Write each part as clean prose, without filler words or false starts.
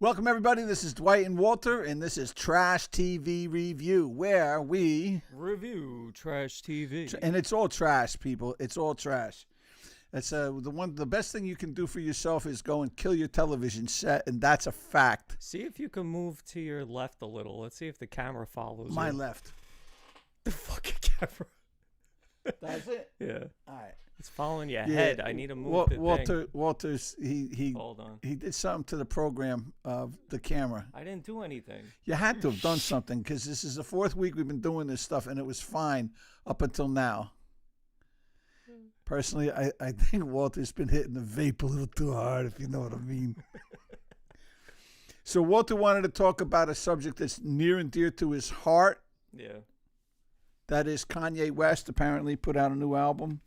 Welcome, everybody. This is Dwight and Walter, and this is Trash TV Review, where we review trash TV. And it's all trash, people. It's all trash. It's the best thing you can do for yourself is go and kill your television set, and that's a fact. See if you can move to your left a little. Let's see if the camera follows My you. left. The fucking camera. That's it? Yeah. All right. It's following your head. I need to move the thing. Walter's, he Hold on. He did something to the program of the camera. I didn't do anything. You had to have done something, because this is the fourth week we've been doing this stuff, and it was fine up until now. Personally, I think Walter's been hitting the vape a little too hard, if you know what I mean. So Walter wanted to talk about a subject that's near and dear to his heart. Yeah. That is Kanye West apparently put out a new album.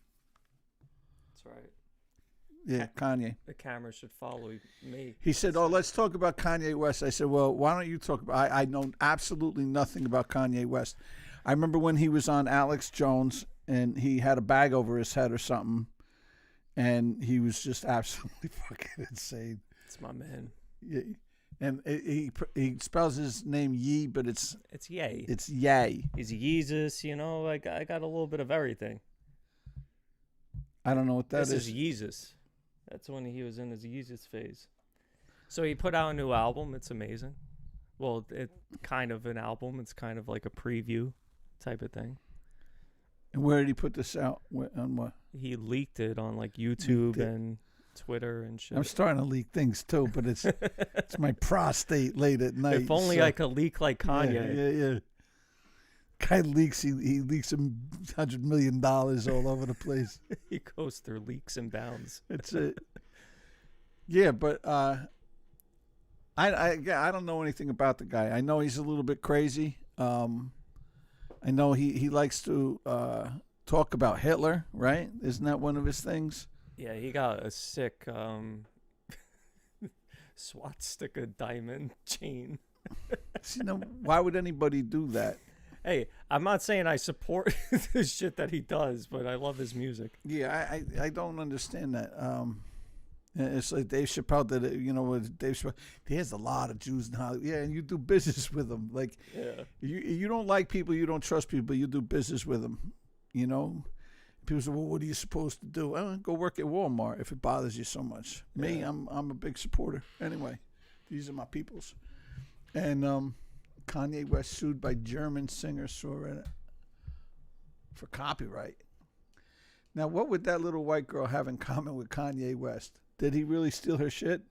That's right. Yeah, Kanye. The camera should follow me. He said, "Oh, let's talk about Kanye West." I said, "Well, why don't you talk about?" I know absolutely nothing about Kanye West. I remember when he was on Alex Jones and he had a bag over his head or something, and he was just absolutely fucking insane. It's my man. Yeah. And he spells his name Yee, but it's Ye. It's Ye. He's Yeezus, you know. I got a little bit of everything. I don't know what that is. This is Yeezus. That's when he was in his Yeezus phase. So he put out a new album. It's amazing. Well, it's kind of an album. It's kind of like a preview type of thing. And where did he put this out? On what? He leaked it on like YouTube and Twitter and shit. I'm starting to leak things too, but it's my prostate late at night. If only I could leak like Kanye. Yeah. Guy leaks. He leaks $100 million all over the place. He goes through leaks and bounds. It's it. Yeah, but I don't know anything about the guy. I know he's a little bit crazy. I know he likes to talk about Hitler, right? Isn't that one of his things? Yeah, he got a sick swastika diamond chain. See, no, why would anybody do that? Hey, I'm not saying I support the shit that he does, but I love his music. Yeah, I don't understand that. It's like Dave Chappelle did it. You know, with Dave Chappelle, there's a lot of Jews in Hollywood. Yeah, and you do business with them. Like, Yeah. you don't like people, you don't trust people, you do business with them. You know, people say, well, what are you supposed to do? Go work at Walmart if it bothers you so much. Me, Yeah. I'm a big supporter. Anyway, these are my peoples. And Kanye West sued by German singer for copyright. Now, what would that little white girl have in common with Kanye West? Did he really steal her shit?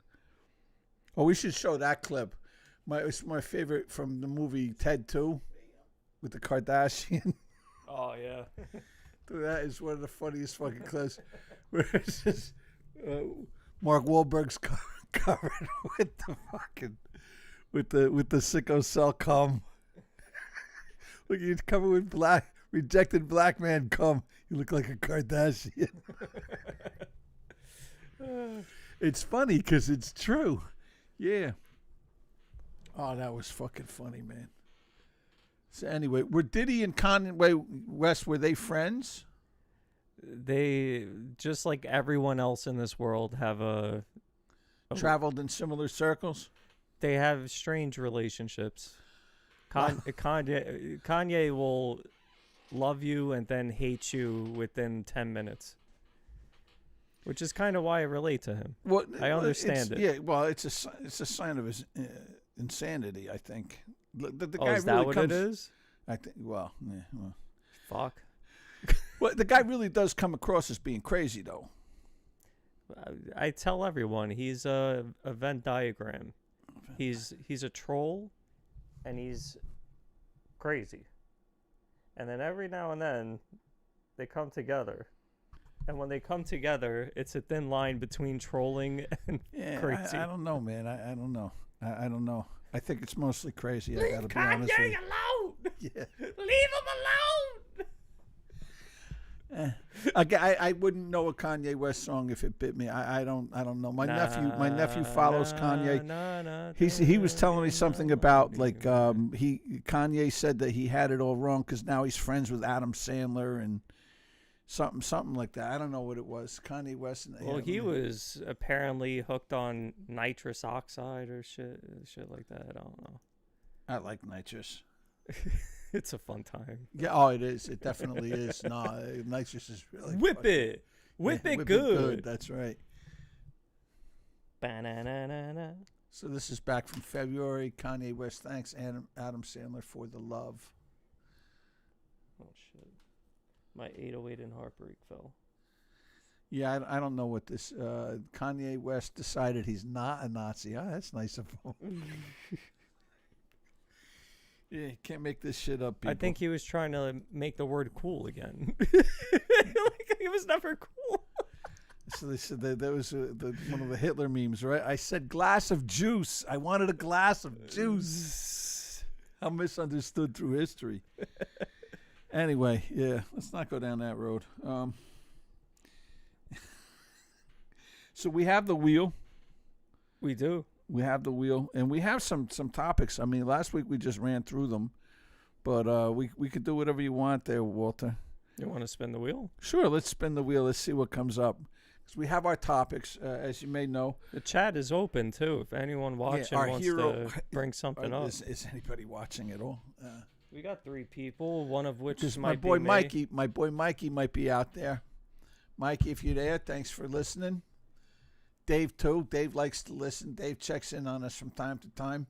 Oh, we should show that clip. It's my favorite from the movie Ted 2 with the Kardashian. Oh yeah. Dude, that is one of the funniest fucking clips. Where it's just Mark Wahlberg's covered with the fucking with the sicko cell cum. Look, you're covered with rejected black man cum. You look like a Kardashian. It's funny because it's true. Yeah. Oh, that was fucking funny, man. So anyway, were Diddy and Kanye West, were they friends? They, just like everyone else in this world, have Traveled in similar circles? they have strange relationships. Kanye will love you and then hate you within 10 minutes. Which is kind of why I relate to him. Well, I understand it. Yeah, well, it's a sign of his insanity, I think. The Oh, guy is that really what comes, it is? I think. Well, yeah. Well. Fuck. Well, the guy really does come across as being crazy, though. I tell everyone he's a Venn diagram. He's a troll, and he's crazy. And then every now and then, they come together. And when they come together, it's a thin line between trolling and crazy. I don't know, man. I don't know. I don't know. I think it's mostly crazy. I gotta be honest with Kanye you. alone. Yeah. Leave him alone. I wouldn't know a Kanye West song if it bit me. I don't know. My nephew follows Kanye. He was telling me something about like Kanye said that he had it all wrong because now he's friends with Adam Sandler and something like that. I don't know what it was. Kanye West. Well, he was apparently hooked on nitrous oxide or shit like that. I don't know. I like nitrous. It's a fun time. Yeah, oh, it is. It definitely is. No, nitrous is really Whip it good. That's right. Ba-na-na-na-na. So this is back from February. Kanye West thanks Adam Sandler for the love. Oh shit! My 808 in heartbreak fell. Yeah, I don't know what this. Kanye West decided he's not a Nazi. Oh, that's nice of him. Yeah, you can't make this shit up, people. I think he was trying to make the word cool again. Like, he was never cool. So they said that was one of the Hitler memes, right? I said glass of juice. I wanted a glass of juice. How misunderstood through history. Anyway, yeah, let's not go down that road. So we have the wheel. We do. We have the wheel, and we have some topics. I mean, last week we just ran through them, but we could do whatever you want there, Walter. You want to spin the wheel? Sure, let's spin the wheel. Let's see what comes up. Because we have our topics, as you may know. The chat is open, too. If anyone watching wants to bring something up. Is anybody watching at all? We got 3 people, one of which Because might my boy Mikey might be out there. Mikey, if you're there, thanks for listening. Dave, too. Dave likes to listen. Dave checks in on us from time to time.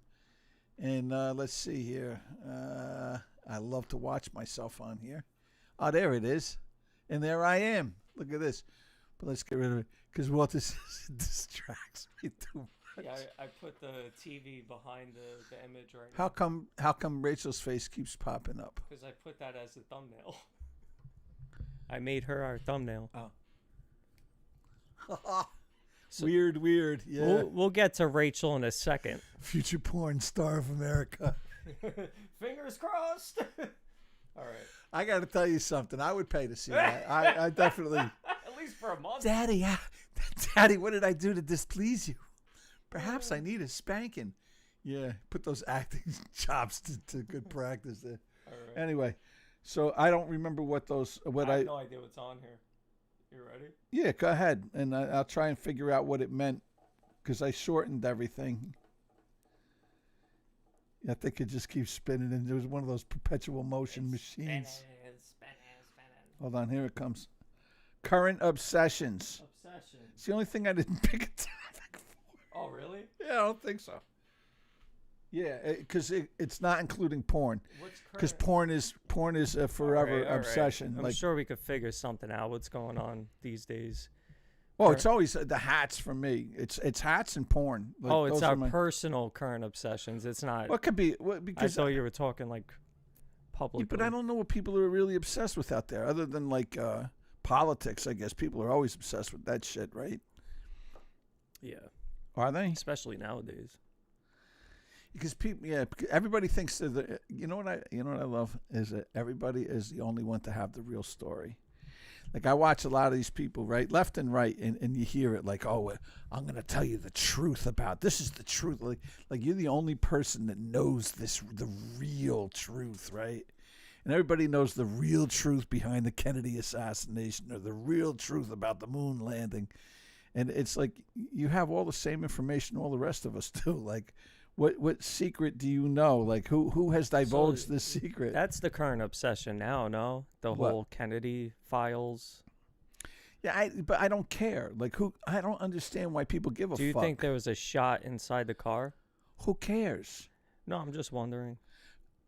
And let's see here. I love to watch myself on here. Oh, there it is. And there I am. Look at this. But let's get rid of it because Walter distracts me too much. Yeah, I put the TV behind the image right now. How come Rachel's face keeps popping up? Because I put that as a thumbnail. I made her our thumbnail. Oh. Weird. Yeah. We'll get to Rachel in a second. Future porn star of America. Fingers crossed. All right. I got to tell you something. I would pay to see that. I definitely. At least for a month. Daddy, Daddy, what did I do to displease you? Perhaps I need a spanking. Yeah, put those acting chops to good practice there. All right. Anyway, so I don't remember what I have no idea what's on here. You ready? Yeah, go ahead, and I'll try and figure out what it meant because I shortened everything. I think it just keeps spinning, and it was one of those perpetual motion machines. Spinning. Hold on, here it comes. Current obsessions. It's the only thing I didn't pick a topic for. Oh, really? Yeah, I don't think so. Yeah, because it's not including porn. Because porn is a forever obsession. I'm sure we could figure something out. What's going on these days? Oh, it's always the hats for me. It's hats and porn. Like, it's our personal current obsessions. It's not. What could be? I Because thought you were talking like publicly. but I don't know what people are really obsessed with out there, other than like politics. I guess people are always obsessed with that shit, right? Yeah. Are they? Especially nowadays. Because people, everybody thinks that. You know what I love is that everybody is the only one to have the real story. Like I watch a lot of these people, right, left and right, and you hear it like, oh, I'm going to tell you the truth about this is the truth. Like you're the only person that knows the real truth, right? And everybody knows the real truth behind the Kennedy assassination or the real truth about the moon landing. And it's like you have all the same information all the rest of us do. Like, what secret do you know? Like, who has divulged this secret? That's the current obsession now, no? The whole Kennedy files. Yeah, but I don't care. Like, I don't understand why people give a fuck. Do you think there was a shot inside the car? Who cares? No, I'm just wondering.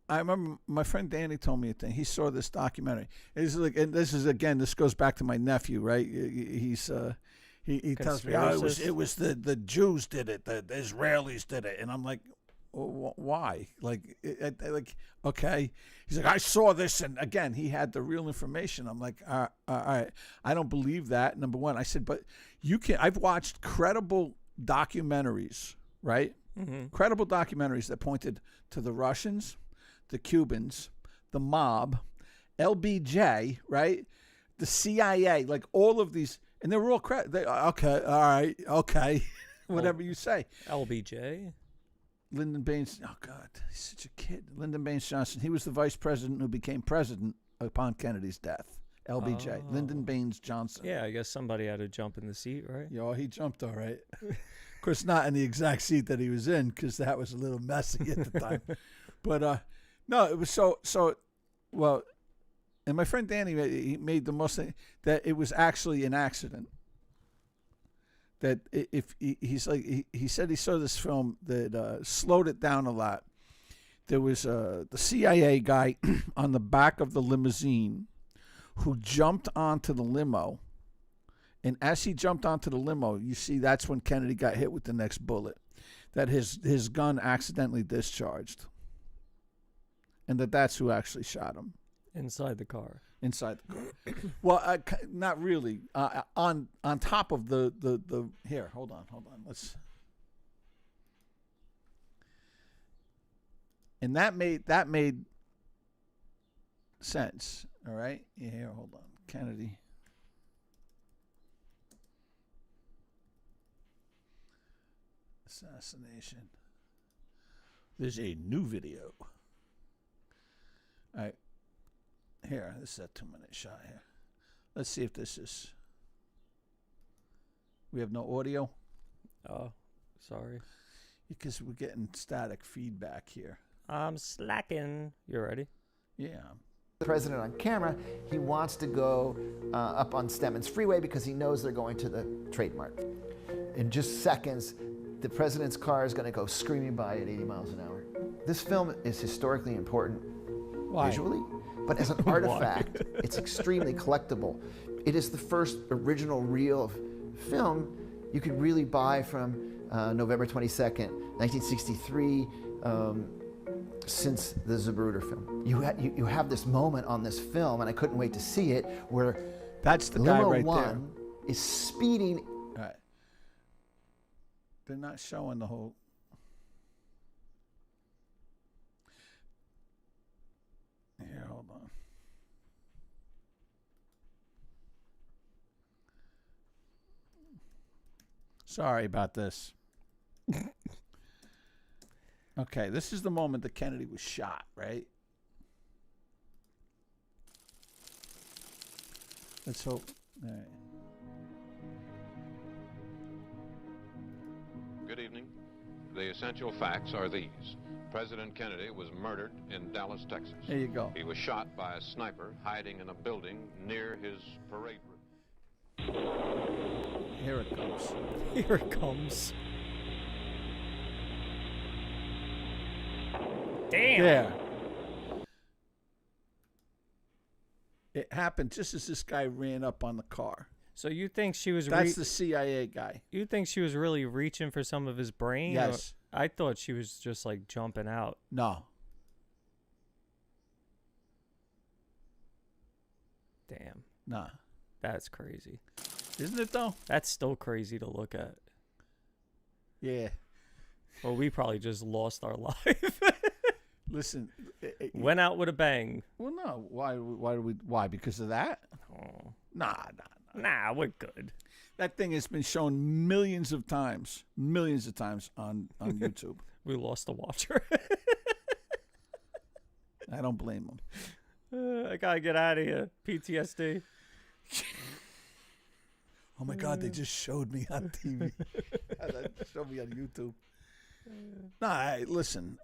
I remember my friend Danny told me a thing. He saw this documentary. It's like, and this goes back to my nephew, right? He tells me, it was the Jews did it, the Israelis did it, and I'm like, well, why? Like, okay. He's like, I saw this, and again, he had the real information. I'm like, all right, I don't believe that. Number one, I said, but you can. I've watched credible documentaries, right? Mm-hmm. Credible documentaries that pointed to the Russians, the Cubans, the mob, LBJ, right? The CIA, like all of these. And they were all okay, all right, okay, whatever you say. LBJ? Lyndon Baines, oh, God, he's such a kid. Lyndon Baines Johnson, he was the vice president who became president upon Kennedy's death. LBJ, Lyndon Baines Johnson. Yeah, I guess somebody had to jump in the seat, right? Yeah, he jumped all right. Of course, not in the exact seat that he was in because that was a little messy at the time. But, no, it was so well... And my friend Danny, he made the most that it was actually an accident. That if he said he saw this film that slowed it down a lot. There was the CIA guy on the back of the limousine who jumped onto the limo, and as he jumped onto the limo, you see that's when Kennedy got hit with the next bullet. That his gun accidentally discharged, and that's who actually shot him. Inside the car. Inside the car. Well, not really. On top of the here. Hold on. Let's. And that made sense. All right. Yeah. Here. Hold on. Kennedy. Assassination. There's a new video. All right. Here, this is a 2-minute shot here. Let's see if this is... We have no audio? Oh, sorry. Because we're getting static feedback here. I'm slacking. You ready? Yeah. The president on camera, he wants to go up on Stedman's Freeway because he knows they're going to the Trade Mart. In just seconds, the president's car is going to go screaming by at 80 miles an hour. This film is historically important visually. But as an artifact, it's extremely collectible. It is the first original reel of film you could really buy from November 22nd, 1963, since the Zapruder film. You have this moment on this film, and I couldn't wait to see it, where that's the guy right Limo there. 1 is speeding. All right. They're not showing the whole. Here, hold on. Sorry about this. Okay, this is the moment that Kennedy was shot, right? Let's hope. All right. Good evening. The essential facts are these. President Kennedy was murdered in Dallas, Texas. There you go. He was shot by a sniper hiding in a building near his parade route. Here it comes. Here it comes. Damn. There. It happened just as this guy ran up on the car. So you think she was? That's the CIA guy. You think she was really reaching for some of his brain? Yes. Or I thought she was just like jumping out. No. Damn. Nah. That's crazy. Isn't it though? That's still crazy to look at. Yeah. Well, we probably just lost our life. Listen. Went out with a bang. Well, no. Why? Why do we? Why? Because of that? Oh. Nah. Nah, we're good. That thing has been shown millions of times on YouTube. We lost a watcher. I don't blame them. I gotta get out of here. PTSD. Oh my God! They just showed me on TV. They showed me on YouTube. Nah, listen.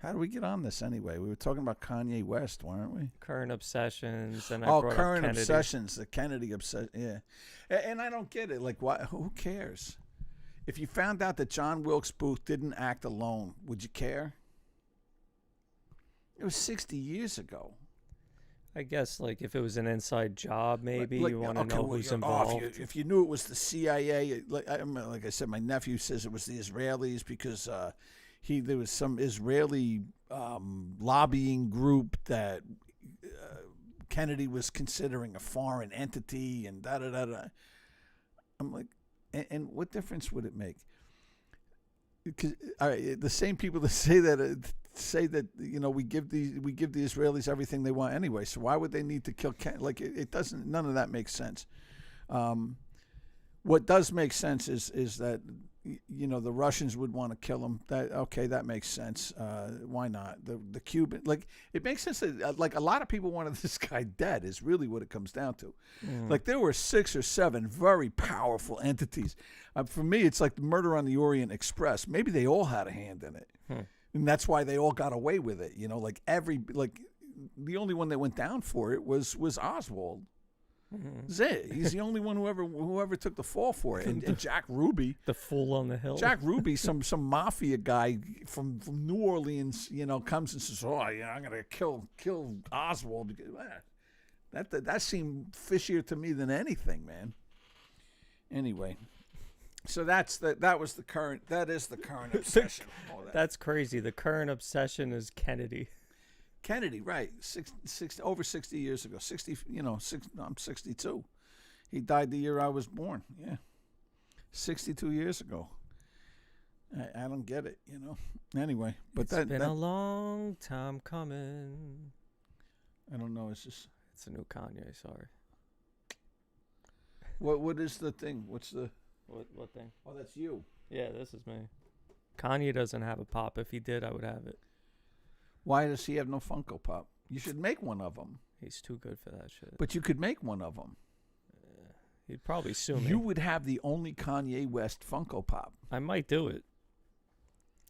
How do we get on this anyway? We were talking about Kanye West, weren't we? Current obsessions, and current obsessions, the Kennedy obsession. Yeah, and I don't get it. Like, why? Who cares? If you found out that John Wilkes Booth didn't act alone, would you care? It was 60 years ago. I guess, like, if it was an inside job, maybe like, you want to know who's you're involved. If you knew it was the CIA, like I said, my nephew says it was the Israelis because there was some Israeli lobbying group that Kennedy was considering a foreign entity and da-da-da-da. I'm like, and what difference would it make? Because the same people that say that we give the Israelis everything they want anyway. So why would they need to kill Like it doesn't. None of that makes sense. What does make sense is that the Russians would want to kill him. That makes sense. Why not? The Cuban, it makes sense that a lot of people wanted this guy dead is really what it comes down to. Like there were 6 or 7 very powerful entities. For me, it's like the Murder on the Orient Express. Maybe they all had a hand in it, and that's why they all got away with it. The only one that went down for it was Oswald. That's it. He's the only one whoever took the fall for it. And Jack Ruby, the fool on the hill. Jack Ruby, some mafia guy from New Orleans, comes and says, "Oh, yeah, I'm gonna kill Oswald." That seemed fishier to me than anything, man. Anyway, so that is the current obsession. That's crazy. The current obsession is Kennedy. Kennedy, right? Over 60 years ago. 60, I'm 62. He died the year I was born. Yeah, 62 years ago. I don't get it, Anyway, but it's been a long time coming. I don't know. It's a new Kanye. Sorry. What is the thing? What's the what thing? Oh, that's you. Yeah, this is me. Kanye doesn't have a pop. If he did, I would have it. Why does he have no Funko Pop? You should make one of them. He's too good for that shit. But you could make one of them. He'd probably sue me. You would have the only Kanye West Funko Pop. I might do it.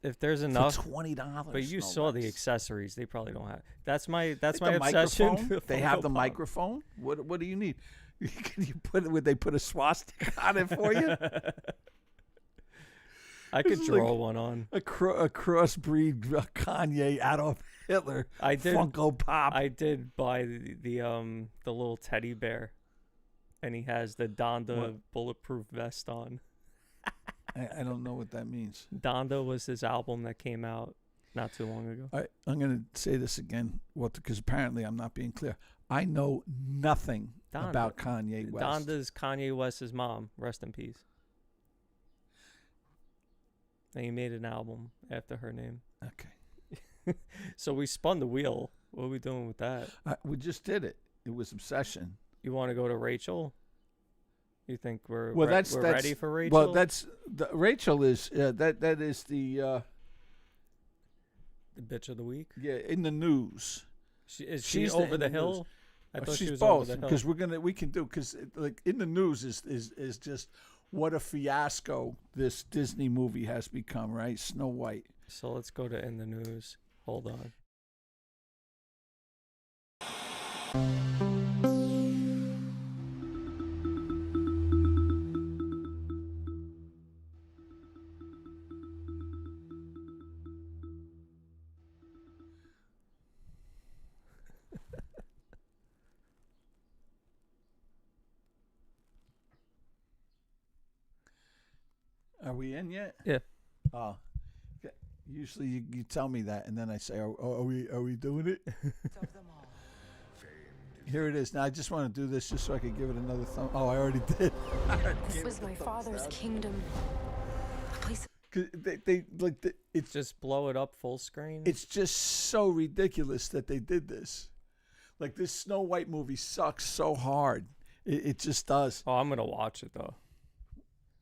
If there's enough. For $20. But you saw the accessories. They probably don't have. That's my the obsession. They have the microphone. What do you need? Would they put a swastika on it for you? I could draw one on. A crossbreed Kanye Adolf Hitler Funko Pop. I did buy the little teddy bear, and he has the Donda bulletproof vest on. I don't know what that means. Donda was his album that came out not too long ago. I'm going to say this again, because apparently I'm not being clear. I know nothing about Kanye West. Donda's Kanye West's mom. Rest in peace. And he made an album after her name. Okay. So we spun the wheel. What are we doing with that? We just did it. It was Obsession. You want to go to Rachel? You think we're that's ready for Rachel? Well, Rachel is that is the bitch of the week. Yeah, in the news. She's She's over in the the hill. news. I thought She's she was both, over the hill. because we can do, because like in the news is just what a fiasco this Disney movie has become, right? Snow White. So let's go to In the News. Hold on. Are we in yet? Yeah. Oh. Usually you tell me that, and then I say, are we doing it? Here it is. Now I just want to do this just so I can give it another thumb. Oh, I already did. This was my father's kingdom. A place. It's Just blow it up full screen. it's just so ridiculous that they did this. Like, this Snow White movie sucks so hard. It just does. Oh, I'm gonna watch it though.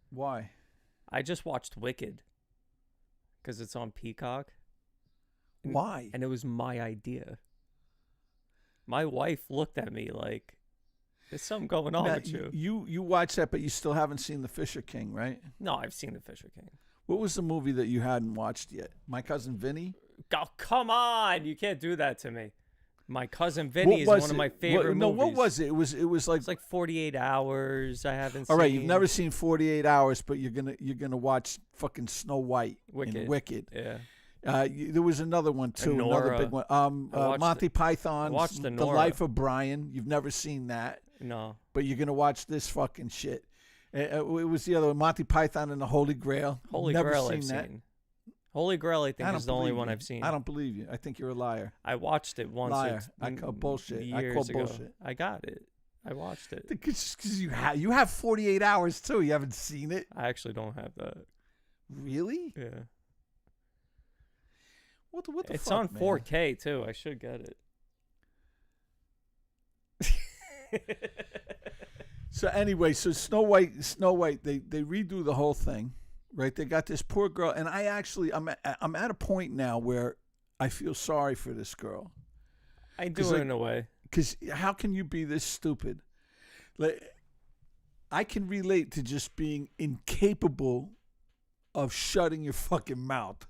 Why? I just watched Wicked because it's on Peacock. Why? And it was my idea. My wife looked at me like, "There's something going on Now, with you." You watch that, but you still haven't seen The Fisher King, right? No, I've seen The Fisher King. What was the movie that you hadn't watched yet? My Cousin Vinny? Oh, come on! You can't do that to me. My Cousin Vinny is one of my favorite movies. What was it? It was like, It's like 48 Hours. I haven't seen. all right, you've never seen 48 Hours, but you're gonna watch fucking Snow White Wicked. and Wicked. Yeah. There was another one too, another Nora. big one. watched Monty Python's watched the The Nora. Life of Brian. You've never seen that, No. but you're gonna watch this fucking shit. It was the other one, Monty Python and the Holy Grail. Holy never Grail seen I've that. seen. Holy Grail I think I is don't the only believe one you. I've seen. I don't believe you. I think you're a liar. I watched it once. Liar. I call bullshit. I Years call ago. bullshit. I got it. I watched it. Because you have 48 Hours too. You haven't seen it, I actually don't have that. really? Yeah. What the It's fuck, on man? 4K too. I should get it. So anyway, so Snow White, they redo the whole thing, right? They got this poor girl, and I'm at a point now where I feel sorry for this girl. I do 'Cause, it like, in a way. Because how can you be this stupid? Like, I can relate to just being incapable of shutting your fucking mouth.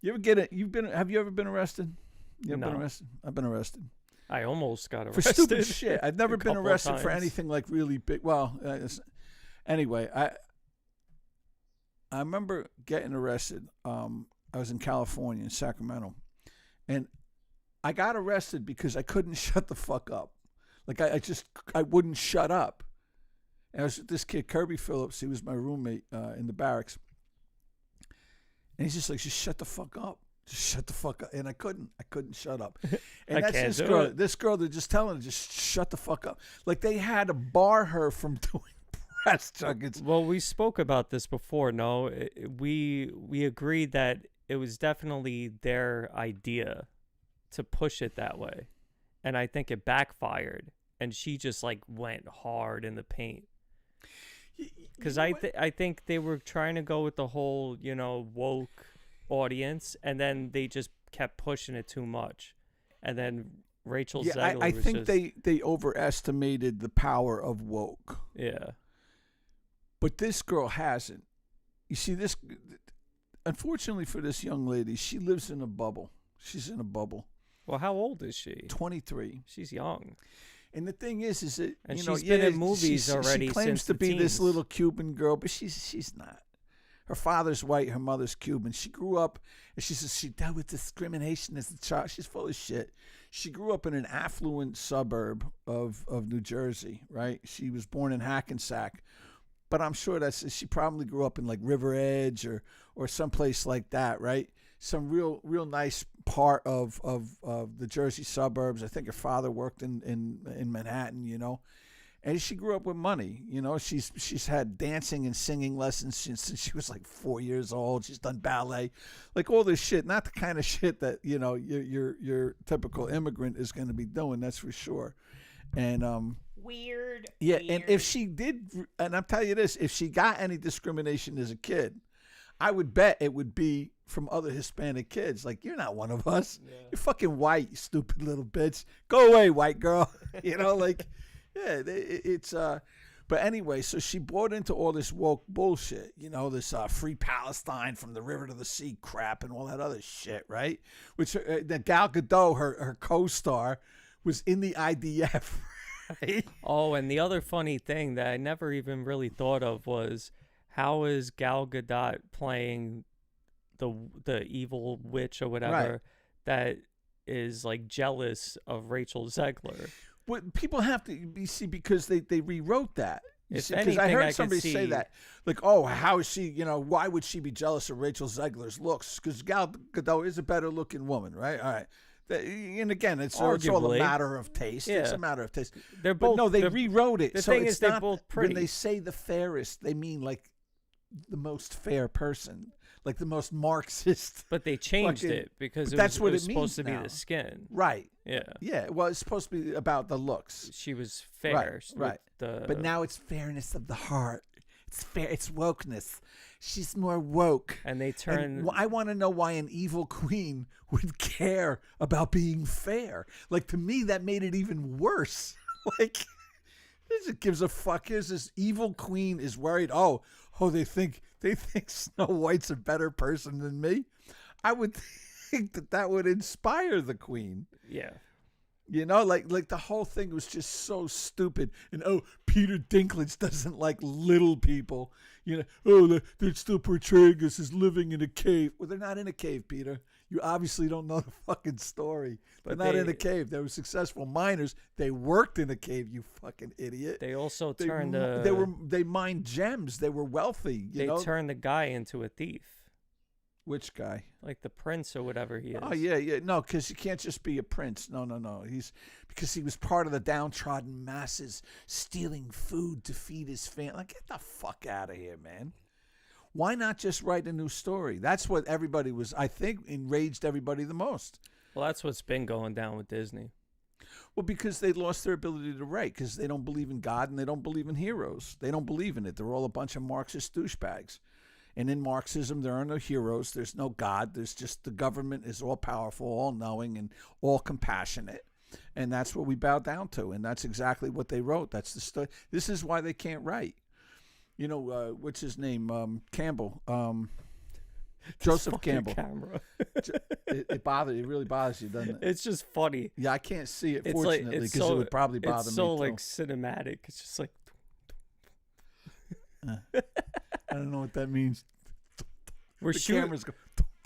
You ever get it? Have you ever been arrested? You ever been No. arrested? I've been arrested. I almost got For arrested. stupid shit. I've never a been couple of arrested for times. anything like really big. Well, anyway, I remember getting arrested. I was in California, in Sacramento, and I got arrested because I couldn't shut the fuck up. Like, I wouldn't shut up. And I was with this kid, Kirby Phillips. He was my roommate in the barracks. And he's just like, just shut the fuck up. Just shut the fuck up. And I couldn't shut up. And I that's can't this do girl. it. This girl, they're just telling her, just shut the fuck up. Like, they had to bar her from doing press junkets. Well, we spoke about this before. No, we agreed that it was definitely their idea to push it that way, and I think it backfired. And she just like went hard in the paint. Because I think they were trying to go with the whole, woke audience, and then they just kept pushing it too much. And then Rachel Zegler I was think just, they overestimated the power of woke. yeah. But this girl hasn't. You see, unfortunately for this young lady, she lives in a bubble. She's in a bubble. Well, how old is she? 23. She's young. And the thing is that And she's been in movies already She claims since to the be this teens. little Cuban girl, but she's not. Her father's white, her mother's Cuban. She grew up, and she says she dealt with discrimination as a child. She's full of shit. She grew up in an affluent suburb of New Jersey, right? She was born in Hackensack, but I'm sure she probably grew up in like River Edge or someplace like that, right? Some real nice part of the Jersey suburbs. I think her father worked in Manhattan, And she grew up with money. You know, she's had dancing and singing lessons since she was like 4 years old. She's done ballet, like all this shit. Not the kind of shit that, you know, your typical immigrant is going to be doing. That's for sure. And Weird. yeah, and if she did, and I'm telling you this, if she got any discrimination as a kid, I would bet it would be from other Hispanic kids. Like, you're not one of us. Yeah. You're fucking white, you stupid little bitch. Go away, white girl. You know, like, yeah, it's but anyway, so she bought into all this woke bullshit, you know, this free Palestine from the river to the sea crap and all that other shit, right? Which the Gal Gadot, her co-star, was in the IDF, right? Oh, and the other funny thing that I never even really thought of was, how is Gal Gadot playing the evil witch or whatever that is like jealous of Rachel Zegler? What people have to see, because they rewrote that. If Because I anything, I heard could somebody say see- that, like, oh, how is she? You know, why would she be jealous of Rachel Zegler's looks? Because Gal Gadot is a better looking woman, right? All right. And again, it's all a Arguably. matter of taste. It's Yeah. a matter of taste. They're But both. no, they they're- rewrote it. the So thing it's is, they're not, both when pretty. they say the fairest, they mean like the most fair person, like the most Marxist. But they changed fucking- it because but it that's was, what it was it supposed to means be now. the skin. Right. Yeah. Yeah. Well, it's supposed to be about the looks. She was fair. with right. The, But now it's fairness of the heart. It's fair. It's wokeness. She's more woke. and they And turn. I want to know why an evil queen would care about being fair. Like, to me, that made it even worse. Like, it gives a fuck. Here's this evil queen is worried. Oh, they think Snow White's a better person than me. I would think that would inspire the queen. Yeah. You know, like the whole thing was just so stupid. And Peter Dinklage doesn't like little people. You know, they're still portraying us as living in a cave. Well, they're not in a cave, Peter. You obviously don't know the fucking story. They're But not in they- a cave. They were successful miners. They worked in a cave. You fucking idiot. They also They turned they mined gems. They were wealthy. they You know turned the guy into a thief, which guy? like the prince or whatever he is. Oh yeah. No, because you can't just be a prince. No. Because he was part of the downtrodden masses, stealing food to feed his family. Like, get the fuck out of here, man. Why not just write a new story? That's what everybody was, I think, enraged everybody the most. Well, that's what's been going down with Disney. Well, because they lost their ability to write, because they don't believe in God and they don't believe in heroes. They don't believe in it. They're all a bunch of Marxist douchebags. And in Marxism, there are no heroes. There's no God. There's just the government is all powerful, all knowing, and all compassionate. And that's what we bow down to. And that's exactly what they wrote. That's the story. This is why they can't write. You know, what's his name? Campbell. Joseph Fucking Campbell. Camera. It really bothers you, doesn't it? It's just funny. Yeah, I can't see it, It's fortunately, like it's because so it would probably bother it's me. so too. like cinematic. It's just like I don't know what that means. we're The shooting. cameras go.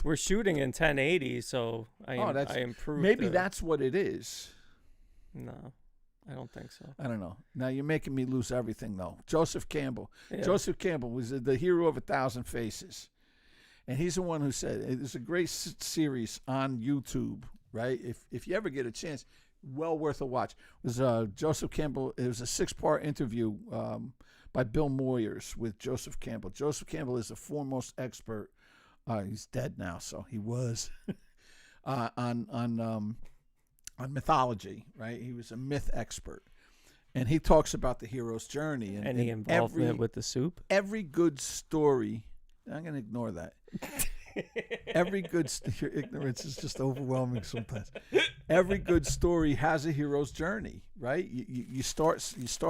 We're shooting in 1080, so I that's- improved. Maybe that's what it is. No, I don't think so. I don't know. Now you're making me lose everything, though. Joseph Campbell. Yeah. Joseph Campbell was the hero of 1,000 Faces, and he's the one who said it's a great series on YouTube. Right? If you ever get a chance, well worth a watch. It was Joseph Campbell. It was a 6-part interview by Bill Moyers with Joseph Campbell. Joseph Campbell is the foremost expert. He's dead now, so he was on mythology. Right? He was a myth expert, and he talks about the hero's journey and Any involvement with the soup? every good story. I'm going to ignore that. Every good your ignorance is just overwhelming sometimes. Every good story has a hero's journey, right? You start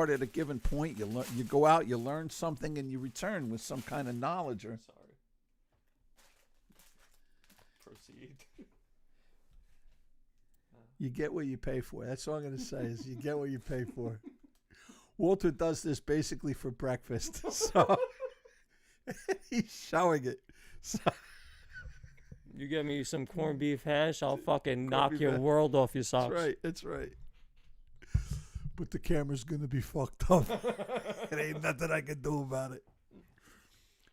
at a given point. You go out, you learn something, and you return with some kind of knowledge. Or Sorry. Proceed. you get what you pay for. That's all I'm going to say is you get what you pay for. Walter does this basically for breakfast, so he's showing it. So. You get me some corned beef hash, I'll fucking knock beef your hash. world off your socks. That's right. But the camera's gonna be fucked up. It ain't nothing I can do about it.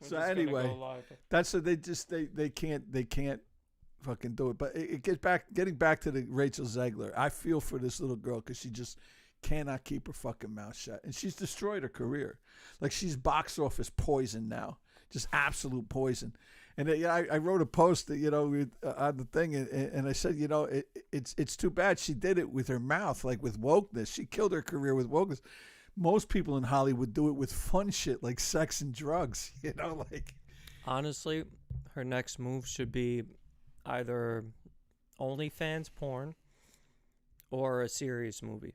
We're So just gonna go anyway, live. that's what they can't fucking do it. But getting back to the Rachel Zegler, I feel for this little girl because she just cannot keep her fucking mouth shut. And she's destroyed her career. Like, she's box office poison now. Just absolute poison. And I wrote a post that, on the thing, and I said, it's too bad she did it with her mouth, like with wokeness. She killed her career with wokeness. Most people in Hollywood do it with fun shit like sex and drugs, like. Honestly, her next move should be either OnlyFans porn or a serious movie.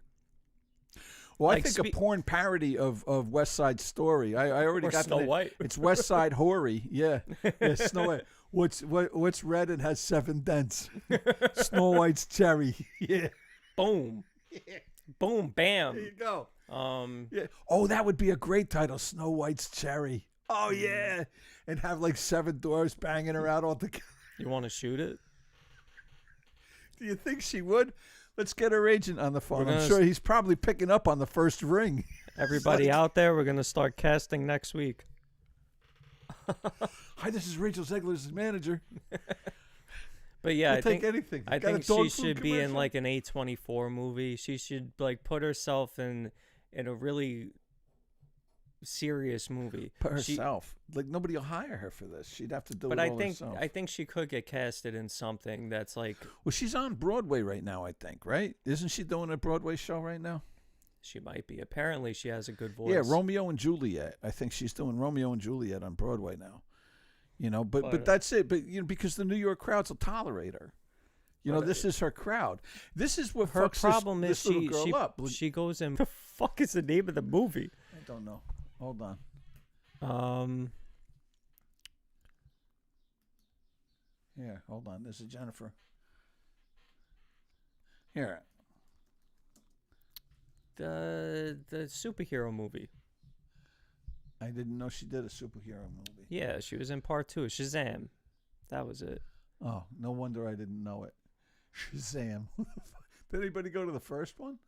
Well, I Like think a porn parody of West Side Story. I already Or got Snow the name. White. It's West Side Hoary. Yeah, Snow White. What's red and has 7 dents? Snow White's cherry. Yeah. Boom. Boom. Bam. There you go. Um, Yeah. Oh, that would be a great title, Snow White's cherry. Oh yeah, and have like 7 doors banging her out all together. you want to shoot it? Do you think she would? Let's get her agent on the phone. We're I'm gonna sure he's probably picking up on the first ring. Everybody like- out there, we're gonna start casting next week. Hi, this is Rachel Zegler's manager. But yeah, We'll I take think anything. I Got a think dog she food should be in commercial? like an A24 movie. She should like put herself in a really serious movie. Put She- herself. Like, nobody will hire her for this. She'd have to do but it I all think herself. she could get casted in something that's like Well, she's on Broadway right now, I think, right? Isn't she doing a Broadway show right now? she might be. Apparently, she has a good voice. Yeah, Romeo and Juliet. I think she's doing Romeo and Juliet on Broadway now. But But- that's it. But because the New York crowds will tolerate her. But, This is her crowd. This is what Her fucks problem this is little girl up. she goes in. The fuck is the name of the movie? I don't know. Hold on. Here, hold on. This is Jennifer. Here. The superhero movie. I didn't know she did a superhero movie. Yeah, she was in part 2 of Shazam. That was it. Oh, no wonder I didn't know it. Shazam. Did anybody go to the first one?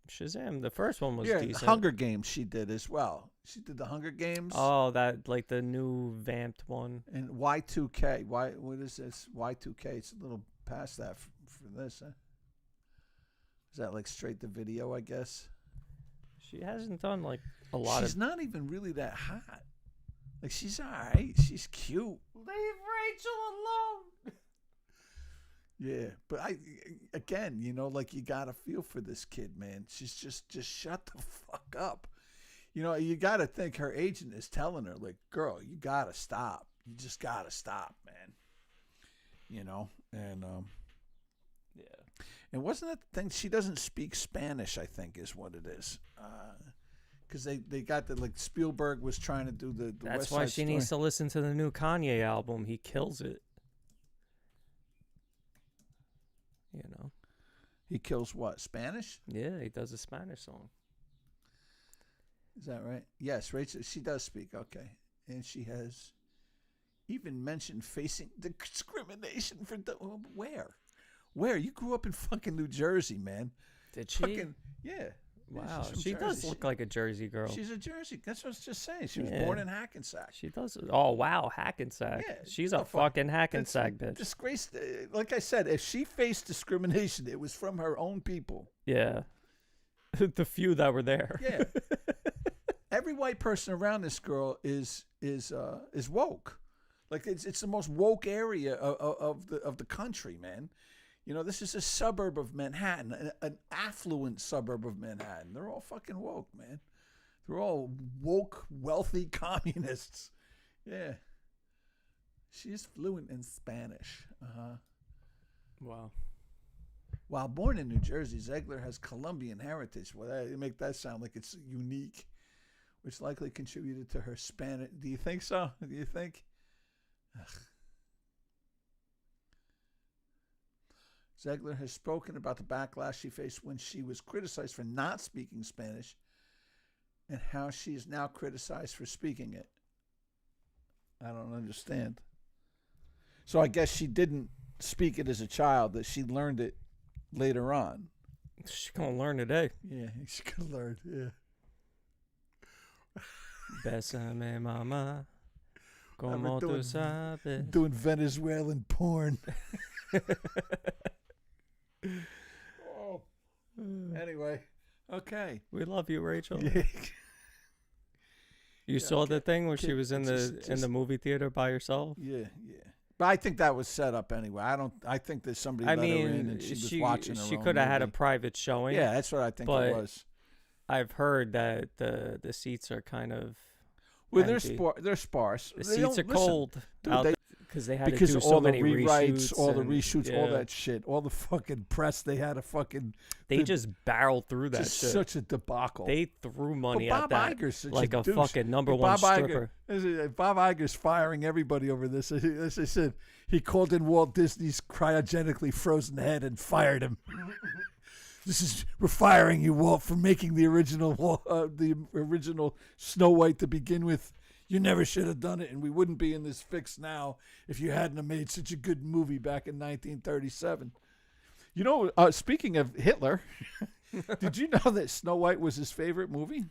Shazam. The first one was Yeah, decent. Hunger Games she did as well. She did the Hunger Games. Oh, that like the new vamped one. And Y2K. What is this? Y2K. It's a little past that for this. Huh? Is that like straight to video, I guess? She hasn't done like a lot She's of. not even really that hot. Like, she's all right. She's cute. Leave Rachel alone. Yeah, but again, like, you gotta feel for this kid, man. She's just shut the fuck up. You gotta think her agent is telling her, like, girl, you gotta stop. You just gotta stop, man. And Yeah. and wasn't that the thing? She doesn't speak Spanish, I think, is what it is. Because they got the, like, Spielberg was trying to do the That's West why Side she Story. needs to listen to the new Kanye album. He kills it. He kills what? Spanish? Yeah, he does a Spanish song. Is that right? Yes, Rachel. She does speak. Okay, and she has even mentioned facing discrimination for where you grew up in fucking New Jersey, man. Did she? Fucking yeah. Wow, she's from she does Jersey. look like a Jersey girl. She's a Jersey. That's what I was just saying. She was Yeah. born in Hackensack. She does. Oh wow, Hackensack. Yeah, She's no a fuck- fucking Hackensack bitch. Disgrace. Like I said, if she faced discrimination, it was from her own people. Yeah, the few that were there. Yeah. Every white person around this girl is woke. Like, it's the most woke area of the country, man. This is a suburb of Manhattan, an affluent suburb of Manhattan. They're all fucking woke, man. They're all woke, wealthy communists. Yeah. She's fluent in Spanish. Wow. While born in New Jersey, Zegler has Colombian heritage. Well, they make that sound like it's unique, which likely contributed to her Spanish. Do you think so? Do you think? Ugh. Zegler has spoken about the backlash she faced when she was criticized for not speaking Spanish and how she is now criticized for speaking it. I don't understand. So I guess she didn't speak it as a child, that she learned it later on. She's gonna learn today. Yeah, she could learn, yeah. Bésame, mama. Como doing- tú sabes. Doing Venezuelan porn. Oh. Anyway, okay. We love you, Rachel. Yeah. You saw the thing where she was in Just- the movie theater by herself? Yeah. But I think that was set up anyway. I think that somebody let her in and she was watching her she own could have had a movie. private showing. Yeah, that's what I think but it was. I've heard that the seats are kind of Well, empty. they're sparse. The They seats don't- are listen, cold dude, because they had because to do all so the many rewrites, reshoots all the and- reshoots, all yeah. that shit, all the fucking press they had to fucking. They just barreled through that just shit. such a debacle. They threw money But at Bob that Iger's such like a douche. fucking number And one Bob stripper. Bob Iger's firing everybody over this. As I said, he called in Walt Disney's cryogenically frozen head and fired him. We're firing you, Walt, for making the original Snow White to begin with. You never should have done it, and we wouldn't be in this fix now if you hadn't have made such a good movie back in 1937. You know, speaking of Hitler, did you know that Snow White was his favorite movie?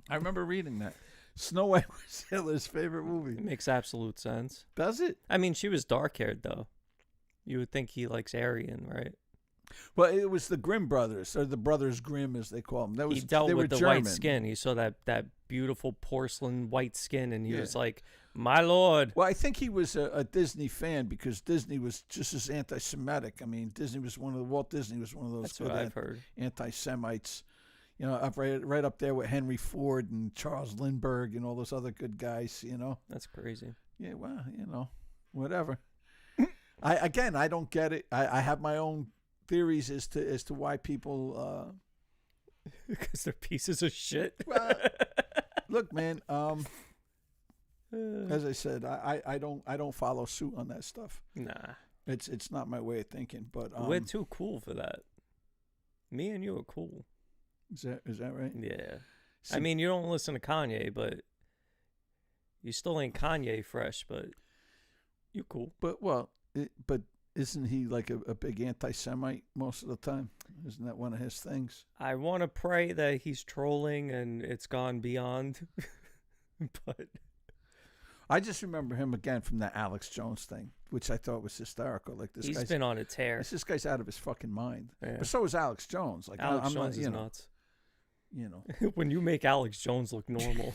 I remember reading that. Snow White was Hitler's favorite movie. It makes absolute sense. Does it? I mean, she was dark-haired, though. You would think he likes Aryan, right? Well, it was the Grimm brothers, or the Brothers Grimm, as they call them. That was, He dealt they were with the German. white skin. He saw that beautiful porcelain white skin, and he Yeah. was like, my lord. Well, I think he was a Disney fan because Disney was just as anti-Semitic. I mean, Walt Disney was one of those That's what I've heard. anti-Semites. You know, right up there with Henry Ford and Charles Lindbergh and all those other good guys. You know. That's crazy. Yeah. Well, you know, whatever. I don't get it. I have my own theories as to why people. Because they're pieces of shit. Well, look, man. As I said, I don't follow suit on that stuff. Nah. It's not my way of thinking. But We're too cool for that. Me and you are cool. is that right? Yeah. See- I mean, you don't listen to Kanye, but you still ain't Kanye fresh, but you cool. But but isn't he like a big anti-Semite most of the time? Isn't that one of his things? I want to pray that he's trolling and it's gone beyond. But I just remember him again from that Alex Jones thing, which I thought was hysterical. Like he's been on a tear. this guy's out of his fucking mind. Yeah. But so is Alex Jones. Like Alex I'm Jones not, is you know, nuts. You know. When you make Alex Jones look normal,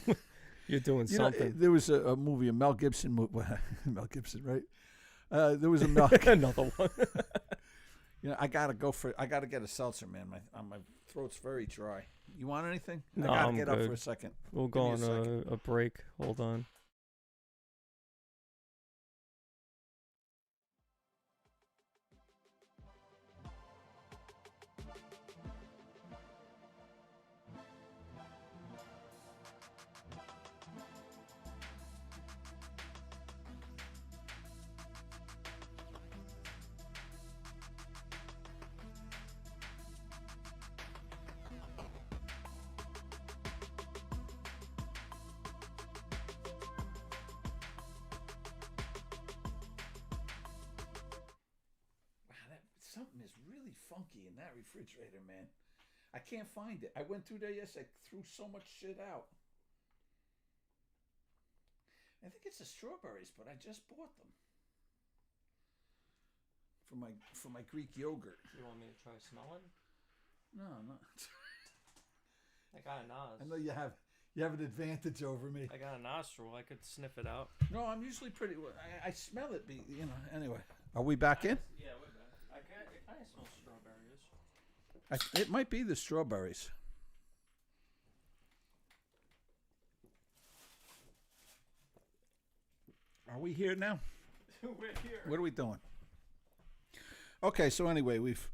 you're doing You know, something. there was a movie, a Mel Gibson movie. Mel Gibson, right? There was a Mel. Another one. You know, I gotta get a seltzer, man. My throat's very dry. You want anything? No, I gotta I'm get up good. for a second. We'll Give go me a on second. a break. Hold on. Something is really funky in that refrigerator, man. I can't find it. I went through there yesterday. I threw so much shit out. I think it's the strawberries, but I just bought them for my Greek yogurt. You want me to try smelling? No, no. I got a nos. I know you have an advantage over me. I got a nostril. I could sniff it out. No, I'm usually pretty. I smell it. Anyway, are we back in? Yeah, we're back. I kind of smell strawberries. It might be the strawberries. Are we here now? We're here. What are we doing? Okay, so anyway, we've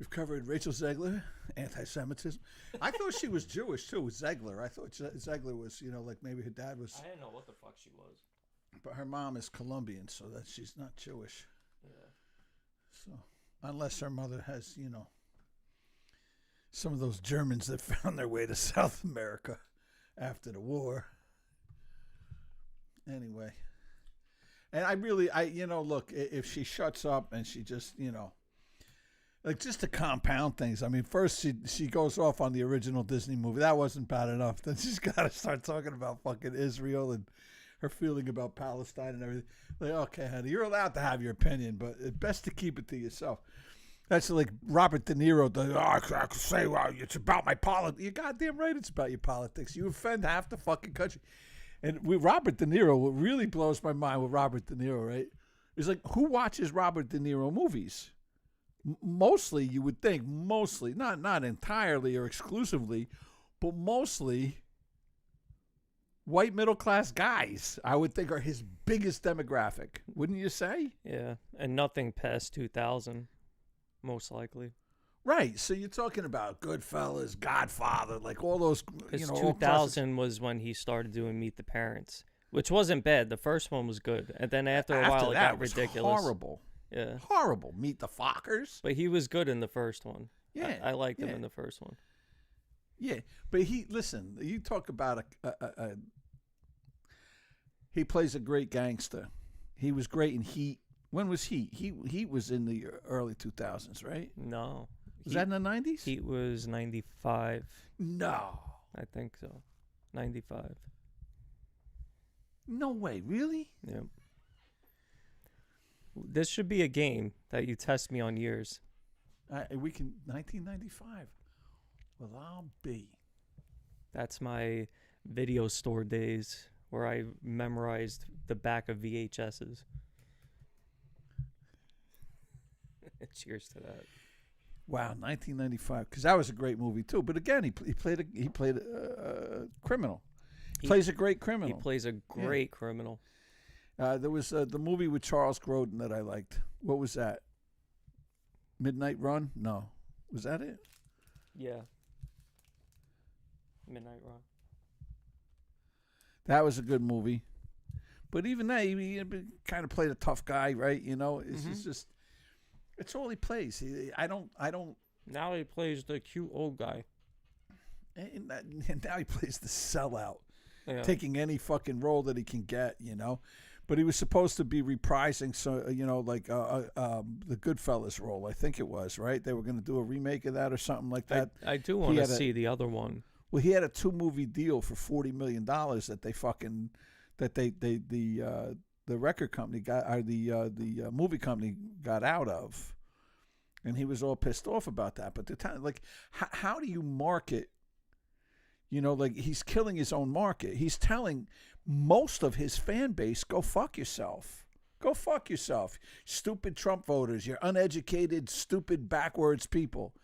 covered Rachel Zegler, anti-Semitism. I thought she was Jewish too, Zegler. I thought Zegler was, like maybe her dad was, I didn't know what the fuck she was. but her mom is Colombian, so that she's not Jewish. Yeah. So unless her mother has, some of those Germans that found their way to South America after the war. Anyway. And look, if she shuts up and she just, like just to compound things. I mean, first she goes off on the original Disney movie. That wasn't bad enough. Then she's got to start talking about fucking Israel and her feeling about Palestine and everything. Like, okay, honey, you're allowed to have your opinion, but it's best to keep it to yourself. That's like Robert De Niro. I can say, well, it's about my politics. You're goddamn right it's about your politics. You offend half the fucking country. And with Robert De Niro, what really blows my mind with Robert De Niro, right, is like, who watches Robert De Niro movies? Mostly, you would think, not entirely or exclusively, but mostly white middle-class guys, I would think, are his biggest demographic. Wouldn't you say? Yeah, and nothing past 2000, most likely. Right. So you're talking about Goodfellas, Godfather, like all those, Because all 2000 was when he started doing Meet the Parents, which wasn't bad. The first one was good. And then after a while, it that got was ridiculous. horrible. Yeah. Horrible. Meet the Fockers. But he was good in the first one. Yeah. I liked him yeah. in the first one. Yeah. But listen, you talk about he plays a great gangster. He was great in Heat. When was Heat? Heat was in the early 2000s, right? No. Was that in the 90s? Heat was 95. No. I think so. 95. No way. Really? Yep. This should be a game that you test me on years. We can 1995. Well, I'll be. That's my video store days where I memorized the back of VHSs. Cheers to that. Wow, 1995. Because that was a great movie too. But again, he played a criminal. He plays a great criminal. He plays a great criminal. There was the movie with Charles Grodin that I liked. What was that? Midnight Run? No. Was that it? Yeah. Midnight Run. That was a good movie. But even that, he kind of played a tough guy, right? You know, it's just, it's all he plays. I don't. Now he plays the cute old guy. And now he plays the sellout, taking any fucking role that he can get, you know. But he was supposed to be reprising, so like the Goodfellas role, I think it was, right? They were going to do a remake of that or something like that. I do want to see the other one. Well, he had a 2-movie deal for $40 million that the record company got, or the movie company got out of, and he was all pissed off about that. But the time, like, how do you market? You know, like, he's killing his own market. He's telling most of his fan base, go fuck yourself. Go fuck yourself. Stupid Trump voters. You're uneducated, stupid, backwards people.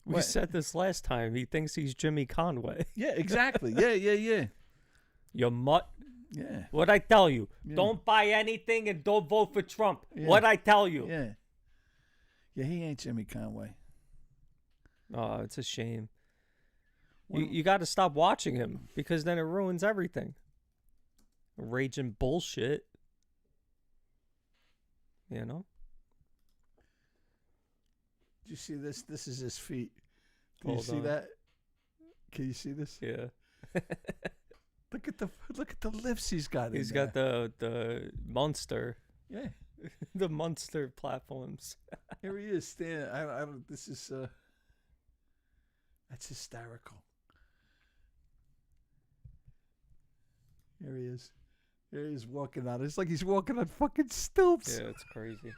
We said this last time. He thinks he's Jimmy Conway. Yeah, exactly. Yeah. You mutt. Yeah. What'd I tell you? Yeah. Don't buy anything and don't vote for Trump. Yeah. What'd I tell you? Yeah. Yeah, he ain't Jimmy Conway. Oh, it's a shame. You got to stop watching him because then it ruins everything. Raging bullshit. You know? Did you see this? This is his feet. Can Hold you see on. that? Can you see this? Yeah. Look at the lifts he's got. He's in got there. the monster. Yeah. The monster platforms. Here he is standing. I don't. This is that's hysterical. Here he is. Here he is walking out. It's like he's walking on fucking stilts. Yeah, it's crazy.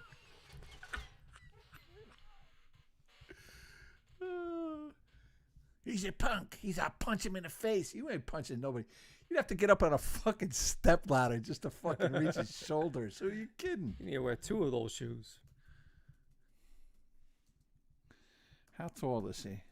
He's a punk. I'll punch him in the face. You ain't punching nobody. You'd have to get up on a fucking step ladder just to fucking reach his shoulders. Who are you kidding? You need to wear 2 of those shoes. How tall is he?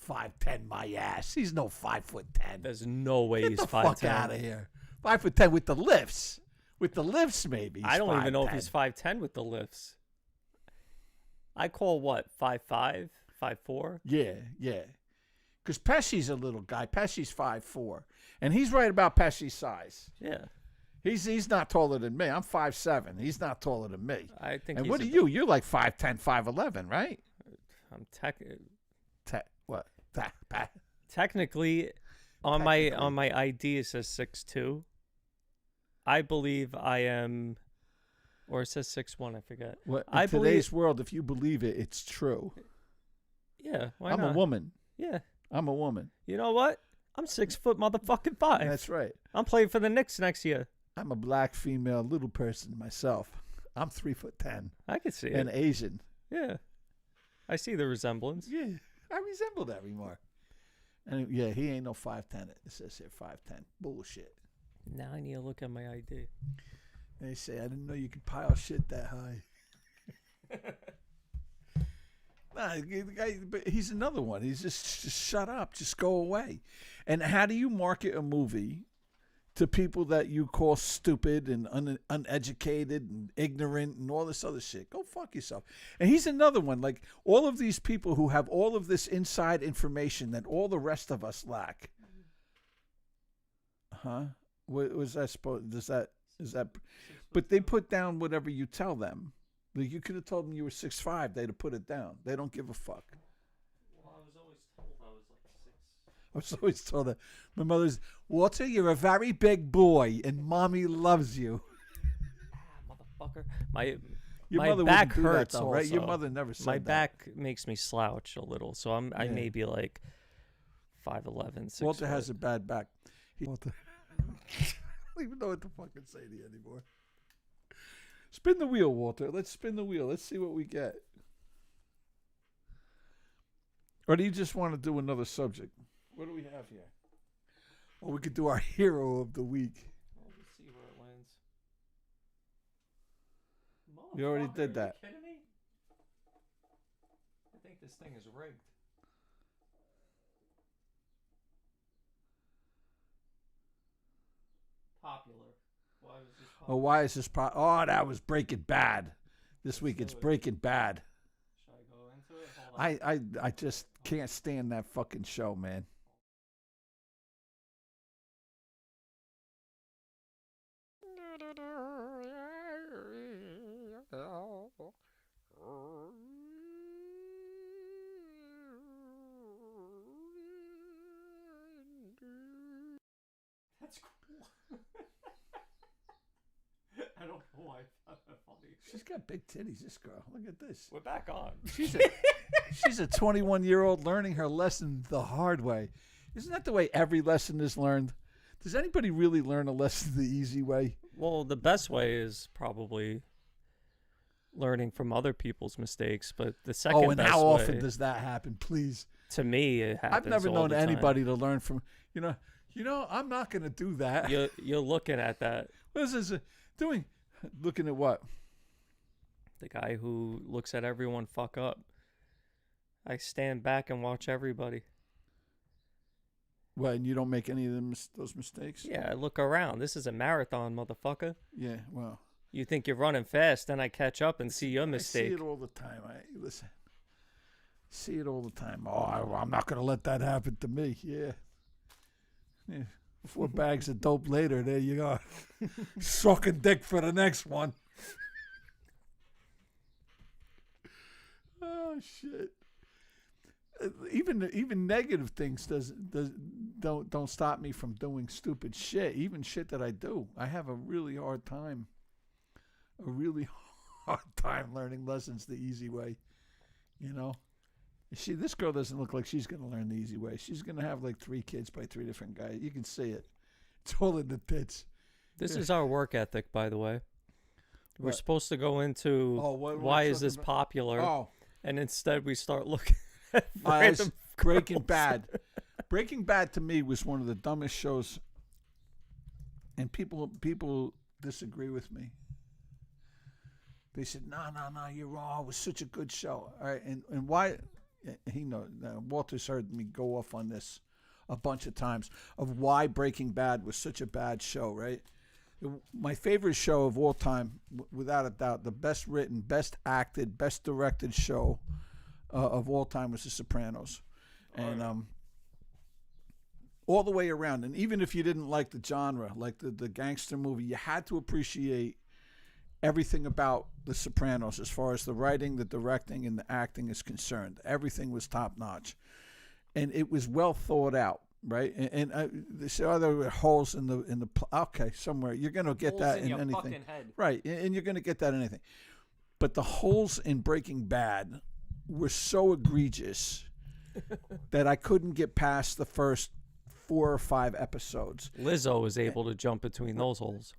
5'10", my ass. He's no 5'10". There's no way Get he's the 5'10". fuck out of here. 5'10" with the lifts. With the lifts, maybe. I don't even know if 5'10". he's 5'10" with the lifts. I call what, 5'5", 5'4"? Yeah. Because Pesci's a little guy. Pesci's 5'4", and he's right about Pesci's size. Yeah. He's not taller than me. I'm 5'7". He's not taller than me. I think. And he's what are you? You're like 5'10", 5'11", right? I'm What? technically on my ID it says 6'2". I believe I am, or it says 6'1". I forget. What, in I today's world, if you believe it, it's true. Yeah, why I'm not? a woman. Yeah. I'm a woman. You know what? I'm 6 foot motherfucking 5. That's right. I'm playing for the Knicks next year. I'm a black female little person myself. I'm 3'10" I can see and it. Asian. Yeah. I see the resemblance. Yeah, I resemble that remark. And yeah, he ain't no 5'10". It says here 5'10". Bullshit. Now I need to look at my ID. They say I didn't know you could pile shit that high. Nah, the guy, but he's another one. He's just shut up, just go away. And how do you market a movie to people that you call stupid and uneducated and ignorant and all this other shit? Go fuck yourself. And he's another one. Like all of these people who have all of this inside information that all the rest of us lack. Huh? What was that supposed? Is that? But they put down whatever you tell them. Like you could have told them you were 6'5", they'd have put it down. They don't give a fuck. Well, I was always told I was like 6. I was always told that. My mother's, Walter, you're a very big boy, and mommy loves you. Motherfucker. My Your mother back wouldn't do hurts that, though, right? Your also. mother never said My that. back makes me slouch a little, so I Yeah. may be like 5'11", 6 Walter foot. has a bad back. Walter. I don't even know what to fucking say to you anymore. Spin the wheel, Walter. Let's spin the wheel. Let's see what we get. Or do you just want to do another subject? What do we have here? Or we could do our hero of the week. Well, let's see where it lands. You already Motherfucker, did that. Are you kidding me? I think this thing is rigged. Popular. Why was this popular? Oh, why is this that was Breaking Bad. This week it's do it. Breaking Bad. Should I go into it? Hold on. I just can't stand that fucking show, man. That's cool. I don't know why I found that funny. She's got big titties, this girl. Look at this. We're back on. She's a 21-year-old learning her lesson the hard way. Isn't that the way every lesson is learned? Does anybody really learn a lesson the easy way? Well, the best way is probably learning from other people's mistakes, but the second Oh, and best how way, often does that happen? Please. to me, it happens. I've never all known the time. anybody to learn from. I'm not going to do that. You're looking at that. What is this doing? Looking at what? The guy who looks at everyone fuck up. I stand back and watch everybody. What, and you don't make any of those mistakes? Yeah, I look around. This is a marathon, motherfucker. Yeah, well. You think you're running fast, then I catch up and see your I mistake. see it all the time. Listen. See it all the time. Oh, I'm not going to let that happen to me. Yeah. 4 bags of dope later, there you go. Sucking dick for the next one. Oh shit. Even negative things don't stop me from doing stupid shit. Even shit that I do. I have a really hard time learning lessons the easy way. You know? This girl doesn't look like she's going to learn the easy way. She's going to have like 3 kids by 3 different guys. You can see it. It's all in the tits. This is our work ethic, by the way. We're What? supposed to go into what why we're is this talking about? popular, Oh, and instead we start looking at it's random Breaking girls. Bad. Breaking Bad to me was one of the dumbest shows, and people disagree with me. They said, no, you're wrong. It was such a good show. All right, and why? He knows. Walter's heard me go off on this a bunch of times of why Breaking Bad was such a bad show, right? My favorite show of all time, without a doubt, the best written, best acted, best directed show of all time was The Sopranos. And all the way around. And even if you didn't like the genre, like the gangster movie, you had to appreciate everything about The Sopranos as far as the writing, the directing, and the acting is concerned. Everything was top notch. And it was well thought out. Right, and they say, there were holes in the. Okay, somewhere you're gonna get Holes that in in your anything, fucking head. right? And you're gonna get that in anything. But the holes in Breaking Bad were so egregious that I couldn't get past the first 4 or 5 episodes. Lizzo was able to jump between those holes.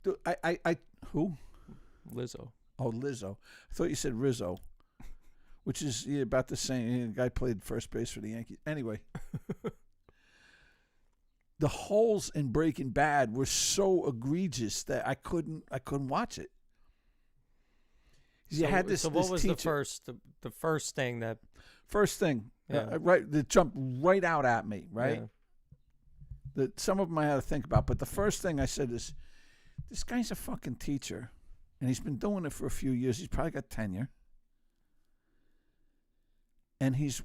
Who? Lizzo. Oh, Lizzo. I thought you said Rizzo, which is about the same. The guy played first base for the Yankees. Anyway, the holes in Breaking Bad were so egregious that I couldn't watch it. You had this. So what this was teacher. the first thing that? First thing, Yeah. right? That jumped right out at me, right? Yeah. That some of them I had to think about, but the first thing I said is, this guy's a fucking teacher, and he's been doing it for a few years. He's probably got tenure, and he's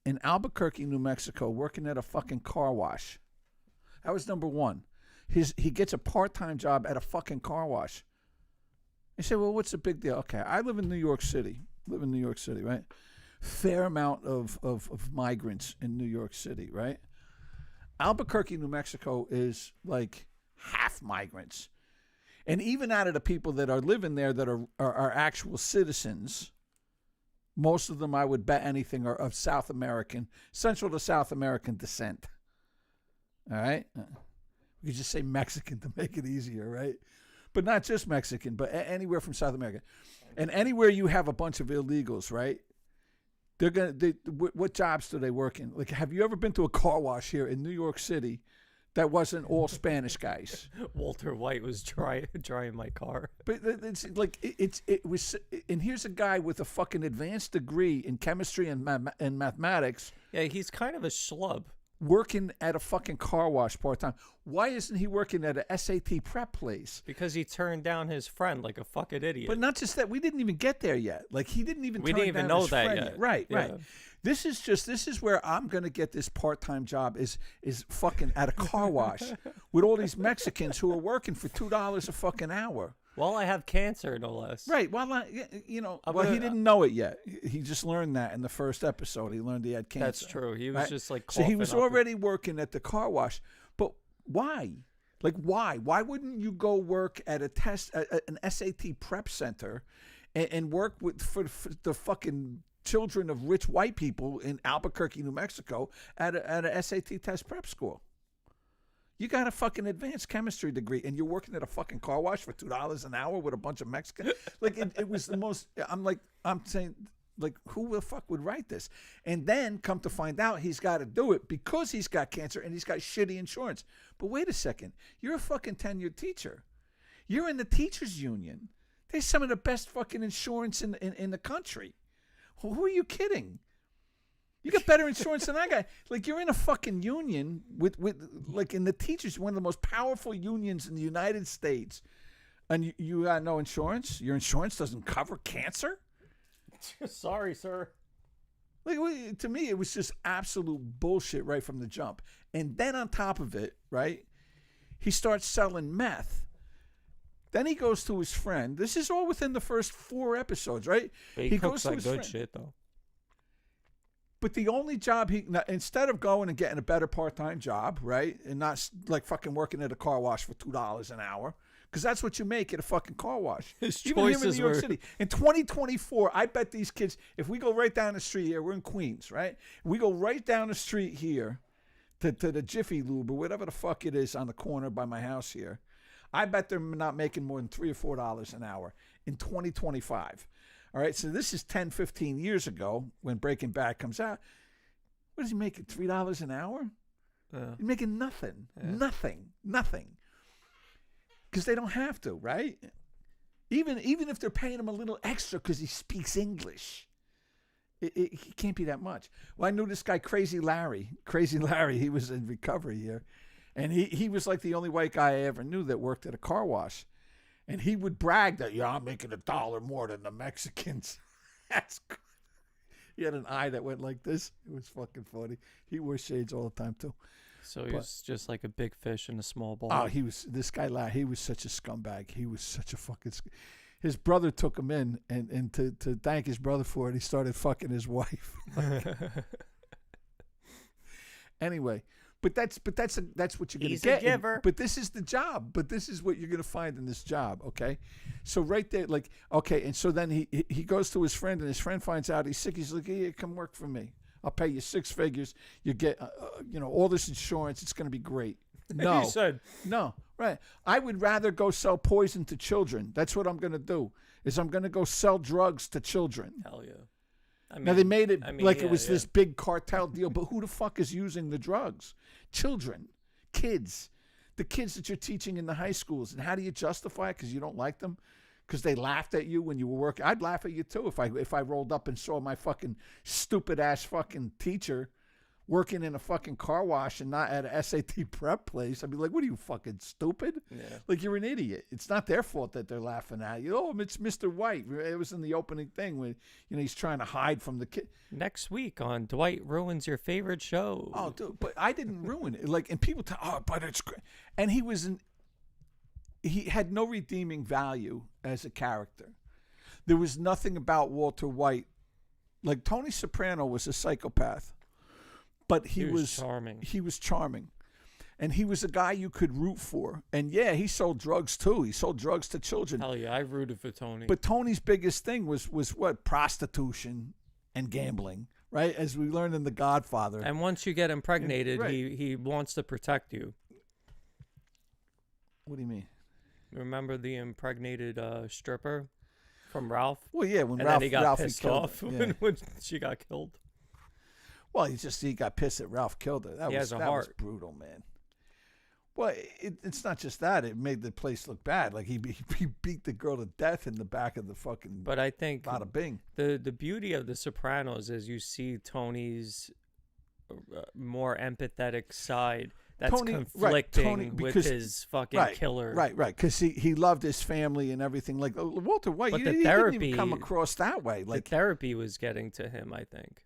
in Albuquerque, New Mexico, working at a fucking car wash. That was number one. He gets a part-time job at a fucking car wash. You say, well, what's the big deal? Okay, I live in New York City. Right? Fair amount of migrants in New York City, right? Albuquerque, New Mexico is like half migrants. And even out of the people that are living there that are actual citizens, most of them, I would bet anything, are of Central to South American descent. All right? We could just say Mexican to make it easier, right? But not just Mexican, but anywhere from South America. And anywhere you have a bunch of illegals, right? What jobs do they work in? Like, have you ever been to a car wash here in New York City that wasn't all Spanish guys? Walter White was drying my car. But it's like it was. And here's a guy with a fucking advanced degree in chemistry and mathematics. Yeah, he's kind of a schlub. Working at a fucking car wash part-time. Why isn't he working at a SAT prep place? Because he turned down his friend like a fucking idiot. But not just that, we didn't even get there yet. Like, he didn't even We turn didn't even down know his that friend yet. Right, Yeah. right. This is where I'm going to get this part-time job is fucking at a car wash with all these Mexicans who are working for $2 a fucking hour. Well, I have cancer, no less. Right. Well, he didn't know it yet. He just learned that in the first episode. He learned he had cancer. That's true. He was right? just like So he coughing was up already working at the car wash. But why? Like, why? Why wouldn't you go work at an SAT prep center and work for the fucking children of rich white people in Albuquerque, New Mexico at a SAT test prep school? You got a fucking advanced chemistry degree, and you're working at a fucking car wash for $2 an hour with a bunch of Mexicans. Like, it was the most. I'm saying, like, who the fuck would write this? And then come to find out, he's got to do it because he's got cancer and he's got shitty insurance. But wait a second, you're a fucking tenured teacher. You're in the teachers union. There's some of the best fucking insurance in the country. Who are you kidding? You got better insurance than that guy. Like, you're in a fucking union with like, in the teachers, one of the most powerful unions in the United States, and you got no insurance? Your insurance doesn't cover cancer? Sorry, sir. Like, to me, it was just absolute bullshit right from the jump. And then on top of it, right, he starts selling meth. Then he goes to his friend. This is all within the first 4 episodes, right? But he cooks that good shit, though. But the only job instead of going and getting a better part-time job, right, and not like fucking working at a car wash for $2 an hour, because that's what you make at a fucking car wash. His Even here in choices New York were- City. In 2024, I bet these kids, if we go right down the street here, we're in Queens, right? We go right down the street here to the Jiffy Lube or whatever the fuck it is on the corner by my house here. I bet they're not making more than $3 or $4 an hour in 2025. All right, so this is 10, 15 years ago when Breaking Bad comes out. What is he making, $3 an hour? He's making nothing, nothing. Because they don't have to, right? Even if they're paying him a little extra because he speaks English, he can't be that much. Well, I knew this guy, Crazy Larry. Crazy Larry, he was in recovery here. And he was like the only white guy I ever knew that worked at a car wash. And he would brag that, I'm making $1 more than the Mexicans. That's good. He had an eye that went like this. It was fucking funny. He wore shades all the time, too. So he was just like a big fish in a small bowl. Oh, this guy, he was such a scumbag. He was such a fucking his brother took him in, and to thank his brother for it, he started fucking his wife. Anyway, but that's what you're gonna He's get. a giver. But this is the job. But this is what you're gonna find in this job. Okay, so right there, and so then he goes to his friend, and his friend finds out he's sick. He's like, "Hey, come work for me. I'll pay you 6 figures. You get, all this insurance. It's going to be great. No, You said no, right. I would rather go sell poison to children. That's what I'm going to do. Is I'm going to go sell drugs to children. hell yeah. I Now they made it like yeah, it was yeah. this big cartel deal, but who the fuck is using the drugs? Children, kids, the kids that you're teaching in the high schools. And how do you justify it? Because you don't like them? Because they laughed at you when you were working. I'd laugh at you too if I rolled up and saw my fucking stupid ass fucking teacher working in a fucking car wash and not at a SAT prep place. I'd be like, what are you, fucking stupid? Yeah. Like, you're an idiot. It's not their fault that they're laughing at you. Oh, it's Mr. White. It was in the opening thing when, he's trying to hide from the kid. Next week on Dwight Ruins Your Favorite Show. Oh, dude, but I didn't ruin it. Like, and people tell, oh, but it's great. And he had no redeeming value as a character. There was nothing about Walter White. Like, Tony Soprano was a psychopath. But he was charming. He was charming. And he was a guy you could root for. And yeah, he sold drugs too. He sold drugs to children. Hell yeah, I rooted for Tony. But Tony's biggest thing was what? Prostitution and gambling, right? As we learned in The Godfather. And once you get impregnated, Right. he wants to protect you. What do you mean? Remember the impregnated stripper from Ralph? Well, yeah, when And Ralph then he got Ralphie pissed killed off her. Yeah. when she got killed. Well, he got pissed that Ralph killed her. That He was has a that was heart. brutal, man. Well, it's not just that; it made the place look bad. Like he beat the girl to death in the back of the fucking. But I think bada bing. the beauty of The Sopranos is you see Tony's more empathetic side that's Tony- right, conflicting Tony, with because- his fucking killer. Right. Because he loved his family and everything. Like Walter White, But he the didn't therapy- even come across that way. The Like therapy was getting to him, I think.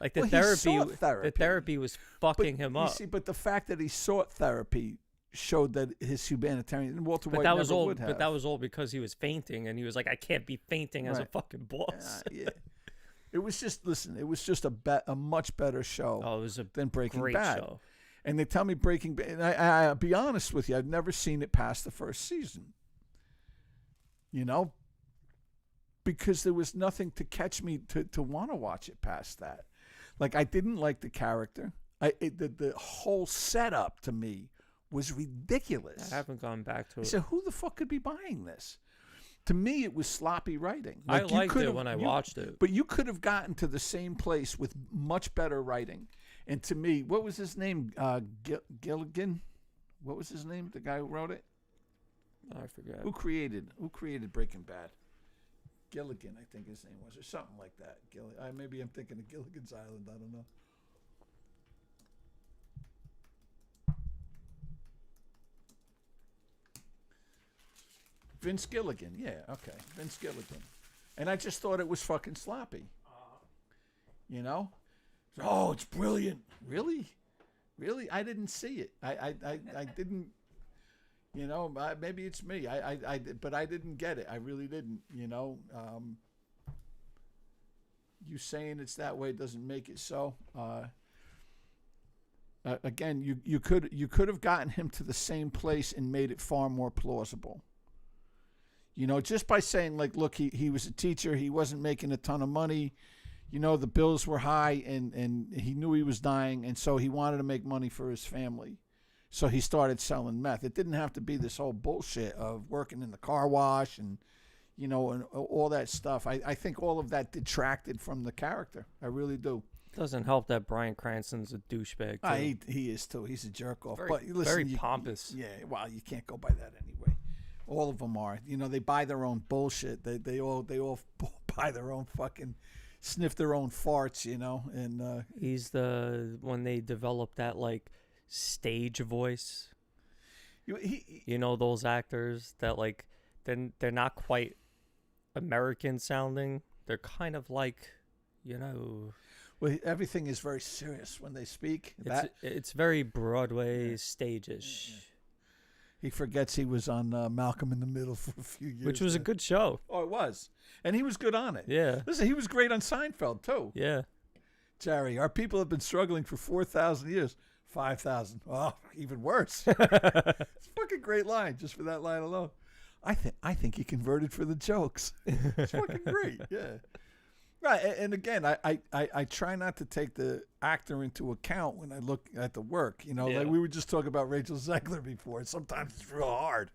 Like the Well, he therapy, sought therapy. the therapy was fucking him you up. see, but the fact that he sought therapy showed that his humanitarian and Walter But White that was never all. would have. But that was all because he was fainting, and he was like, "I can't be fainting as a Right. fucking boss." Yeah. It was just it was just a much better show Oh, it was a than Breaking great Bad. show. And they tell me Breaking Bad. And I'll be honest with you, I've never seen it past the first season. Because there was nothing to catch me to want to watch it past that. Like, I didn't like the character. The whole setup to me was ridiculous. I haven't gone back to I it. said, who the fuck could be buying this? To me, it was sloppy writing. I you liked could it have- when I you- watched it. But you could have gotten to the same place with much better writing. And to me, what was his name? Gilligan? What was his name? The guy who wrote it? I forget. Who created Breaking Bad? Gilligan, I think his name was, or something like that. Maybe I'm thinking of Gilligan's Island. I don't know. Vince Gilligan, yeah, okay, Vince Gilligan, and I just thought it was fucking sloppy. Oh, it's brilliant. Really? I didn't see it. I didn't. Maybe it's me. But I didn't get it. I really didn't. You saying it's that way doesn't make it so. Again, you could have gotten him to the same place and made it far more plausible. Just by saying, like, look, he was a teacher. He wasn't making a ton of money. The bills were high, and he knew he was dying, and so he wanted to make money for his family. So he started selling meth. It didn't have to be this whole bullshit of working in the car wash and all that stuff. I think all of that detracted from the character. I really do. Doesn't help that Bryan Cranston's a douchebag. Too. He is too. He's a jerk off. Very, But listen, very pompous. Yeah, well, you can't go by that anyway. All of them are. They buy their own bullshit. They all buy their own fucking, sniff their own farts. And He's when they develop that like stage voice. Those actors that like they're not quite American sounding. They're kind of like, Well, everything is very serious when they speak. It's very Broadway stage-ish. Yeah. He forgets he was on Malcolm in the Middle for a few years. Which was a good show. Oh, it was. And he was good on it. Yeah. Listen, he was great on Seinfeld, too. Yeah. Jerry, our people have been struggling for 4,000 years. 5,000. Oh, even worse. It's a fucking great line, just for that line alone. I think he converted for the jokes. It's fucking great, yeah. Right, and again, I try not to take the actor into account when I look at the work. You know, Yeah. like we were just talking about Rachel Zegler before. Sometimes it's real hard.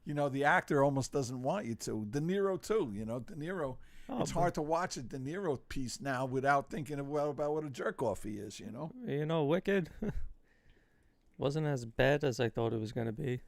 You know, the actor almost doesn't want you to. De Niro too. You know, De Niro. It's hard to watch a De Niro piece now without thinking about what a jerk off he is. You know. You know, Wicked wasn't as bad as I thought it was going to be.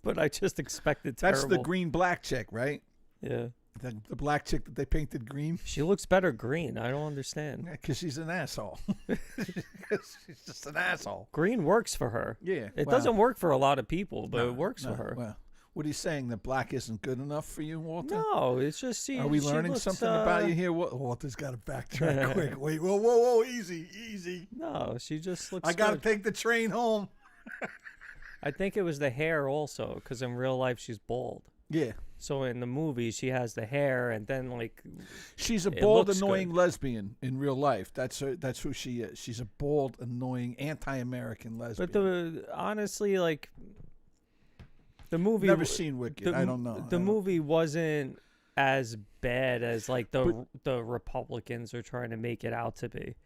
But I just expected terrible. That's the green black chick, right? Yeah. The black chick that they painted green. She looks better green. I don't understand. Because she's an asshole. She's just an asshole. Green works for her. Yeah. It well, doesn't work for a lot of people, but no, it works no, for her. Well, what are you saying? That black isn't good enough for you, Walter? No, it's just she. Are we she learning looks, something about you here? Walter's got to backtrack quick. Wait, whoa, easy. No, she just looks. I got to good. take the train home. I think it was the hair also, because in real life she's bald. Yeah. So in the movie she has the hair, and then like She's a it bald, looks annoying good. lesbian in real life. That's who she is. She's a bald, annoying, anti-American lesbian. But honestly, like the movie. Never seen Wicked. I don't know. The movie wasn't as bad as like the Republicans are trying to make it out to be.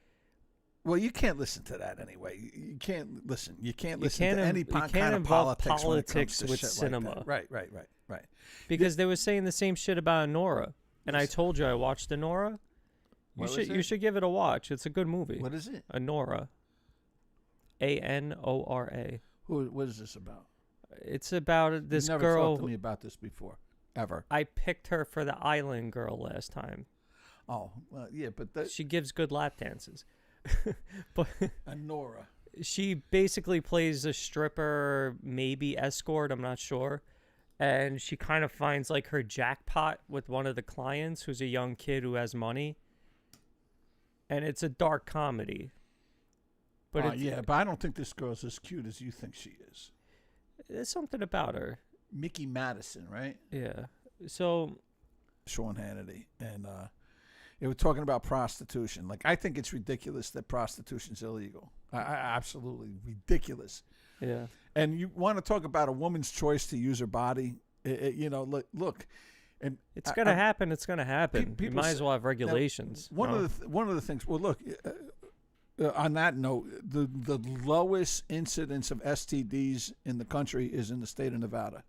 Well, you can't listen to that anyway. You can't listen. You can't listen can't to any you kind can't of involve politics when it comes politics to with shit cinema. like that. Right. Because they were saying the same shit about Nora, and I Yes. told you I watched Nora. You should give it a watch. It's a good movie. What is it? Nora. Anora. What is this about? It's about this you never girl. talked to me about this before, ever. I picked her for the Island Girl last time. Oh, well, yeah, but that, She gives good lap dances. But Nora. she basically plays a stripper, maybe escort, I'm not sure. And she kind of finds like her jackpot with one of the clients who's a young kid who has money. And it's a dark comedy. But But I don't think this girl's as cute as you think she is. there's something about her. Mickey Madison, right? Yeah. So Sean Hannity. And they were talking about prostitution. Like, I think it's ridiculous that prostitution's illegal. I absolutely ridiculous. yeah. And you want to talk about a woman's choice to use her body? Look. And It's going to happen. It's going to happen. You people might say- as well have regulations. One of the things. Well, look. On that note, the lowest incidence of STDs in the country is in the state of Nevada,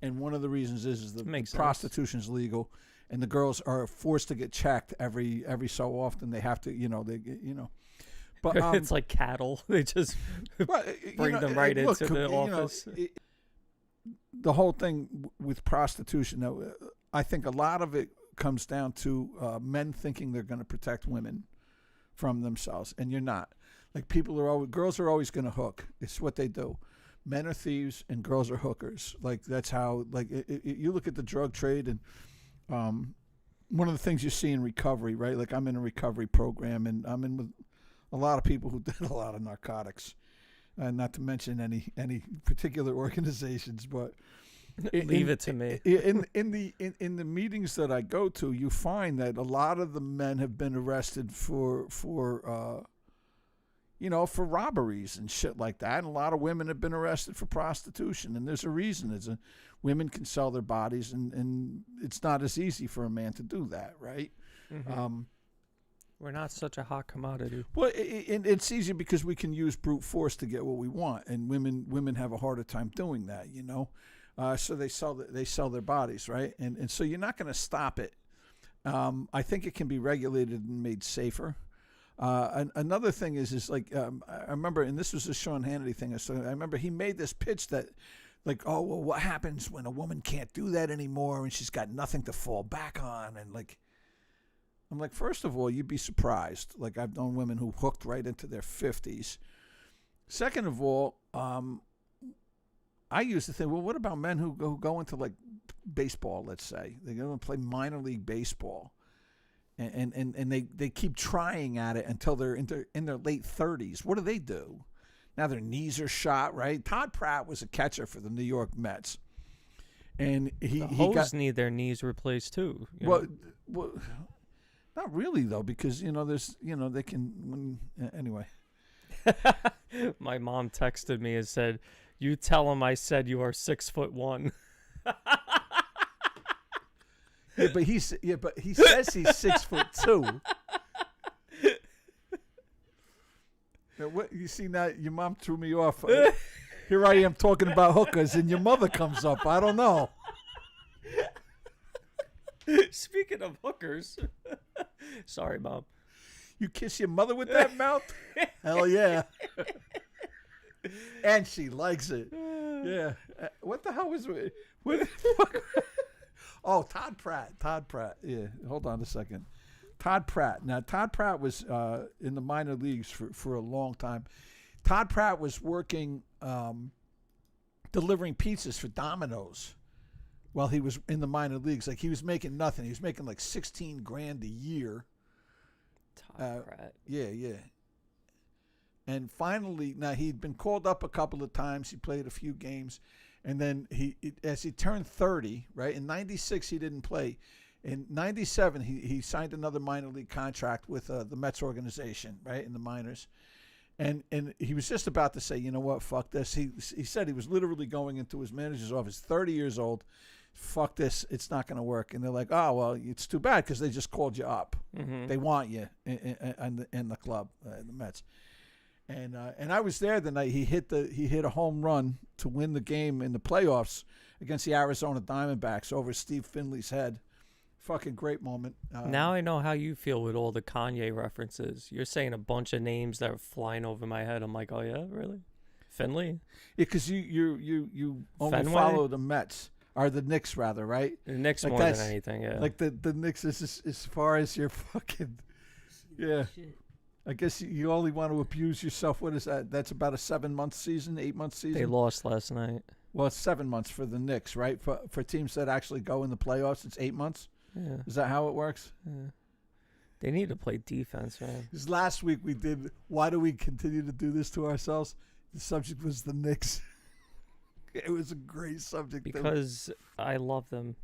and one of the reasons is the Makes sense. prostitution is legal, and the girls are forced to get checked every so often. They have to, But It's like cattle. They just well, bring them right into the office. The whole thing with prostitution, though, I think a lot of it comes down to men thinking they're going to protect women from themselves, and you're not. Like, girls are always going to hook. It's what they do. Men are thieves and girls are hookers. Like, that's how. Like, you look at the drug trade, and one of the things you see in recovery, right? Like, I'm in a recovery program, and I'm in with a lot of people who did a lot of narcotics, not to mention any particular organizations, but Leave it to me. In the meetings that I go to, you find that a lot of the men have been arrested for robberies and shit like that, and a lot of women have been arrested for prostitution. And there's a reason. Women can sell their bodies, and it's not as easy for a man to do that, right? Mm-hmm. We're not such a hot commodity. Well, it's easy because we can use brute force to get what we want, and women have a harder time doing that, so they sell their bodies, right? And so you're not going to stop it. I think it can be regulated and made safer. Another thing is like I remember, and this was a Sean Hannity thing. So I remember he made this pitch that, like, oh well, what happens when a woman can't do that anymore and she's got nothing to fall back on, and like. I'm like, first of all, you'd be surprised. Like, I've known women who hooked right into their 50s. Second of all, I used to think, well, what about men who go into, like, baseball, let's say? They go and play minor league baseball. And they keep trying at it until they're in their late 30s. What do? Now their knees are shot, right? Todd Pratt was a catcher for the New York Mets. And he got, need their knees replaced, too. Well, not really, though, because, there's, they can, anyway. My mom texted me and said, "You tell him I said you are 6'1". but he says he's 6'2". Now, what you see now? Your mom threw me off. Here I am talking about hookers, and your mother comes up. I don't know. Speaking of hookers, sorry, Mom. You kiss your mother with that mouth? Hell yeah. And she likes it. Yeah. What the hell was it? What the fuck? Oh, Todd Pratt. Todd Pratt. Yeah. Hold on a second. Todd Pratt. Now, Todd Pratt was in the minor leagues for a long time. Todd Pratt was working delivering pizzas for Domino's while he was in the minor leagues. Like, he was making nothing. He was making like $16,000 a year. Todd Pratt. Yeah. And finally, now he'd been called up a couple of times. He played a few games. And then as he turned 30, right, in 96 he didn't play. In 97 he signed another minor league contract with the Mets organization, right, in the minors. And he was just about to say, you know what, fuck this. He said he was literally going into his manager's office, 30 years old. Fuck this, it's not going to work. And they're like, oh, well, it's too bad because they just called you up. Mm-hmm. They want you in the club, the Mets. And I was there the night he hit a home run to win the game in the playoffs against the Arizona Diamondbacks over Steve Finley's head. Fucking great moment. Now I know how you feel with all the Kanye references. You're saying a bunch of names that are flying over my head. I'm like, oh yeah, really? Finley? Yeah, because you only Fenway? follow the Mets. Or the Knicks, rather, right? The Knicks like more than anything, yeah. Like the Knicks is as far as your fucking... Yeah. I guess you only want to abuse yourself. What is that? That's about a 7-month season, 8-month season? They lost last night. Well, it's 7 months for the Knicks, right? For teams that actually go in the playoffs, it's 8 months? Yeah. Is that how it works? Yeah. They need to play defense, man. Because last week we did, why do we continue to do this to ourselves? The subject was the Knicks. It was a great subject. Because I love them.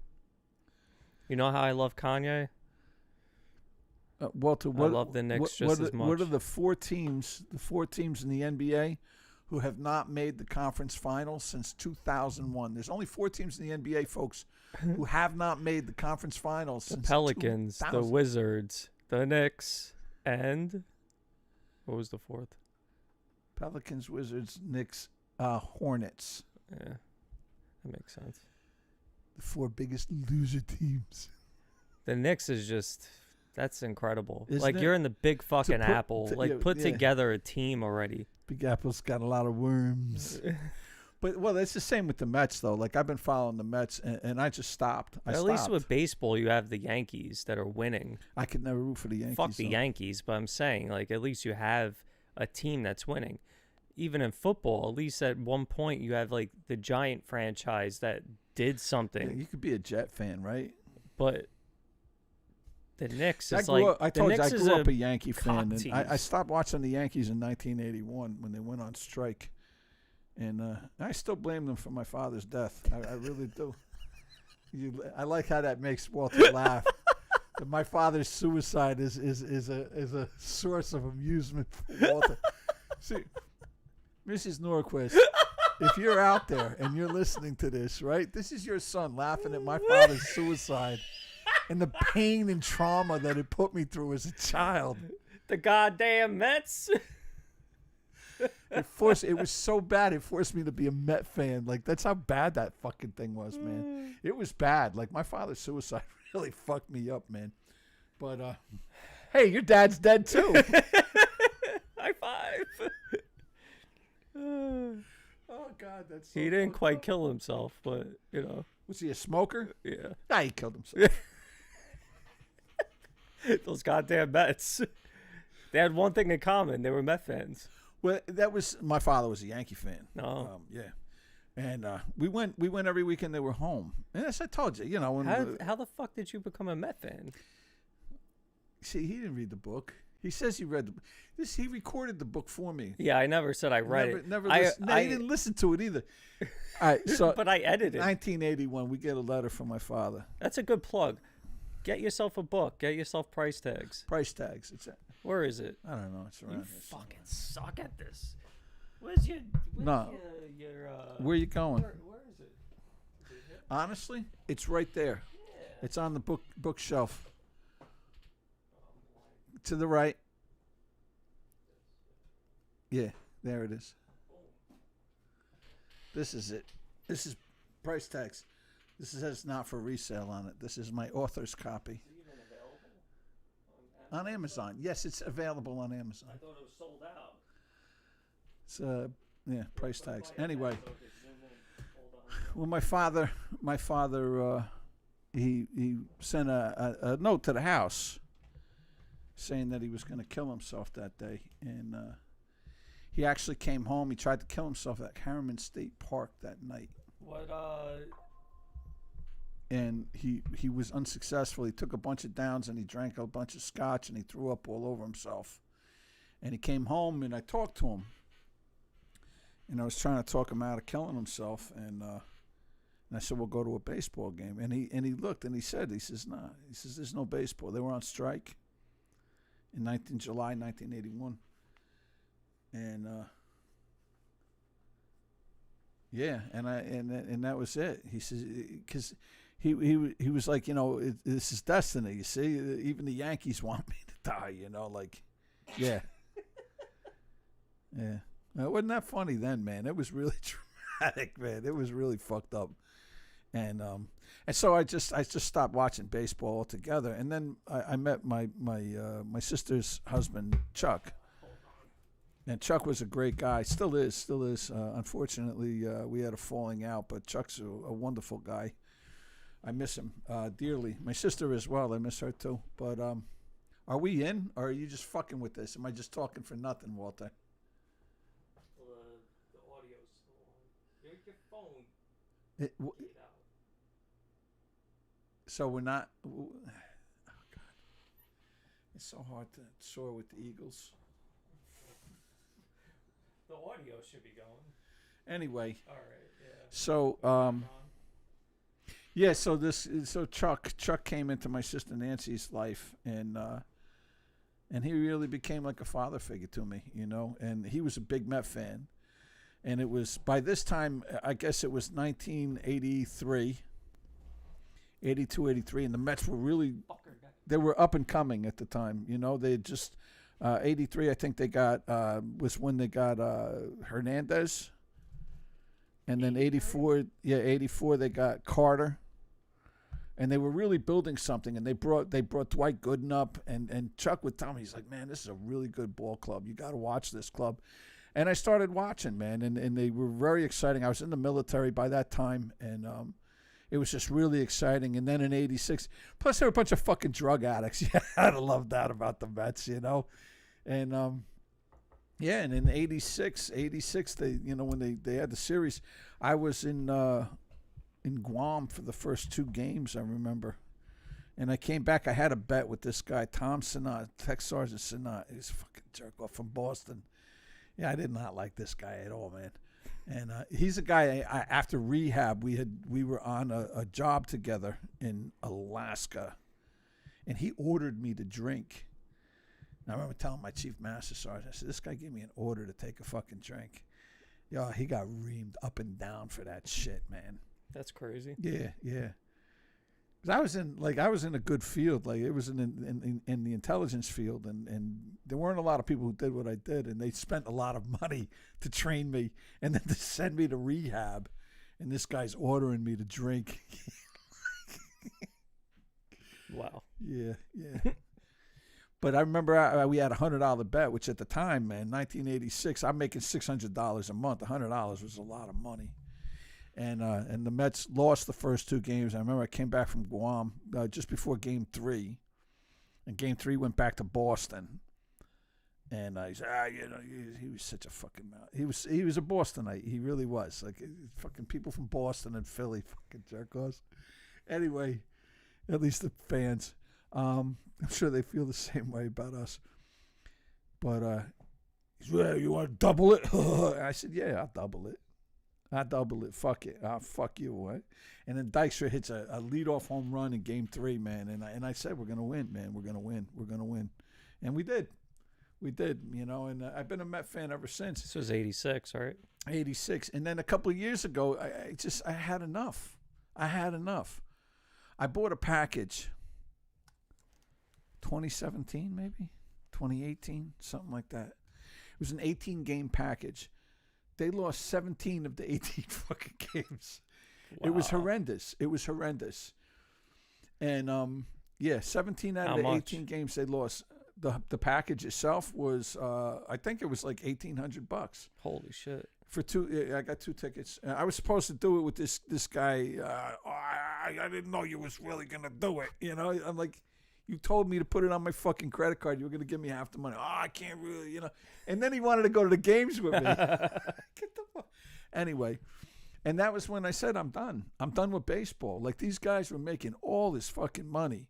You know how I love Kanye? Walter, I love the Knicks just as much. What are the four teams in the NBA who have not made the conference finals since 2001? There's only 4 teams in the NBA, folks, who have not made the conference finals since the Pelicans, 2000. the Wizards, the Knicks, and what was the fourth? Pelicans, Wizards, Knicks, Hornets. Yeah, that makes sense. The 4 biggest loser teams. The Knicks is just, that's incredible. Isn't like, it? you're in the big fucking apple. Put yeah. together a team already. Big Apple's got a lot of worms. But, well, it's the same with the Mets, though. Like, I've been following the Mets, and I just stopped. At least with baseball, you have the Yankees that are winning. I could never root for the Yankees. Fuck the Yankees, but I'm saying, like, at least you have a team that's winning. Even in football, at least at one point, you have, like, the Giant franchise that did something. Yeah, you could be a Jet fan, right? But the Knicks is I told you, I grew up a Yankee fan. And team. I stopped watching the Yankees in 1981 when they went on strike. And I still blame them for my father's death. I really do. I like how that makes Walter laugh. That my father's suicide is a source of amusement for Walter. See, Mrs. Norquist, if you're out there and you're listening to this, right, this is your son laughing at my father's suicide and the pain and trauma that it put me through as a child. The goddamn Mets. It was so bad it forced me to be a Met fan. Like, that's how bad that fucking thing was, man. It was bad. Like, my father's suicide really fucked me up, man. But hey, your dad's dead too. High five. Oh God, that's so he didn't quite kill himself, but you know. Was he a smoker? Yeah. Nah, he killed himself. Those goddamn Mets. They had one thing in common. They were Met fans. Well, my father was a Yankee fan. No. Yeah. And we went every weekend they were home. And as I told you, you know. How the fuck did you become a Met fan? See, he didn't read the book. He says he read this. He recorded the book for me. Yeah, I never said I read it. He didn't listen to it either. All right, so but I edited it. 1981, we get a letter from my father. That's a good plug. Get yourself a book. Get yourself price tags. Price tags. Where is it? I don't know. It's around. You here fucking suck at this. Where's your? Where are you going? Where is it? Honestly, it's right there. It's on the bookshelf. To the right. Yeah, there it is. This is it. This is price tags. This says not for resale on it. This is my author's copy. Is it even available On Amazon. Yes, it's available on Amazon. I thought it was sold out. It's yeah, price tags. Anyway, Okay, zoom in. Hold on. well, my father, he sent a note to the house saying that he was going to kill himself that day, and he actually came home. He tried to kill himself at Harriman State Park that night, What, and he was unsuccessful. He took a bunch of downs and he drank a bunch of scotch and he threw up all over himself. And he came home and I talked to him, and I was trying to talk him out of killing himself, and I said, we'll go to a baseball game. And he looked and he says, nah. He says, there's no baseball. They were on strike in July 1981. And yeah, and that was it. He says, because he was like, this is destiny. You see, even the Yankees want me to die. Like, yeah, yeah. Wasn't that funny then, man? It was really dramatic, man. It was really fucked up. And so I just stopped watching baseball altogether. And then I met my sister's husband, Chuck. And Chuck was a great guy. Still is. Unfortunately, we had a falling out, but Chuck's a wonderful guy. I miss him dearly. My sister as well. I miss her too. But are we in, or are you just fucking with this? Am I just talking for nothing, Walter? the audio's still on. Your phone. It, so we're not. Oh God, it's so hard to soar with the Eagles. The audio should be going. Anyway, All right, yeah. so yeah, so Chuck came into my sister Nancy's life, and he really became like a father figure to me, and he was a big Met fan, and it was by this time, I guess it was 1983, 82, 83, and the Mets were really, they were up and coming at the time, they had just 83, I think they got was when they got Hernandez, and then 84 they got Carter, and they were really building something. And they brought Dwight Gooden up, and Chuck would tell me, he's like, man, this is a really good ball club. You got to watch this club. And I started watching, man, and they were very exciting. I was in the military by that time, and it was just really exciting. And then in 86, plus they were a bunch of fucking drug addicts. Yeah, I love that about the Mets, And yeah, and in 86, they, when they had the series, I was in Guam for the first two games, I remember. And I came back, I had a bet with this guy, Tom Sinat, Tech Sergeant Sinat. He's a fucking jerk off from Boston. Yeah, I did not like this guy at all, man. And he's a guy, after rehab, we were on a job together in Alaska, and he ordered me to drink. And I remember telling my chief master sergeant, I said, this guy gave me an order to take a fucking drink. Yo, he got reamed up and down for that shit, man. That's crazy. Yeah. Because I was in a good field, like it was in the intelligence field, and there weren't a lot of people who did what I did, and they spent a lot of money to train me and then to send me to rehab, and this guy's ordering me to drink. Wow. Yeah. But I remember we had a $100 bet, which at the time, man, 1986, I'm making $600 a month. $100 was a lot of money. And the Mets lost the first two games. I remember I came back from Guam just before Game 3, and Game 3 went back to Boston. And he said, he was such a fucking mouth. He was a Bostonite. He really was. Like fucking people from Boston and Philly, fucking jerk-offs. Anyway, at least the fans. I'm sure they feel the same way about us. But he said, well, you want to double it? I said, yeah, I'll double it. Fuck it. Fuck you, what? And then Dykstra hits a leadoff home run in Game 3, man. And I said, we're going to win, man. We're going to win. And we did. And I've been a Met fan ever since. This was 86, right? 86. And then a couple of years ago, I had enough. I bought a package. 2017, maybe 2018, something like that. It was an 18-game package. They lost 17 of the 18 fucking games. It was horrendous. It was horrendous. And 17 out How of the much? 18 games they lost. The package itself was, I think it was like $1,800 Holy shit. for two. I got 2 tickets. I was supposed to do it with this guy. I didn't know you was really gonna do it. You know, I'm like, you told me to put it on my fucking credit card. You were gonna give me half the money. I can't really, you know. And then he wanted to go to the games with me. Get the fuck. Anyway. And that was when I said, I'm done. I'm done with baseball. Like, these guys were making all this fucking money,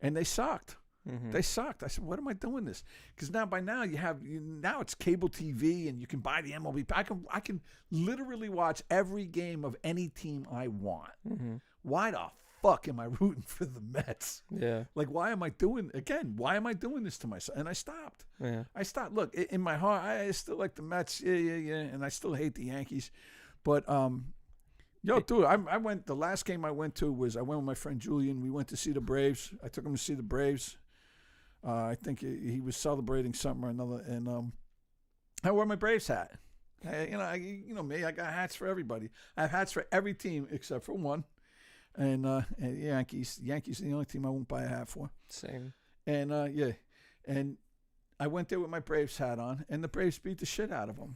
and they sucked. Mm-hmm. They sucked. I said, what am I doing this? Because by now now it's cable TV, and you can buy the MLB. I can literally watch every game of any team I want. Mm-hmm. Why the fuck am I rooting for the Mets? Yeah. Like, why am I doing this to myself? And I stopped. Yeah. I stopped. Look, in my heart, I still like the Mets. Yeah. And I still hate the Yankees. But, dude, I went, the last game I went with my friend Julian. We went to see the Braves. I took him to see the Braves. I think he was celebrating something or another. And I wore my Braves hat. You know me, I got hats for everybody. I have hats for every team except for one. And Yankees. Yankees are the only team I won't buy a hat for. Same. And, and I went there with my Braves hat on, and the Braves beat the shit out of them.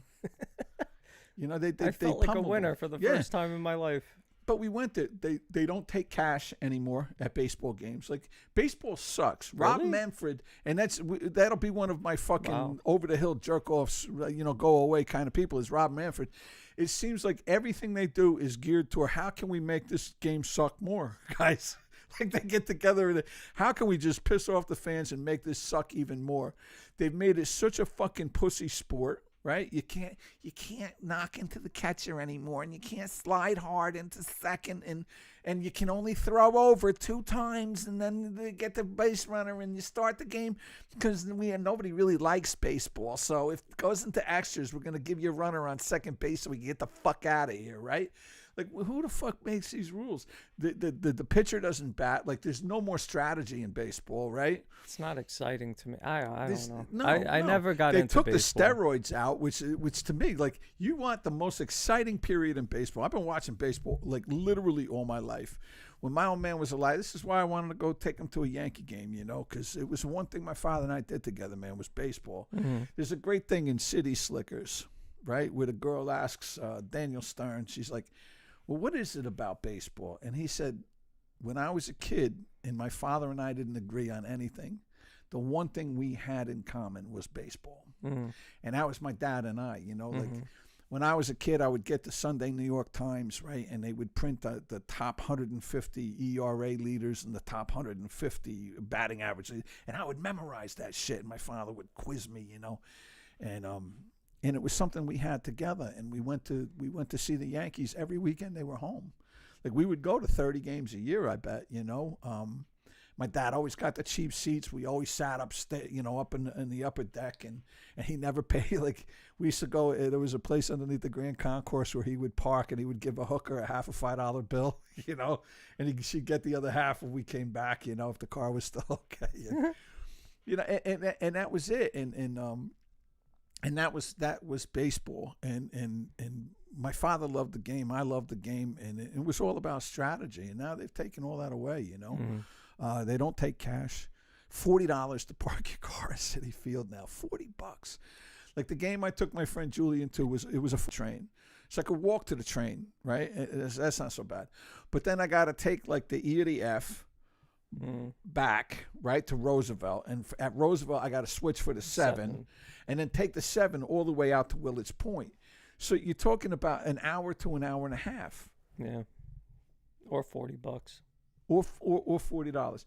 You know, they felt like a pummeled winner them. for the first time in my life. But we went there. They don't take cash anymore at baseball games. Like, baseball sucks. Really? Rob Manfred, and that'll be one of my fucking over the hill jerk offs, go away kind of people, is Rob Manfred. It seems like everything they do is geared toward, how can we make this game suck more, guys? Like, they get together and how can we just piss off the fans and make this suck even more? They've made it such a fucking pussy sport. Right? You can't knock into the catcher anymore, and you can't slide hard into second, and you can only throw over 2 times, and then they get the base runner, and you start the game, because nobody really likes baseball. So if it goes into extras, we're gonna give you a runner on second base so we can get the fuck out of here, right? Like, who the fuck makes these rules? The pitcher doesn't bat. Like, there's no more strategy in baseball, right? It's not exciting to me. I don't know. No, I never got they into took baseball. the steroids out, which to me, like, you want the most exciting period in baseball. I've been watching baseball, like, literally all my life. When my old man was alive, this is why I wanted to go take him to a Yankee game, because it was one thing my father and I did together, man, was baseball. Mm-hmm. There's a great thing in City Slickers, right, where the girl asks Daniel Stern, she's like, well, what is it about baseball? And he said, when I was a kid and my father and I didn't agree on anything, the one thing we had in common was baseball. Mm-hmm. And that was my dad and I, like, when I was a kid, I would get the Sunday New York Times, right? And they would print the top 150 ERA leaders and the top 150 batting average. And I would memorize that shit. And my father would quiz me, and it was something we had together, and we went to see the Yankees every weekend they were home. Like, we would go to 30 games a year, I bet, My dad always got the cheap seats. We always sat up in the upper deck, and he never paid. Like, we used to go, there was a place underneath the Grand Concourse where he would park, and he would give a hooker a half a $5 bill, and she'd get the other half when we came back, if the car was still okay. And that was it. And that was baseball, and my father loved the game. I loved the game, and it was all about strategy. And now they've taken all that away. Mm-hmm. They don't take cash. $40 to park your car at Citi Field now. $40. Like, the game I took my friend Julian to was a train, so I could walk to the train. Right, that's not so bad. But then I got to take like the E or the F. Back right to Roosevelt, and at Roosevelt I got to switch for the 7, and then take the 7 all the way out to Willard's Point. So you're talking about an hour to an hour and a half. Yeah, or $40, or $40.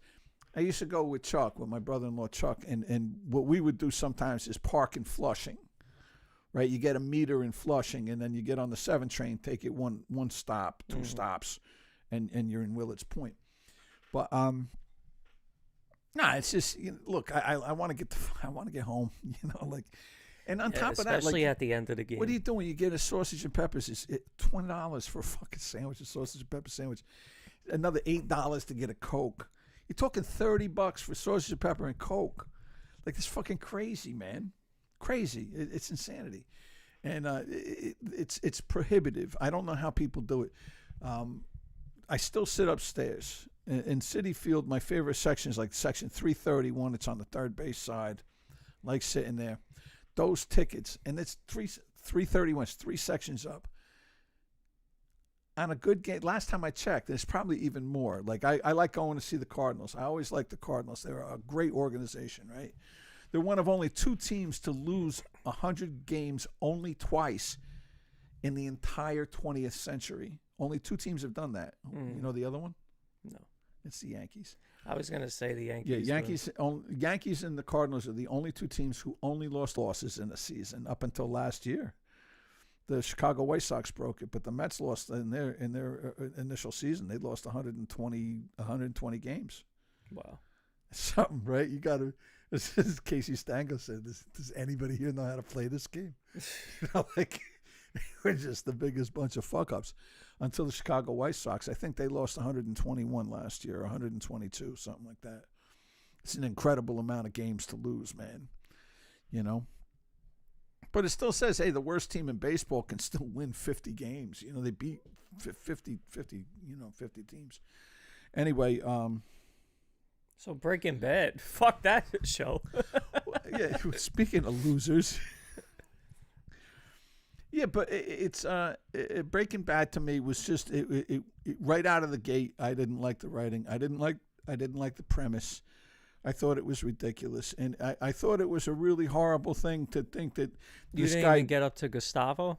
I used to go with Chuck, with my brother-in-law Chuck, and what we would do sometimes is park in Flushing. Right, you get a meter in Flushing, and then you get on the 7 train, take it one stop, 2 stops, and you're in Willard's Point. But it's just, look, I want to get home, like, and on top of that, especially like, at the end of the game. What are you doing? You get a sausage and peppers. It's $20 for a fucking sandwich, a sausage and pepper sandwich. another $8 to get a Coke. You're talking $30 for sausage and pepper and Coke. Like, it's fucking crazy, man. Crazy. It's insanity. And it's prohibitive. I don't know how people do it. I still sit upstairs. In Citi Field, my favorite section is like section 331. It's on the third base side. Like sitting there. Those tickets, and it's 331. It's 3 sections up. On a good game, last time I checked, there's probably even more. Like, I like going to see the Cardinals. I always like the Cardinals. They're a great organization, right? They're one of only 2 teams to lose 100 games only twice in the entire 20th century. Only 2 teams have done that. You know the other one? No. It's the Yankees. I was going to say the Yankees. Yeah, Yankees and the Cardinals are the only 2 teams who only lost losses in a season up until last year. The Chicago White Sox broke it, but the Mets lost in their initial season. They lost 120 games. Wow. Something, right? You got to. As Casey Stengel said, does anybody here know how to play this game? Like, we're just the biggest bunch of fuck-ups. Until the Chicago White Sox, I think they lost 121 last year, 122, something like that. It's an incredible amount of games to lose, man. You know? But it still says, hey, the worst team in baseball can still win 50 games. You know, they beat 50 teams. Anyway, So Breaking Bad, fuck that show. yeah, speaking of losers. Yeah, but it's Breaking Bad to me was just it right out of the gate. I didn't like the writing. I didn't like the premise. I thought it was ridiculous, and I thought it was a really horrible thing to think that You this didn't guy even get up to Gustavo?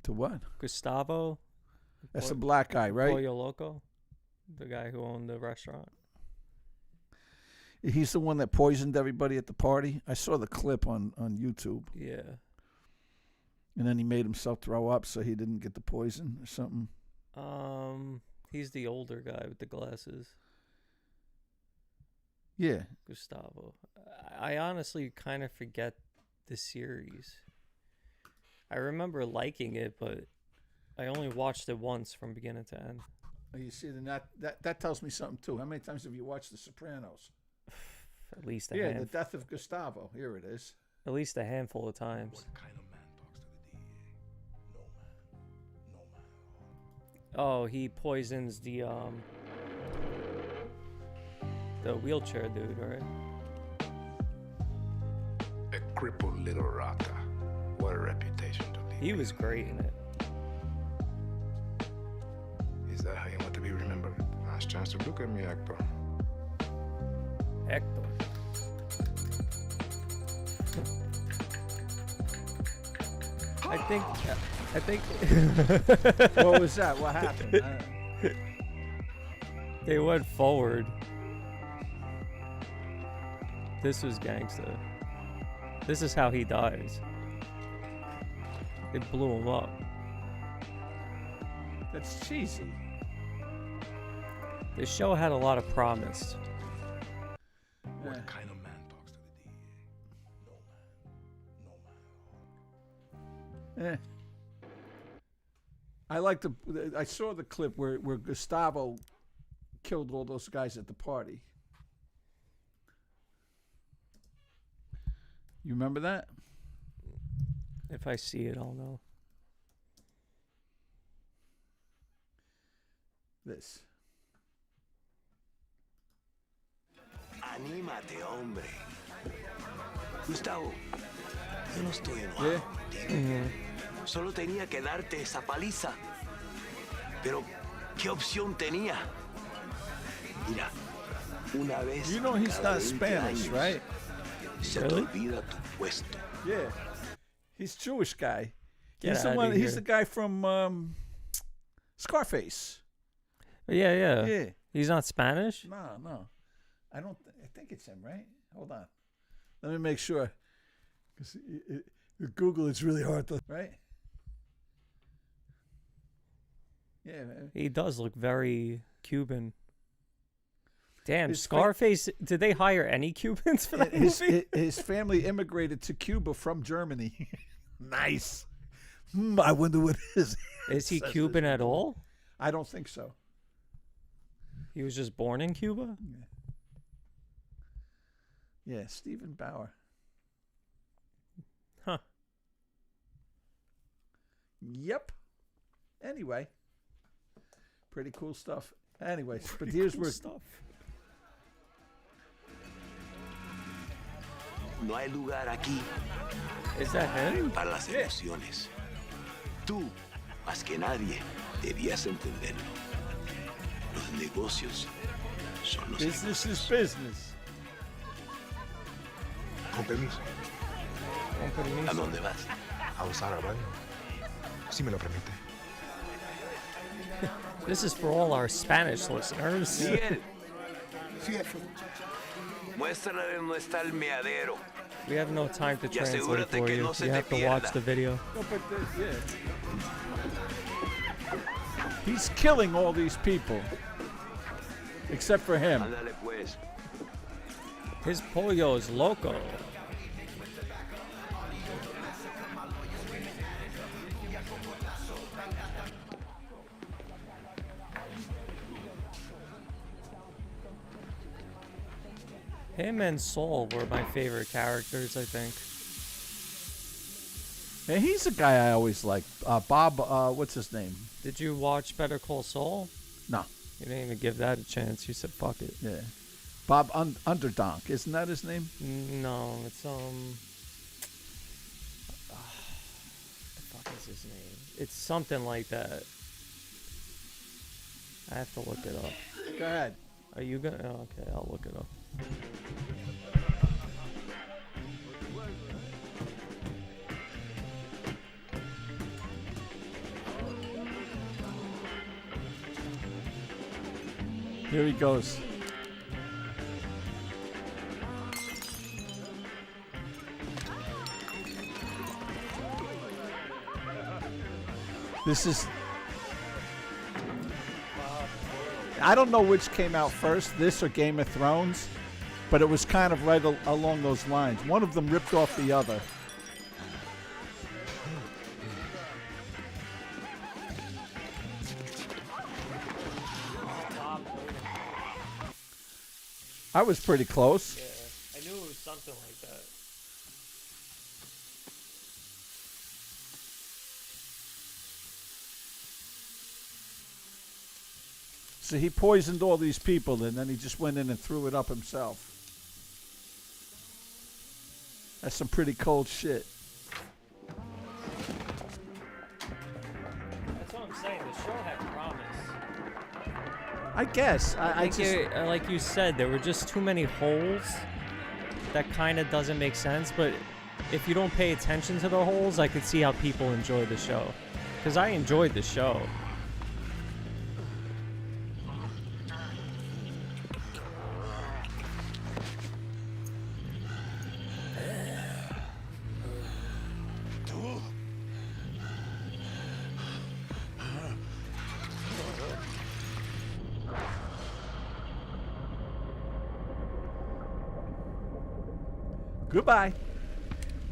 to what? Gustavo? That's a black guy, right? Pollo Loco? The guy who owned the restaurant? He's the one that poisoned everybody at the party. I saw the clip on YouTube. Yeah. And then he made himself throw up so he didn't get the poison or something. He's the older guy with the glasses. Yeah. Gustavo. I honestly kind of forget the series. I remember liking it, but I only watched it once from beginning to end. Oh, you see, then that tells me something too. How many times have you watched The Sopranos? At least a Yeah, handful. The Death of Gustavo. Here it is. At least a handful of times. Oh, he poisons the wheelchair dude, right? A crippled little rata. What a reputation to leave. He was great in it. Is that how you want to be remembered? Nice chance to look at me, Hector. Hector. I think. What was that? What happened? They went forward. This was gangsta. This is how he dies. They blew him up. That's cheesy. This show had a lot of promise. What kind of man talks to the DEA? No man. I like I saw the clip where Gustavo killed all those guys at the party. You remember that? If I see it, I'll know. This. Anímate, hombre. Gustavo, yo no estoy enojado contigo. Solo tenía que darte esa paliza. Pero, ¿qué opción tenía? Mira, una vez You know he's cada not 20 Spanish, años, right? se te Really? olvida tu puesto. Yeah. He's Jewish guy. Get He's the outta one. He's here. the guy from Scarface. Yeah. Yeah. He's not Spanish? No. I don't. I think it's him, right? Hold on. Let me make sure. Because Google, it's really hard to. Right. Yeah. Man. He does look very Cuban. Damn, His Scarface. Did they hire any Cubans for that movie? His family immigrated to Cuba from Germany. Nice. I wonder what his. Is he Cuban at all? I don't think so. He was just born in Cuba? Yeah, Stephen Bauer. Huh. Yep. Anyway. Pretty cool stuff. Anyways, but here's where stuff. No hay lugar aquí Is that him? para las emociones. Tú, más que nadie, debías entenderlo. Los negocios son los business is negocios. business. Con permiso, ¿A dónde vas? a usar el baño. Si me lo permite. This is for all our Spanish listeners. Miguel, muéstrale dónde está el meadero. We have no time to Y translate asegúrate for que you. no se You te have to watch pierda. the video. No, but yeah. He's killing all these people. Except for him. Ándale pues. His pollo is loco. Him and Saul were my favorite characters, I think. And he's a guy I always liked. Bob, what's his name? Did you watch Better Call Saul? No. You didn't even give that a chance. You said fuck it. Yeah. Bob Underdonk. Isn't that his name? No, it's the fuck is his name? It's something like that. I have to look it up. Go ahead. Are you gonna? Oh, okay, I'll look it up. Here he goes. This is... I don't know which came out first, this or Game of Thrones, but it was kind of right along those lines. One of them ripped off the other. I was pretty close. Yeah, I knew it was something like that. So he poisoned all these people, and then he just went in and threw it up himself. That's some pretty cold shit. That's what I'm saying. The show had promise. I guess. I think just... like you said, there were just too many holes that kind of doesn't make sense. But if you don't pay attention to the holes, I could see how people enjoy the show. Because I enjoyed the show. Goodbye.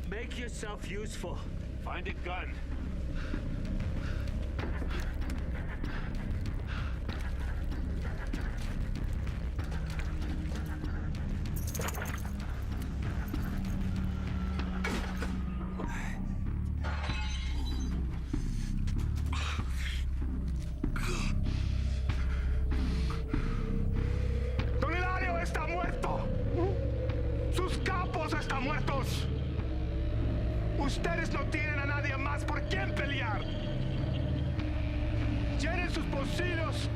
Make yourself useful. Find a gun. Don Hilario está muerto. Sus capos están muertos. Ustedes no tienen a nadie más por quien pelear. Llenen sus bolsillos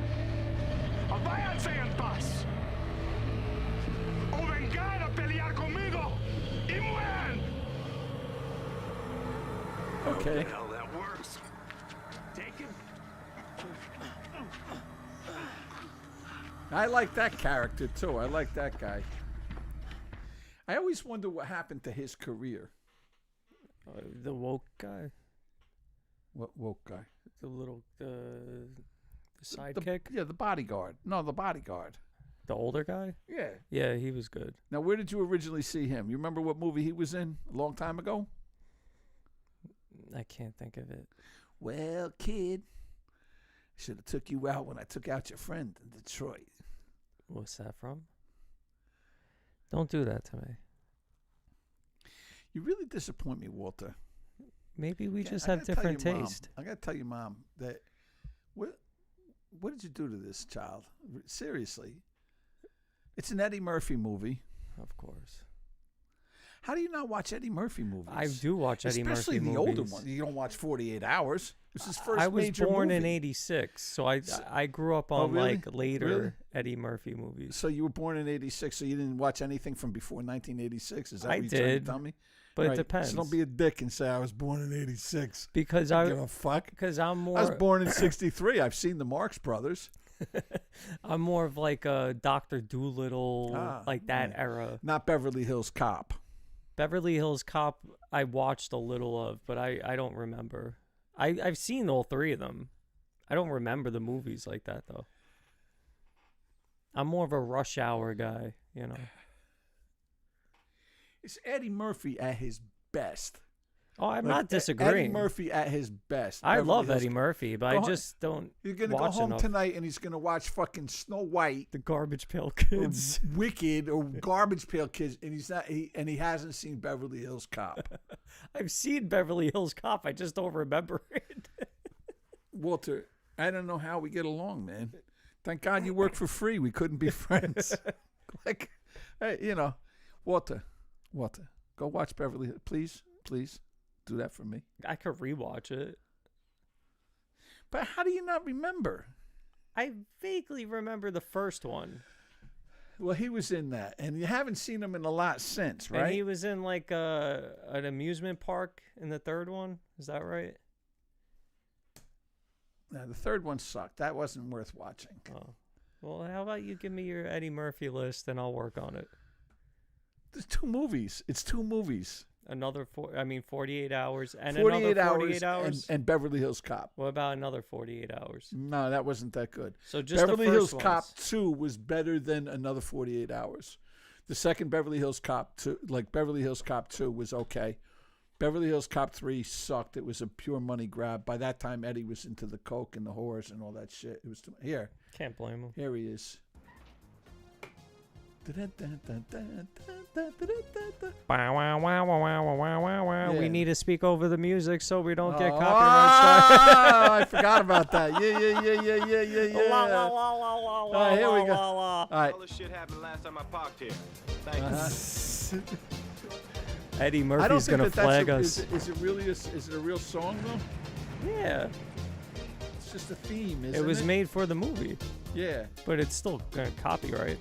o váyanse en paz. O vengan a pelear conmigo y mueran. Okay. How that works. Take him. I like that character, too. I like that guy. I always wonder what happened to his career. The woke guy, What woke guy? the sidekick, Yeah, the bodyguard. No, the bodyguard. the older guy. Yeah. Yeah, he was good. Now, where did you originally see him? You remember what movie he was in a long time ago? I can't think of it. Well, kid, I should have took you out when I took out your friend in Detroit. What's that from? Don't do that to me. You really disappoint me, Walter. Maybe we Okay, just I have gotta tell different your mom- taste. I gotta tell your mom that what did you do to this child? Seriously, it's an Eddie Murphy movie. Of course. How do you not watch Eddie Murphy movies? I do watch Eddie Especially Murphy the older movies. one. You don't watch 48 Hours. It's his first I was major born movie. in '86, so I grew up Oh, on really? like later Really? Eddie Murphy movies. So you were born in '86, so you didn't watch anything from before 1986? Is that I what you're trying to did, tell me? but it Right. depends. So don't be a dick and say I was born in '86. Because I don't give a fuck. Because I'm more. I was born in '63. I've seen the Marx Brothers. I'm more of like a Dr. Doolittle, like that era. Not Beverly Hills Cop. Beverly Hills Cop, I watched a little of, but I don't remember. I've seen all three of them. I don't remember the movies like that, though. I'm more of a Rush Hour guy, you know. It's Eddie Murphy at his best. Oh, I'm Like, not disagreeing. Eddie Murphy at his best. I Beverly love Hills Eddie Murphy, but Go I home- just don't You're going to go watch home enough. tonight and he's going to watch fucking Snow White, The Garbage Pail or Kids. Wicked, or Garbage Pail Kids, and he hasn't seen Beverly Hills Cop. I've seen Beverly Hills Cop. I just don't remember it. Walter, I don't know how we get along, man. Thank God you work for free. We couldn't be friends. Like, hey, you know, Walter, go watch Beverly Hills. Please do that for me. I could rewatch it. But how do you not remember? I vaguely remember the first one. Well, he was in that, and you haven't seen him in a lot since, right? And he was in like an amusement park in the third one. Is that right? No, the third one sucked. That wasn't worth watching. Oh. Well, how about you give me your Eddie Murphy list and I'll work on it. There's 2 movies. It's 2 movies. 48 hours and 48 another hours, 48 hours. and Beverly Hills Cop. What about another 48 hours? No, that wasn't that good. So just Beverly the Hills first Cop ones. 2 was better than another 48 hours. The second Beverly Hills Cop 2, like Beverly Hills Cop 2 was okay. Beverly Hills Cop 3 sucked. It was a pure money grab. By that time, Eddie was into the coke and the whores and all that shit. It was here. Can't blame him. Here he is. Wow, wow, wow, wow, wow, wow, wow, wow. Yeah. We need to speak over the music so we don't get Oh, copyright strike. I forgot about that. Yeah. La, la, la, la, la, All right, here we go. la, la. All right. All this shit happened last time I parked here. Thank you. Eddie I don't Murphy's think gonna that flag that's us. is it really is it a real song though? Yeah, It's just a theme, isn't it was made for the movie, Yeah, but it's still gonna copyright.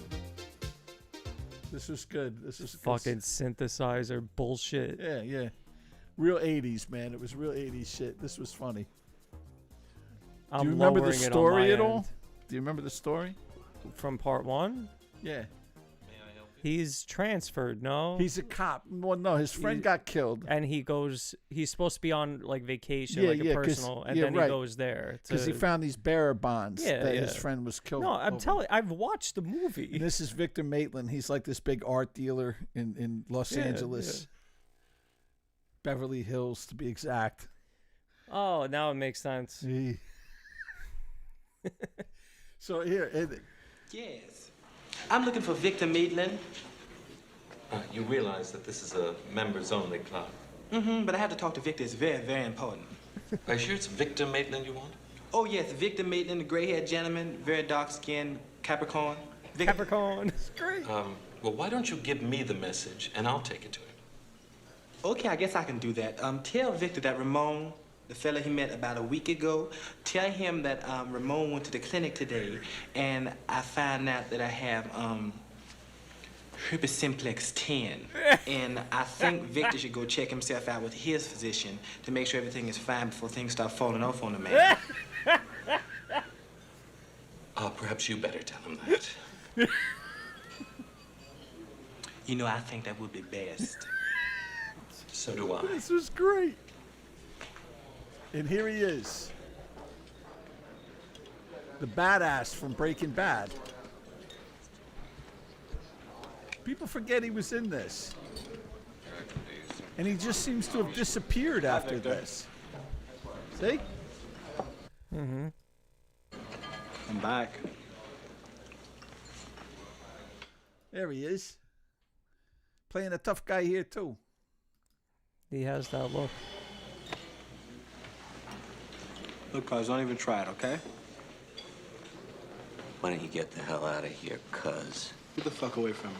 this was good. This was Fucking synthesizer bullshit. Yeah. Real 80s, man. It was real 80s shit. This was funny. I'm Do you remember the lowering it on story my at all? end. Do you remember the story? From part one? Yeah. He's transferred, no? He's a cop. Well, no, his friend got killed. And he's supposed to be on like vacation, Yeah, like yeah, a 'cause- personal, and yeah, then right. he goes there. Because he found these bearer bonds Yeah, that his yeah. friend was killed. No, I'm over. telling I've watched the movie. And this is Victor Maitland. He's like this big art dealer in Los Yeah, Angeles. Beverly Hills, to be exact. Oh, now it makes sense. So here, Yes. I'm looking for Victor Maitland. You realize that this is a members-only club. Mm-hmm, but I have to talk to Victor. It's very, very important. Are you sure it's Victor Maitland you want? Oh, yes, Victor Maitland, the gray-haired gentleman, very dark-skinned, Capricorn. Capricorn. It's great. Well, why don't you give me the message, and I'll take it to him. Okay, I guess I can do that. Tell Victor that Ramon, the fella he met about a week ago, tell him that Ramon went to the clinic today, and I found out that I have herpes simplex 10. And I think Victor should go check himself out with his physician to make sure everything is fine before things start falling off on the man. Perhaps you better tell him that. You know, I think that would be best. So do I. this was great. And here he is. The badass from Breaking Bad. People forget he was in this. And he just seems to have disappeared after this. See? I'm back. There he is. Playing a tough guy here, too. He has that look. Look, cuz, don't even try it, okay? Why don't you get the hell out of here, cuz? Get the fuck away from me.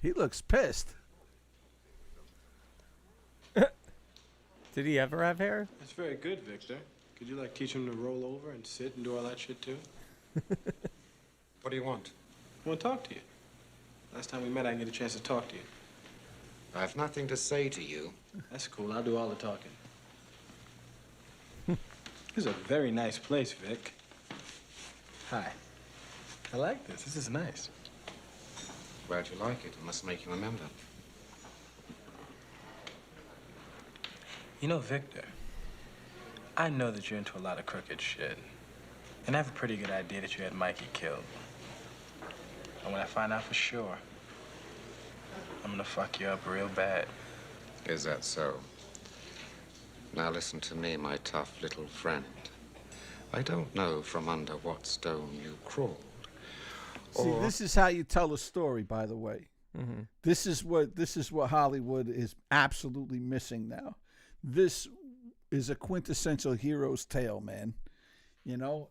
He looks pissed. Did he ever have hair? That's very good, Victor. Could you, like, teach him to roll over and sit and do all that shit, too? What do you want? I want to talk to you. Last time we met, I didn't get a chance to talk to you. I have nothing to say to you. That's cool. I'll do all the talking. This is a very nice place, Vic. Hi. I like this. This is nice. Glad you like it. It must make you a member. You know, Victor, I know that you're into a lot of crooked shit. And I have a pretty good idea that you had Mikey killed. And when I find out for sure, I'm gonna fuck you up real bad. Is that so? Now listen to me, my tough little friend. I don't know from under what stone you crawled. See, this is how you tell a story, by the way. Mm-hmm. This is what Hollywood is absolutely missing now. This is a quintessential hero's tale, man. You know,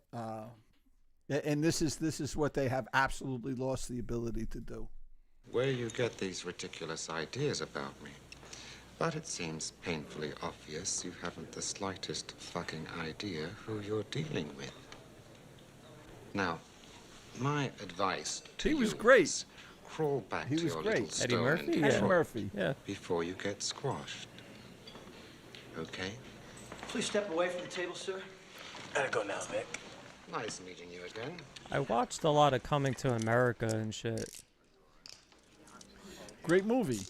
and this is what they have absolutely lost the ability to do. Where you get these ridiculous ideas about me. But it seems painfully obvious you haven't the slightest fucking idea who you're dealing with. Now, my advice to you was great. is crawl back He to was your great. little Eddie stone Murphy? and Yeah. Eddie Murphy. Yeah. before you get squashed. Okay? Please step away from the table, sir. Gotta go now, Vic. Nice meeting you again. I watched a lot of Coming to America and shit. Great movie.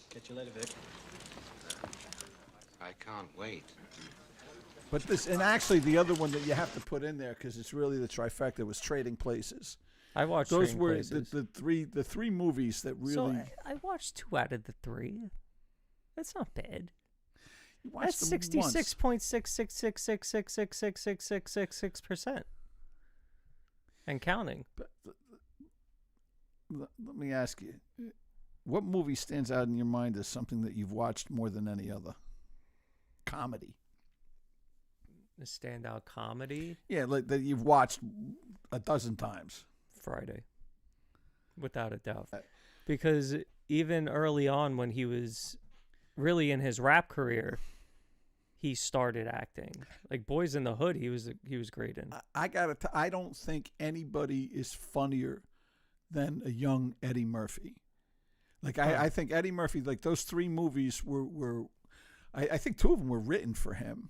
Catch you later, Vic. I can't wait. But this, and actually the other one that you have to put in there, because it's really the trifecta, was Trading Places. I watched Those Trading were Places. the three movies that really. So I watched 2 out of the 3. That's not bad. You watched That's them once. 66.66666666666% and counting. But let me ask you, what movie stands out in your mind as something that you've watched more than any other? Comedy. The standout comedy. Yeah, like that you've watched a dozen times. Friday, without a doubt, because even early on when he was really in his rap career, he started acting. Like Boys in the Hood, he was great in. I don't think anybody is funnier than a young Eddie Murphy. Like I think Eddie Murphy, like those 3 movies were I think 2 of them were written for him.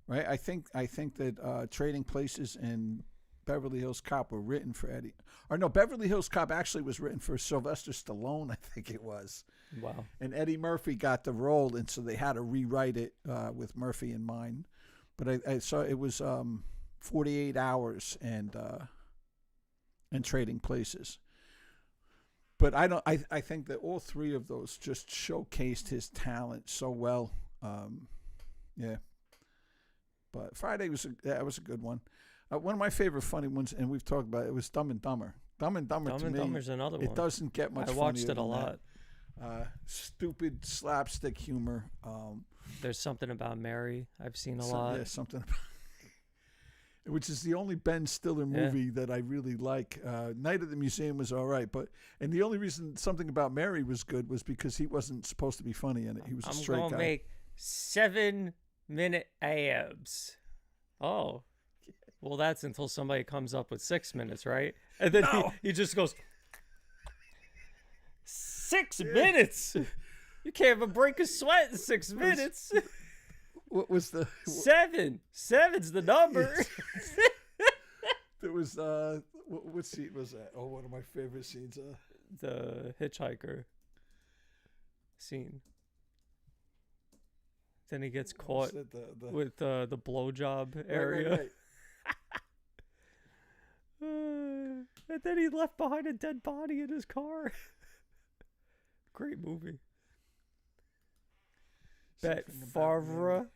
Right? I think that Trading Places and Beverly Hills Cop were written for Eddie. Or no, Beverly Hills Cop actually was written for Sylvester Stallone, I think it was. Wow. And Eddie Murphy got the role, and so they had to rewrite it with Murphy in mind. But I saw it was 48 Hours and Trading Places. But I think that all 3 of those just showcased his talent so well. Yeah. But Friday was a good one. One of my favorite funny ones, and we've talked about it, was Dumb and Dumber. Dumb and Dumber to me, Dumber's another one. It doesn't get much. I watched funnier it a than lot. that. Stupid slapstick humor. There's Something About Mary. I've seen a lot. Yeah, something about. Which is the only Ben Stiller movie that I really like. Night at the Museum was all right, and the only reason Something About Mary was good was because he wasn't supposed to be funny in it. He was a straight guy. I'm gonna make 7-minute abs. Oh, well, that's until somebody comes up with 6 minutes, right? And then he just goes 6 minutes. You can't even break a sweat in 6 minutes. What was the 7? 7's the number. There was what scene was that? Oh, one of my favorite scenes. The hitchhiker scene. Then he gets caught with the blowjob area. Right. And then he left behind a dead body in his car. Great movie. Something Bet about Favre.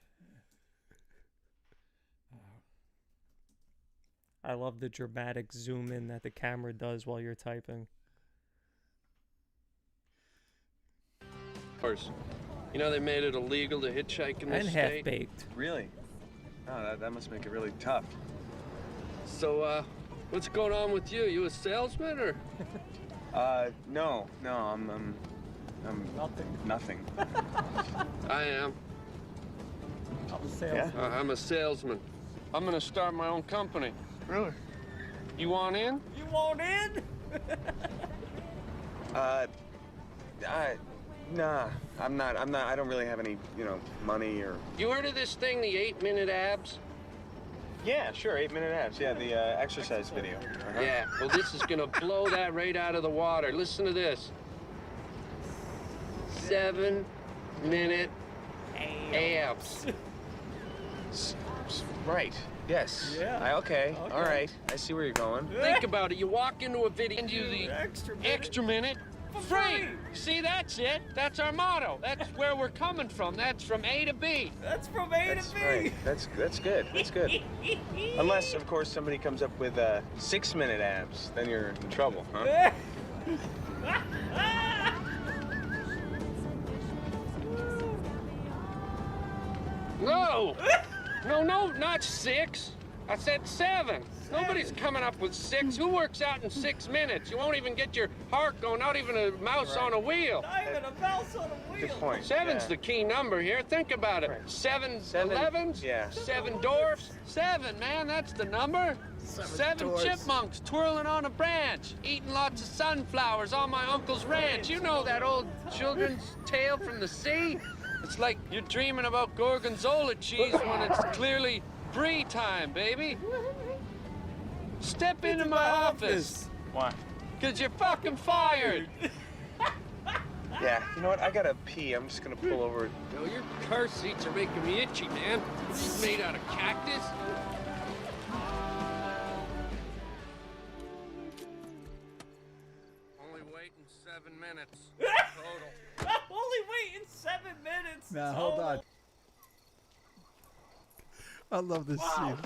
I love the dramatic zoom in that the camera does while you're typing. Of course. You know they made it illegal to hitchhike in this And state? half-baked. Really? Oh, that must make it really tough. So, what's going on with you? You a salesman or? No, I'm nothing. I am. I'm a salesman. I'm a salesman. I'm gonna start my own company. Really? You want in? You want in? Nah, I'm not, I don't really have any, money or... You heard of this thing, the 8-minute abs? Yeah, sure, 8-minute abs. Yeah, the exercise video. Uh-huh. Yeah, well, this is gonna blow that right out of the water. Listen to this. 7-minute abs. Right, yes. Yeah. Okay, all right. I see where you're going. Think about it. You walk into a video and you the Extra minute free. See, that's it. That's our motto. That's where we're coming from. That's from A to B. That's from A to B. Right. That's good. That's good. Unless, of course, somebody comes up with 6-minute abs, then you're in trouble, huh? No! No, not 6. I said 7. Nobody's coming up with 6. Who works out in 6 minutes? You won't even get your heart going, not even a mouse on a wheel. Not even a mouse on a wheel. Good point. 7's the key number here. Think about it. Right. 7 Seven, 11s? yeah. 7 dwarfs? 7, man, that's the number. 7 dwarfs. chipmunks twirling on a branch, eating lots of sunflowers on my uncle's ranch. You know that old children's tale from the sea? It's like you're dreaming about gorgonzola cheese when it's clearly brie time, baby. Step into my office. Why? Because you're fucking fired. Yeah, you know what? I gotta pee. I'm just gonna pull over. Yo, your car seats are making me itchy, man. This is made out of cactus. Only waiting 7 minutes total. I'm only waiting 7 minutes. Now, hold on. I love this scene.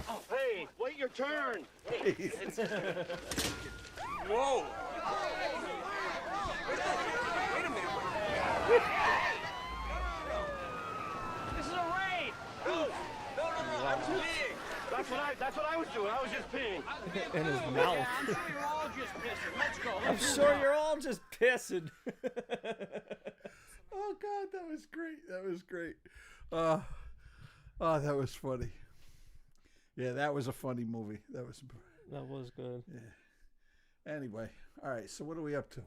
Oh, hey, wait your turn. Whoa! Wait a minute. This is a raid. No, I was peeing. That's what I was doing. I was just peeing. In his mouth. Yeah, I'm sure you're all just pissing. Let's go. I'm sure you're all just pissing. Oh God, that was great. That was great. Oh, that was funny. Yeah, that was a funny movie. That was good. Yeah. Anyway, all right. So what are we up to?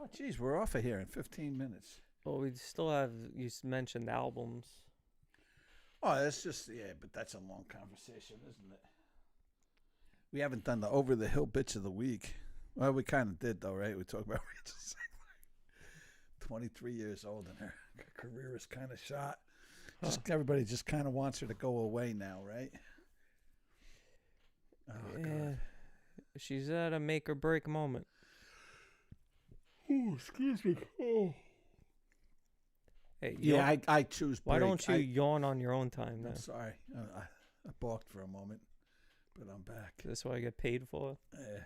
Oh, geez, we're off of here in 15 minutes. Well, we still have, you mentioned albums. Oh, that's just, but that's a long conversation, isn't it? We haven't done the over the hill bits of the week. Well, we kind of did, though, right? We talked about Rachel Zegler, 23 years old, and her career is kind of shot. Everybody just kind of wants her to go away now, right? Oh, God. She's at a make or break moment. Oh, excuse me. Oh. Hey, yeah, I choose break. Why don't you yawn on your own time, then? I'm sorry. I balked for a moment, but I'm back. That's what I get paid for? Yeah.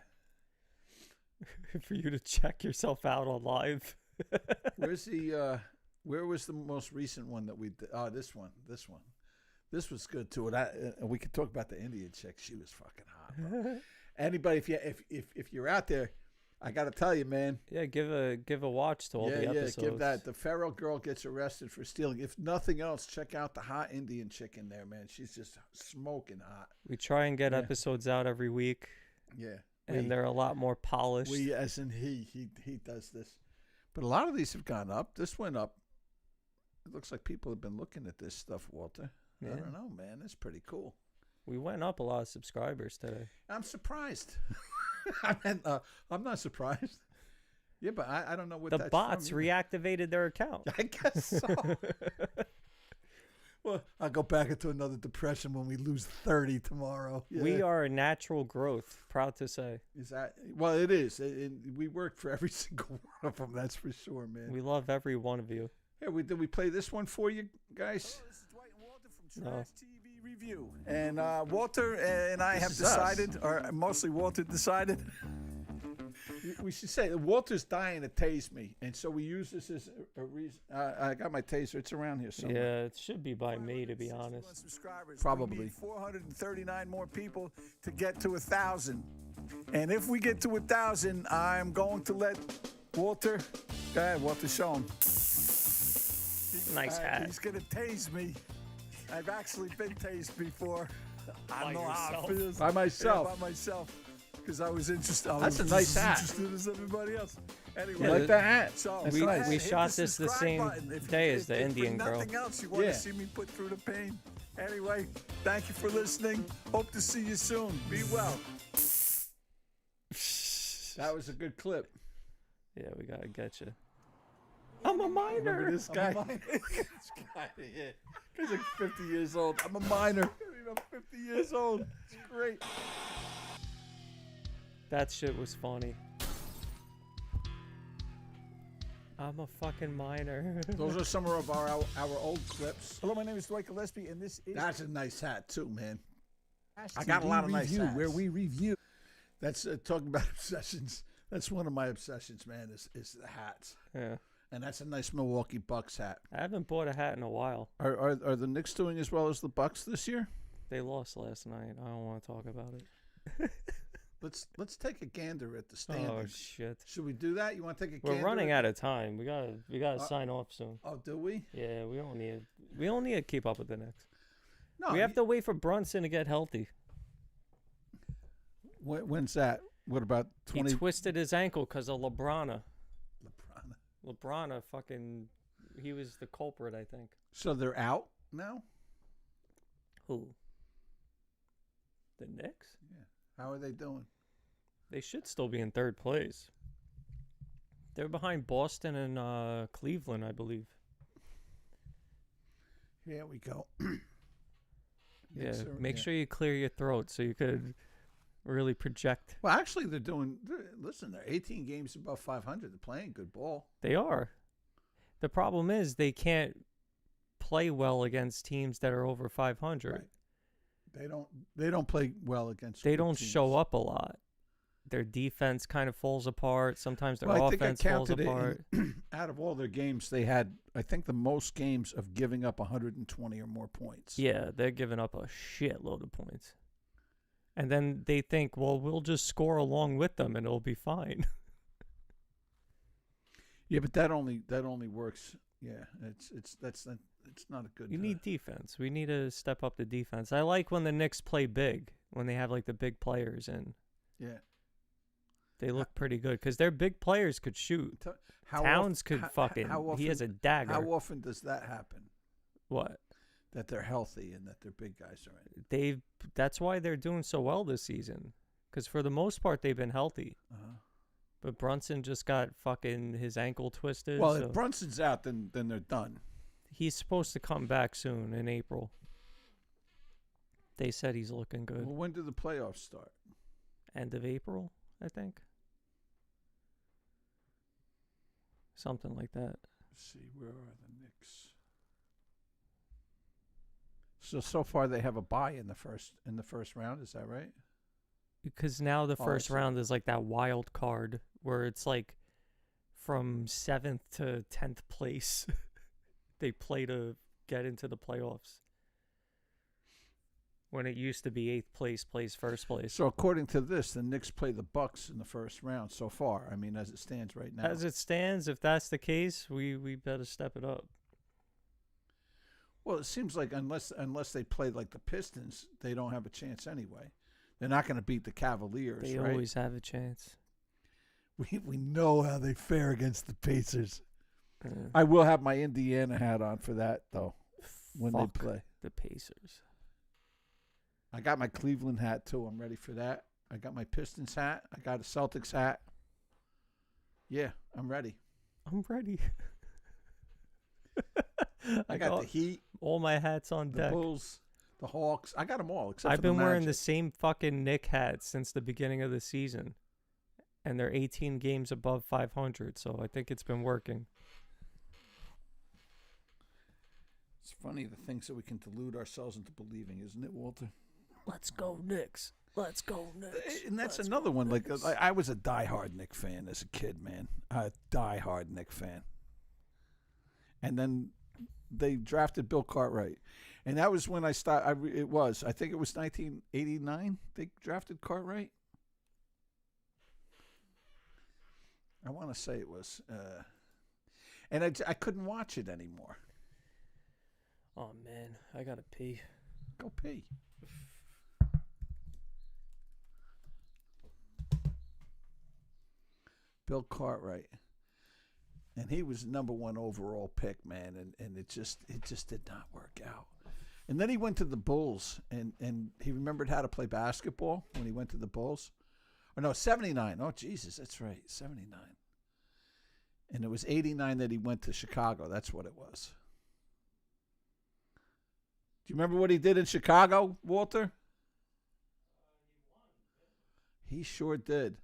For you to check yourself out on live. Where's the... where was the most recent one that we did? Oh, this one. This was good too. And we could talk about the Indian chick. She was fucking hot. Bro. Anybody, if you're out there, I got to tell you, man. Yeah, give a watch to all the episodes. Yeah, give that. The feral girl gets arrested for stealing. If nothing else, check out the hot Indian chick in there, man. She's just smoking hot. We try and get episodes out every week. Yeah, and they're a lot more polished. We, as in he does this, but a lot of these have gone up. This went up. It looks like people have been looking at this stuff, Walter. Yeah. I don't know, man. It's pretty cool. We went up a lot of subscribers today. I'm surprised. I'm not surprised. Yeah, but I don't know what the bots reactivated their account. I guess so. Well, I'll go back into another depression when we lose 30 tomorrow. Yeah. We are a natural growth. Proud to say. Is that? Well, it is. We work for every single one of them. That's for sure, man. We love every one of you. Hey, did we play this one for you guys? Hello, this is Dwight and Walter from No. Trash TV Review. And Walter and I have This is us. decided, or mostly Walter decided, we should say that Walter's dying to tase me, and so we use this as a reason. I got my taser; it's around here somewhere. Yeah, it should be by me, to be honest. Subscribers. Probably. We need 439 more people to get to 1,000. And if we get to 1,000, I'm going to let Walter. Go ahead, Walter, show him. Nice hat. He's going to tase me. I've actually been tased before. I By know how yourself? it feels. By myself. Yeah, by myself. Because I was interested. I That's was a nice just hat. as interested as everybody else. Anyway, You like that hat? So That's We, nice. we hit shot the this the subscribe same button if day you- as the if Indian for girl. nothing else, you want Yeah. to see me put through the pain. Anyway, thank you for listening. Hope to see you soon. Be well. That was a good clip. Yeah, we gotta get you. I'm a minor. Remember this guy? This guy, yeah. Guy's like 50 years old. I'm a minor. I'm 50 years old. It's great. That shit was funny. I'm a fucking minor. Those are some of our old clips. Hello, my name is Dwight Gillespie, and this is That's a nice hat too, man. Trash I got a TV lot of nice Review, hats. where we review. That's talking about obsessions. That's one of my obsessions, man. Is the hats, Yeah. and that's a nice Milwaukee Bucks hat. I haven't bought a hat in a while. Are the Knicks doing as well as the Bucks this year? They lost last night. I don't want to talk about it. Let's take a gander at the standings. Oh shit. Should we do that? You want to take a gander? We're running out of time. We gotta sign off soon. Oh, do we? Yeah, we don't need to keep up with the Knicks. No. We have to wait for Brunson to get healthy. When's that? What about 20? He twisted his ankle because of LeBron. LeBron fucking, he was the culprit, I think. So they're out now? Who? The Knicks? Yeah. How are they doing? They should still be in third place. They're behind Boston and Cleveland, I believe. Here we go. Yeah, make sure you clear your throat so you could really project. Well, actually, listen, they're 18 games above 500. They're playing good ball. They are. The problem is they can't play well against teams that are over 500. Right. They don't play well against. They good don't teams. show up a lot. Their defense kind of falls apart. Sometimes their Well, offense falls it apart. Out of all their games, they had, I think, the most games of giving up 120 or more points. Yeah, they're giving up a shitload of points. And then they think, well, we'll just score along with them and it'll be fine. Yeah, but that only works. Yeah, it's not a good. You need defense. We need to step up the defense. I like when the Knicks play big, when they have like the big players in. Yeah. They look pretty good because their big players could shoot. Towns could fucking. He has a dagger. How often does that happen? What? That they're healthy and that their big guys are in. That's why they're doing so well this season, because for the most part they've been healthy. But Brunson just got fucking his ankle twisted. Well, so if Brunson's out, then they're done. he's supposed to come back soon in April. They said he's looking good. Well, when do the playoffs start? End of April, I think. Something like that. Let's see, where are the Knicks? So far they have a bye in the first round. Is that right? Because now the Oh, first I see. round is like that wild card where it's like from 7th to 10th place. They play to get into the playoffs. When it used to be 8th place plays first place. So according to this, the Knicks play the Bucks in the first round so far. I mean, as it stands right now. As it stands, if that's the case, we better step it up. Well, it seems like unless they play like the Pistons, they don't have a chance anyway. They're not going to beat the Cavaliers, They right? always have a chance. We know how they fare against the Pacers. Yeah. I will have my Indiana hat on for that, though, when Fuck they play. the Pacers. I got my Cleveland hat, too. I'm ready for that. I got my Pistons hat. I got a Celtics hat. Yeah, I'm ready. I'm ready. I got the Heat, all my hats on the deck. Bulls, the Hawks. I got them all except I've for the been wearing the Magic. same fucking Knick hat since the beginning of the season, and they're 18 games above 500. So I think it's been working. It's funny the things that we can delude ourselves into believing, isn't it, Walter? Let's go Knicks. Let's go Knicks. And that's another one. Like I was a diehard Knick fan as a kid, man. A diehard Knick fan. And then they drafted Bill Cartwright, and that was when I started. I think it was 1989. They drafted Cartwright. I want to say it was, and I couldn't watch it anymore. Oh man, I gotta pee. Go pee. Bill Cartwright, and he was number 1 overall pick, man, and it just did not work out. And then he went to the Bulls, and he remembered how to play basketball when he went to the Bulls. Or no, 79. Oh, Jesus, that's right, 79. And it was 89 that he went to Chicago. That's what it was. Do you remember what he did in Chicago, Walter? He sure did.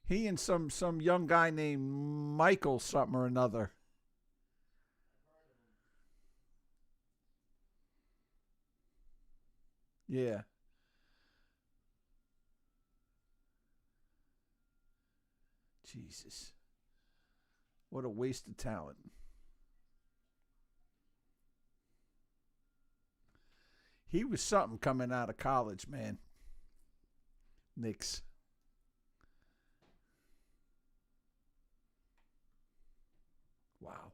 He and some young guy named Michael something or another. Yeah. Jesus. What a waste of talent. He was something coming out of college, man. Knicks. Wow.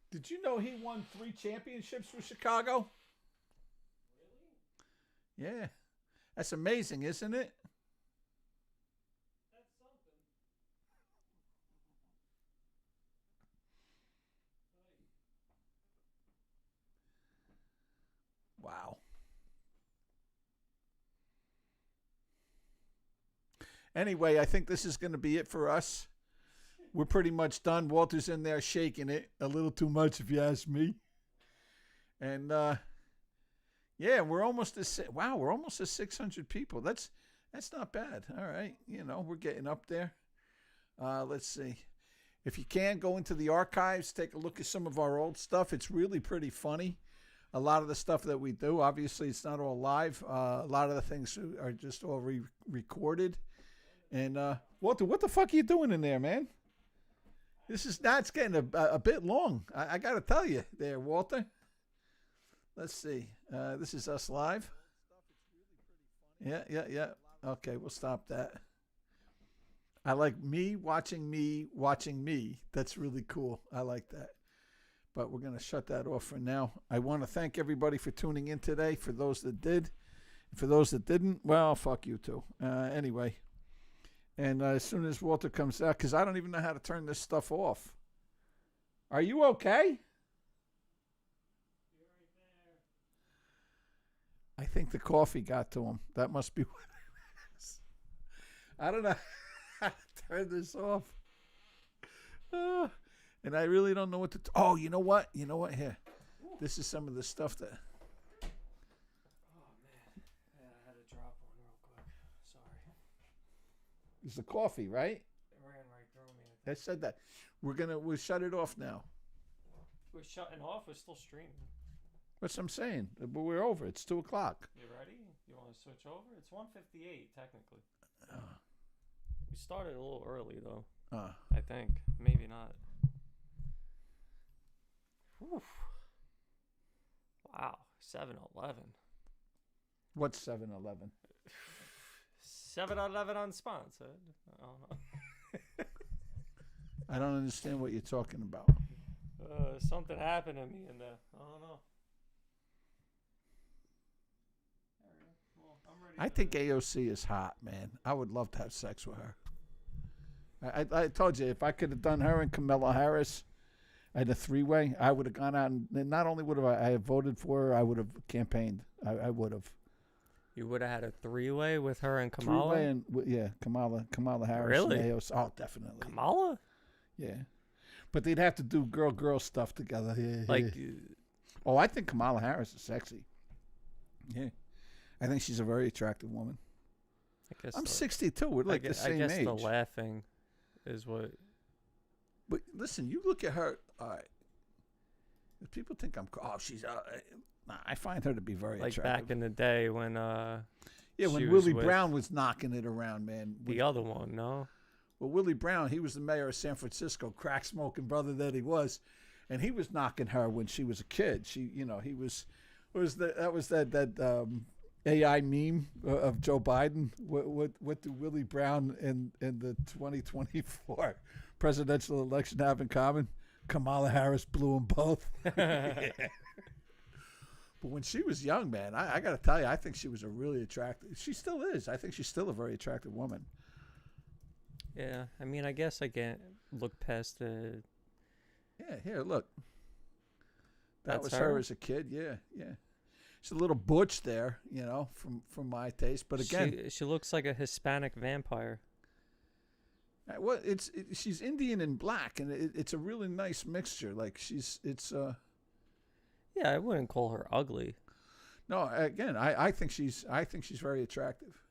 Did you know he won 3 championships with Chicago? Really? Yeah. That's amazing, isn't it? That's something. Wow. Anyway, I think this is going to be it for us. We're pretty much done. Walter's in there shaking it a little too much, if you ask me. And yeah, we're almost we're almost at 600 people. That's not bad. All right, we're getting up there. Let's see. If you can, go into the archives, take a look at some of our old stuff. It's really pretty funny. A lot of the stuff that we do, obviously, it's not all live. A lot of the things are just all recorded. And Walter, what the fuck are you doing in there, man? It's getting a bit long. I got to tell you there, Walter. Let's see. This is us live. Yeah. Okay, we'll stop that. I like me watching me. That's really cool. I like that. But we're going to shut that off for now. I want to thank everybody for tuning in today. For those that did. For those that didn't, well, fuck you too. Anyway. And as soon as Walter comes out, because I don't even know how to turn this stuff off. Are you okay? You're right there. I think the coffee got to him. That must be what it is. I don't know how to turn this off. And I really don't know what to... Oh, you know what? Here. This is some of the stuff that... It's the coffee, right? It ran right through me. I said that. We'll shut it off now. We're shutting off. We're still streaming. That's what I'm saying. But we're over. It's 2:00. You ready? You want to switch over? It's 1:58 technically. We started a little early though. I think maybe not. Whew. Wow, 7-Eleven. What's 7-Eleven? 7-Eleven unsponsored. I don't know. I don't understand what you're talking about. Something happened to me in there. I don't know. Well, I'm ready. I think AOC is hot, man. I would love to have sex with her. I told you, if I could have done her and Kamala Harris, And a three-way, I would have gone out and not only would have I have voted for her, I would have campaigned. I would have. You would have had a three-way with her and Kamala? Three-way and yeah, Kamala Harris. Really? And AOC. Oh, definitely. Kamala? Yeah, but they'd have to do girl stuff together. Yeah, Like, yeah. Oh, I think Kamala Harris is sexy. Yeah, I think she's a very attractive woman. I guess I'm 62. We're like the same I guess age. the laughing is what. But listen, you look at her. All right. If people think I'm, she's. Nah, I find her to be very Like attractive. back in the day when. Yeah, she when was Willie with Brown was knocking it around, man. the other one, no. Well, Willie Brown, he was the mayor of San Francisco, crack smoking brother that he was, and he was knocking her when she was a kid. She, he was. That was that AI meme of Joe Biden. What do Willie Brown and the 2024 presidential election have in common? Kamala Harris blew them both. Yeah. But when she was young, man, I got to tell you, I think she was a really attractive. She still is. I think she's still a very attractive woman. Yeah, I mean, I guess I can't look past the. Yeah, here, look. That That's was her as a kid. Yeah, yeah. She's a little butch there, from my taste. But again, she looks like a Hispanic vampire. Well, she's Indian and black, and it's a really nice mixture. Like Yeah, I wouldn't call her ugly. No, again, I think she's very attractive.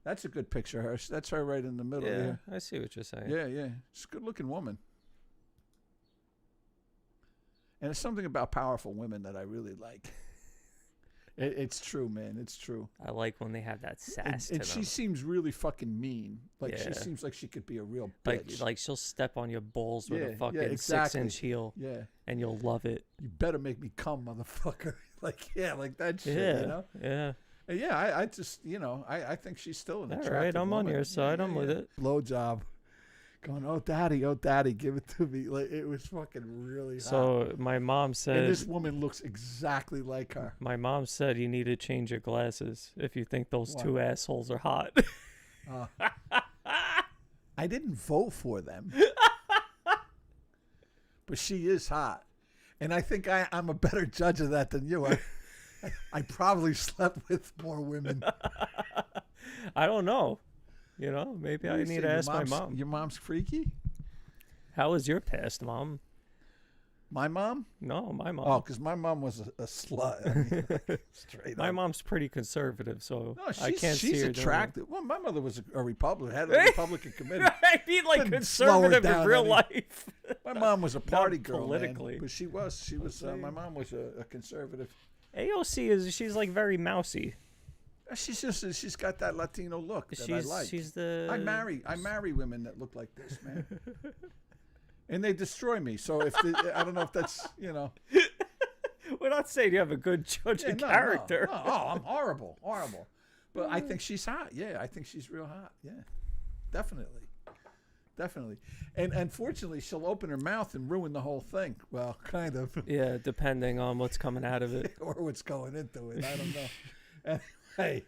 That's a good picture of her. That's her right in the middle here. I see what you're saying. Yeah, yeah. She's a good-looking woman. And it's something about powerful women that I really like. It's true, man. It's true. I like when they have that sass to and them. she seems really fucking mean. Like, she Yeah. seems like she could be a real bitch. Like she'll step on your balls with a Yeah, fucking exactly. 6-inch heel. Yeah. And you'll love it. You better make me come, motherfucker. Like that shit, Yeah. Yeah. And yeah, I just, I think she's still an All attractive right, I'm on woman. your side. I'm with it. Blowjob. Going, oh daddy, give it to me. Like, it was fucking really hot. So my mom said. And this woman looks exactly like her. My mom said you need to change your glasses if you think those two assholes are hot. I didn't vote for them. But she is hot. And I think I'm a better judge of that than you are. I probably slept with more women. I don't know. Maybe I need to ask my mom. Your mom's freaky? How was your past, Mom? My mom? No, my mom. Oh, because my mom was a slut. I mean, straight my up. mom's pretty conservative, so No, I can't see she's her attractive. Well, my mother was a Republican, head of the Republican committee. I mean, like Couldn't slow her conservative in down real any. life. My mom was a party Not girl, politically. man, but she was. My mom was a conservative. AOC she's like very mousy. She's got that Latino look that I like. She's the. I marry women that look like this, man. And they destroy me. So I don't know if that's We're not saying you have a good judge of character. No. Oh, I'm horrible. But I think she's hot. Yeah, I think she's real hot. Yeah, definitely. And unfortunately, she'll open her mouth and ruin the whole thing. Well, kind of. Yeah, depending on what's coming out of it. Or what's going into it. I don't know. Hey,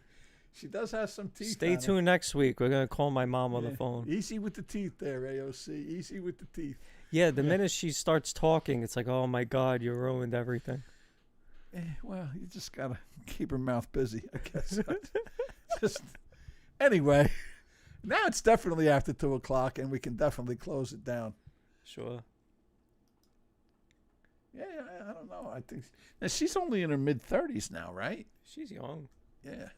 she does have some teeth. Stay tuned next week. We're going to call my mom on the phone. Easy with the teeth there, AOC. Easy with the teeth. Yeah, the minute she starts talking, it's like, oh my God, you ruined everything. Well, you just got to keep her mouth busy, I guess. Anyway, now it's definitely after 2 o'clock, and we can definitely close it down. Sure. Yeah, I don't know. I think now she's only in her mid-30s now, right? She's young. Yeah.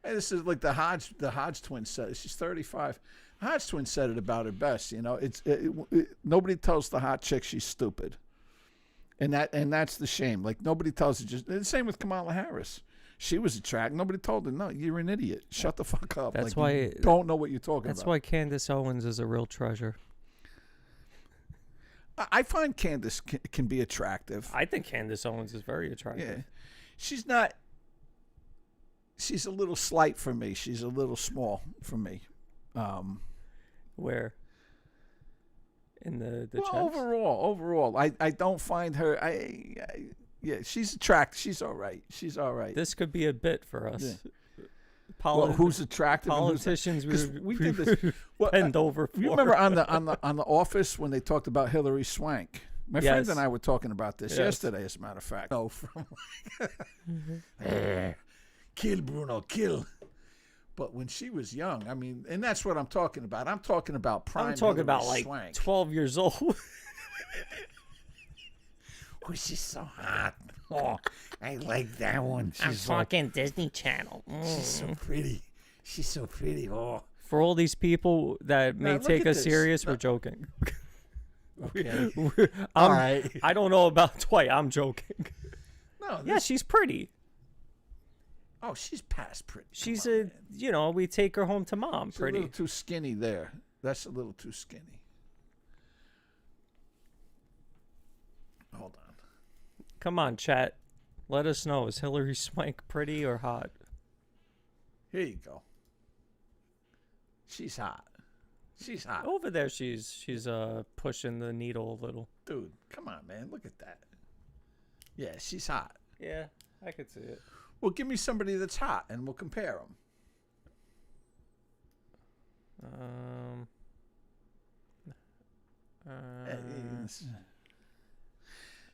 Hey, this is like the Hodge twins said. She's 35. Hodge twins said it about her best. Nobody tells the hot chick she's stupid, and that's the shame. Like, nobody tells her. Just the same with Kamala Harris. She was attractive. Nobody told her, no, you're an idiot. Shut the fuck up. That's why you don't know what you're talking about. That's why Candace Owens is a real treasure. I find Candace can be attractive. I think Candace Owens is very attractive. Yeah. She's not. She's a little slight for me. She's a little small for me. Where? In the chest? Overall, I don't find her. Yeah, she's attractive. She's all right. This could be a bit for us. Yeah. who's attractive? Politicians and who's, we did this. Well, bend over for. You remember on the Office when they talked about Hillary Swank? My friend and I were talking about this yesterday, as a matter of fact. No, from kill Bruno, kill. But when she was young, I mean, and that's what I'm talking about. I'm talking about prime. I'm talking Hillary about like Swank. 12 years old. Oh, she's so hot. Oh, I like that one. She's I'm talking Disney Channel. She's so pretty. She's so pretty. Oh. For all these people that may take us serious, we're joking. Okay. All right. I don't know about Dwight. I'm joking. No. Yeah, she's pretty. Oh, she's past pretty. She's we take her home to mom. She's pretty. a little too skinny there. That's a little too skinny. Hold on. Come on, chat. Let us know. Is Hillary Swank pretty or hot? Here you go. She's hot. She's hot. Over there, she's pushing the needle a little. Dude, come on, man. Look at that. Yeah, she's hot. Yeah, I could see it. Well, give me somebody that's hot, and we'll compare them.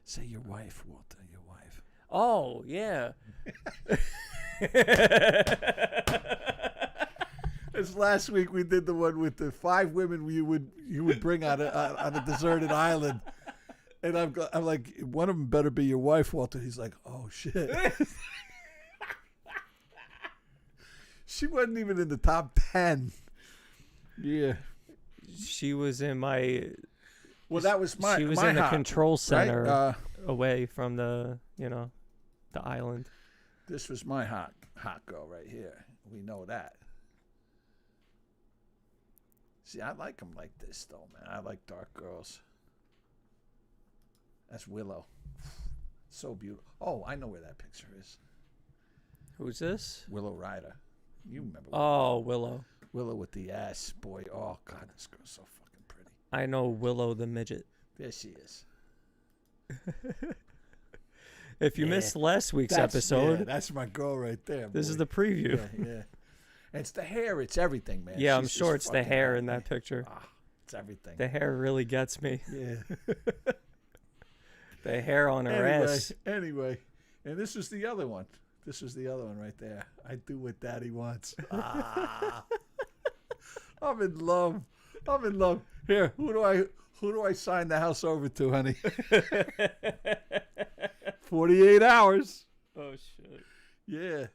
Say your wife, Walter. Your wife. Oh yeah. As last week we did the one with the 5 women you would bring on a deserted island, and I'm like, one of them better be your wife, Walter. He's like, oh shit. She wasn't even in the top 10. Yeah. She was in my. Well, that was my. She was my in the hot, control center, right? away from the the island. This was my hot girl right here. We know that. See, I like them like this, though, man. I like dark girls. That's Willow. So beautiful. Oh, I know where that picture is. Who's this? Willow Ryder. You remember. Oh, Willow. Willow with the ass, boy. Oh, God, this girl's so fucking pretty. I know Willow the midget. There she is. If you missed last week's episode. Yeah, that's my girl right there. This is the preview. Yeah. It's the hair. It's everything, man. Yeah, I'm sure it's the hair in that picture. It's everything. The hair really gets me. Yeah. The hair on her ass. Anyway, and this is the other one. This is the other one right there. I do what Daddy wants. I'm in love. I'm in love. Here, who do I sign the house over to, honey? 48 hours. Oh shit. Yeah.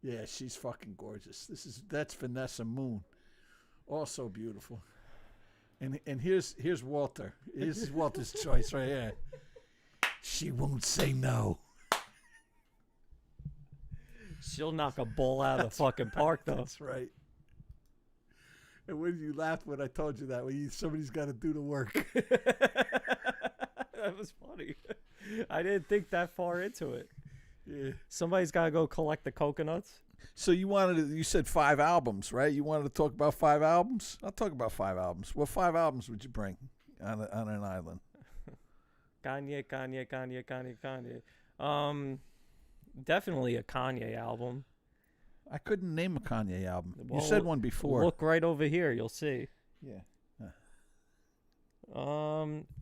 Yeah, she's fucking gorgeous. That's Vanessa Moon. Also beautiful. And here's Walter. Here's Walter's choice right here. She won't say no. She'll knock a ball out of the fucking park, though. That's right. And when you laughed when I told you that, somebody's got to do the work. That was funny. I didn't think that far into it. Yeah. Somebody's got to go collect the coconuts. So you said 5 albums, right? You wanted to talk about 5 albums? I'll talk about 5 albums. What 5 albums would you bring on an island? Kanye. Definitely a Kanye album. I couldn't name a Kanye album. Well, you said one before. Look right over here. You'll see. Yeah.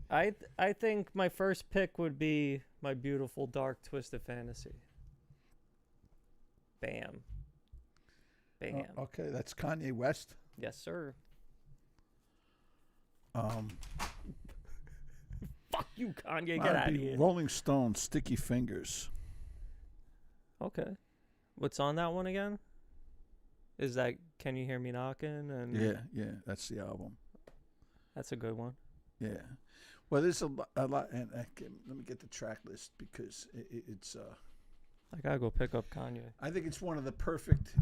I think my first pick would be My Beautiful Dark Twisted Fantasy. Bam. Okay, that's Kanye West. Yes, sir. Fuck you, Kanye. Get out of here. Rolling Stones, Sticky Fingers. Okay. What's on that one again? Is that Can You Hear Me Knocking? And Yeah, that's the album. That's a good one. Yeah. Well, there's a lot, and let me get the track list because it's. I gotta go pick up Kanye. I think it's one of the perfect.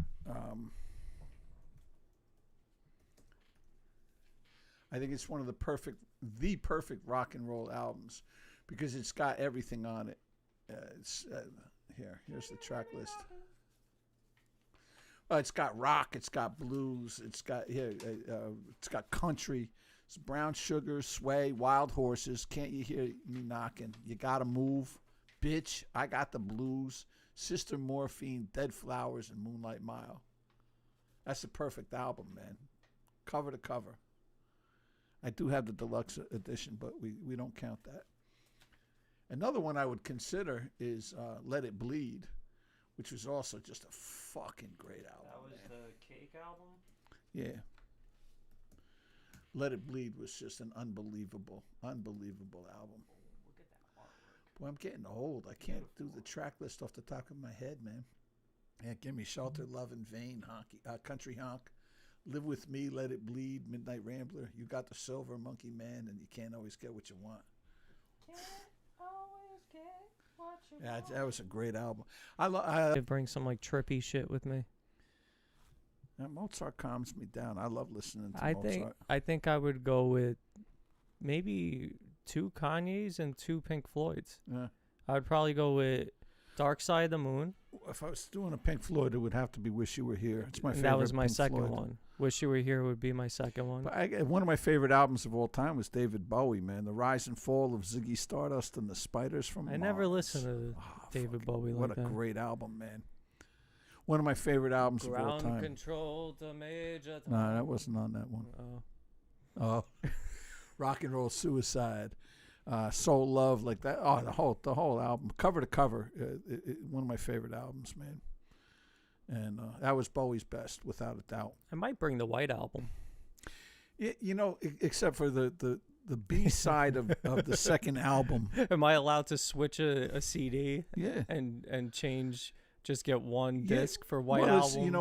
I think it's one of the perfect rock and roll albums because it's got everything on it. Here's the track list. It's got rock, it's got blues, it's got country, it's Brown Sugar, Sway, Wild Horses, Can't You Hear Me Knocking, You Gotta Move, Bitch, I Got the Blues, Sister Morphine, Dead Flowers, and Moonlight Mile. That's a perfect album, man. Cover to cover. I do have the deluxe edition, but we don't count that. Another one I would consider is Let It Bleed, which was also just a fucking great album. That was the Cake album? Yeah. Let It Bleed was just an unbelievable album. Look at that artwork. Boy, I'm getting old. I can't do the track list off the top of my head, man. Yeah, Give Me Shelter, Love in Vain, Country Honk, Live With Me, Let It Bleed, Midnight Rambler, You Got the Silver, Monkey Man, and You Can't Always Get What You Want. Can't always get what you Yeah, want. that was a great album. I bring some like trippy shit with me. Mozart calms me down. I love listening to Mozart. I think I would go with maybe 2 Kanyes and 2 Pink Floyds. Yeah. I would probably go with Dark Side of the Moon. If I was doing a Pink Floyd, it would have to be Wish You Were Here. It's my favorite. That was my Pink second Floyd. one. Wish You Were Here would be my second one. But one of my favorite albums of all time was David Bowie, man. The Rise and Fall of Ziggy Stardust and the Spiders from I Mars. never listened to David Bowie like What a that. great album, man. One of my favorite albums of all Ground time. Control to Major Tom. No, that wasn't on that one. Oh. Rock and Roll Suicide, Soul Love, like that. Oh, the whole album, cover to cover, one of my favorite albums, man. And that was Bowie's best, without a doubt. I might bring the White Album. Except for the B side of the second album. Am I allowed to switch a CD? Yeah. And change? Just get one disc for White Well, Album.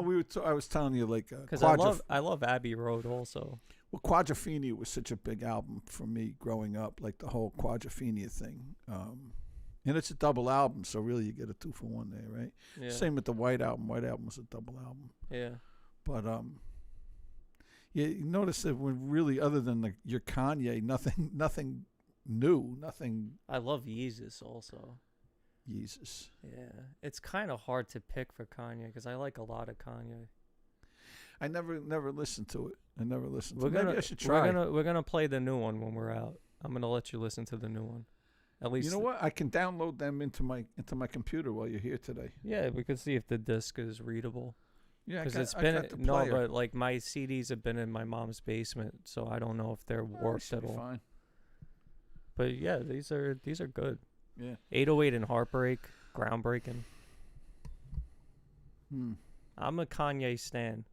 I was telling you, like, because I love Abbey Road also. Well, Quadrophenia was such a big album for me growing up, like the whole Quadrophenia thing. And it's a double album, so really you get a 2-for-1 there, right? Yeah. Same with the White Album. White Album was a double album. Yeah. But yeah, you notice that when really, other than your Kanye, nothing new, nothing. I love Yeezus also. Yeezus. Yeah, it's kind of hard to pick for Kanye because I like a lot of Kanye. I never listened to it. I never listened to We're it. gonna, Maybe I should try. We're gonna play the new one when we're out. I'm gonna let you listen to the new one. At least You know what? I can download them into my computer while you're here today. Yeah, we can see if the disc is readable. Yeah, because it's I been got the player. but like my CDs have been in my mom's basement, so I don't know if they're warped at all. Fine. But yeah, these are good. Yeah. 808 and Heartbreak, groundbreaking. I'm a Kanye stan.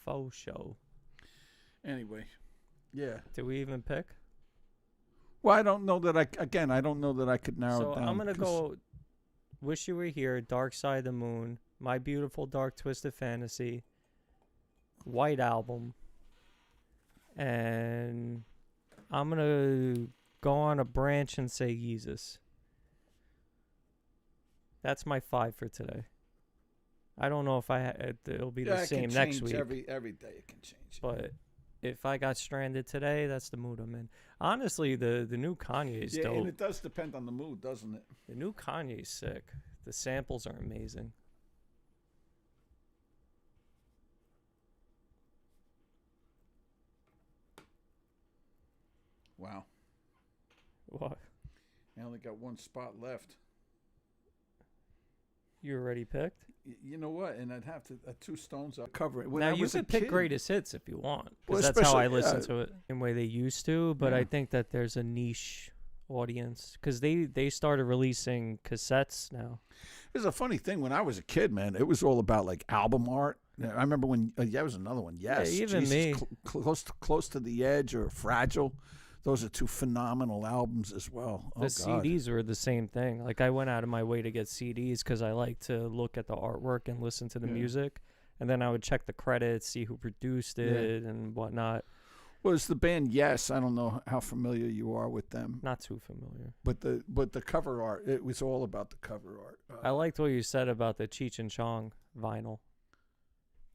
Faux show. Anyway, yeah. Did we even pick? Well, I don't know that I don't know that I could narrow So it down. I'm gonna go Wish You Were Here, Dark Side of the Moon, My Beautiful Dark Twisted Fantasy, White Album, and I'm gonna go on a branch and say Yeezus. That's my 5 for today. I don't know if it'll be the same next week. Every day it can change. But if I got stranded today, that's the mood I'm in. Honestly, the new Kanye is dope. And it does depend on the mood, doesn't it? The new Kanye is sick. The samples are amazing. Wow. What? I only got one spot left. You already picked? You know what? And I'd have to 2 Stones. I'll cover it. When now I you was a could pick kid- greatest hits if you want, Well, because that's how I especially, listen to it. In way they used to, but I think that there's a niche audience because they started releasing cassettes now. There's a funny thing. When I was a kid, man, it was all about like album art. I remember when it was another one. Yes, even Jesus, me. Close to the Edge or Fragile. Those are 2 phenomenal albums as well. The CDs were the same thing. Like I went out of my way to get CDs because I like to look at the artwork and listen to the music, and then I would check the credits, see who produced it and whatnot. Well, it's the band Yes. I don't know how familiar you are with them. Not too familiar. But the cover art, it was all about the cover art. I liked what you said about the Cheech and Chong vinyl.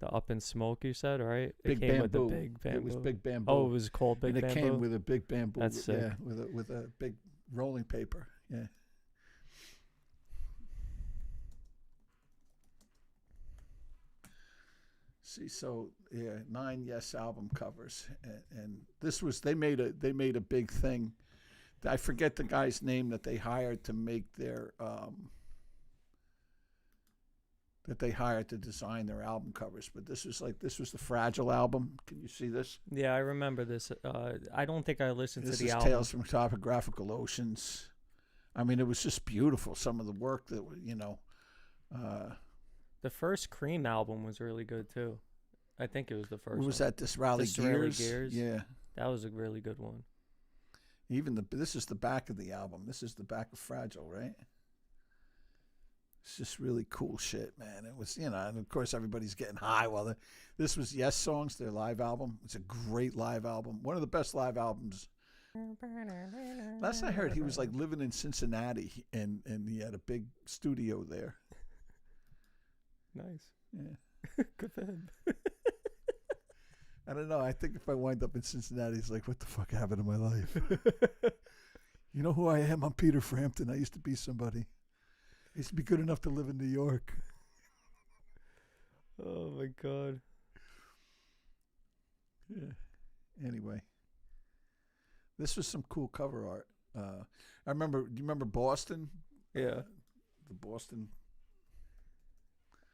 The Up in Smoke, you said, right? Big it came Bamboo. with the Big Bamboo. It was Big Bamboo. Oh, it was called Big and Bamboo? it came with a big bamboo. That's sick. Yeah, with a big rolling paper. Yeah. See, so yeah, 9 Yes album covers, and this was they made a big thing. I forget the guy's name that they hired to make their that they hired to design their album covers. But this was the Fragile album. Can you see this? Yeah, I remember this. I don't think I listened to the This is album. Tales from Topographical Oceans. I mean, it was just beautiful. Some of the work that, the first Cream album was really good too. I think it was the first. What was one. that? Disraeli Gears? Yeah. That was a really good one. Even this is the back of the album. This is the back of Fragile, right? It's just really cool shit, man. It was, and of course everybody's getting high while this was Yes Songs, their live album. It's a great live album. One of the best live albums. Last I heard, he was like living in Cincinnati and he had a big studio there. Nice. Yeah. Good for him. I don't know. I think if I wind up in Cincinnati, it's like, what the fuck happened to my life? You know who I am? I'm Peter Frampton. I used to be somebody. I used to be good enough to live in New York. Oh, my God. Yeah. Anyway. This was some cool cover art. Do you remember Boston? Yeah. The Boston.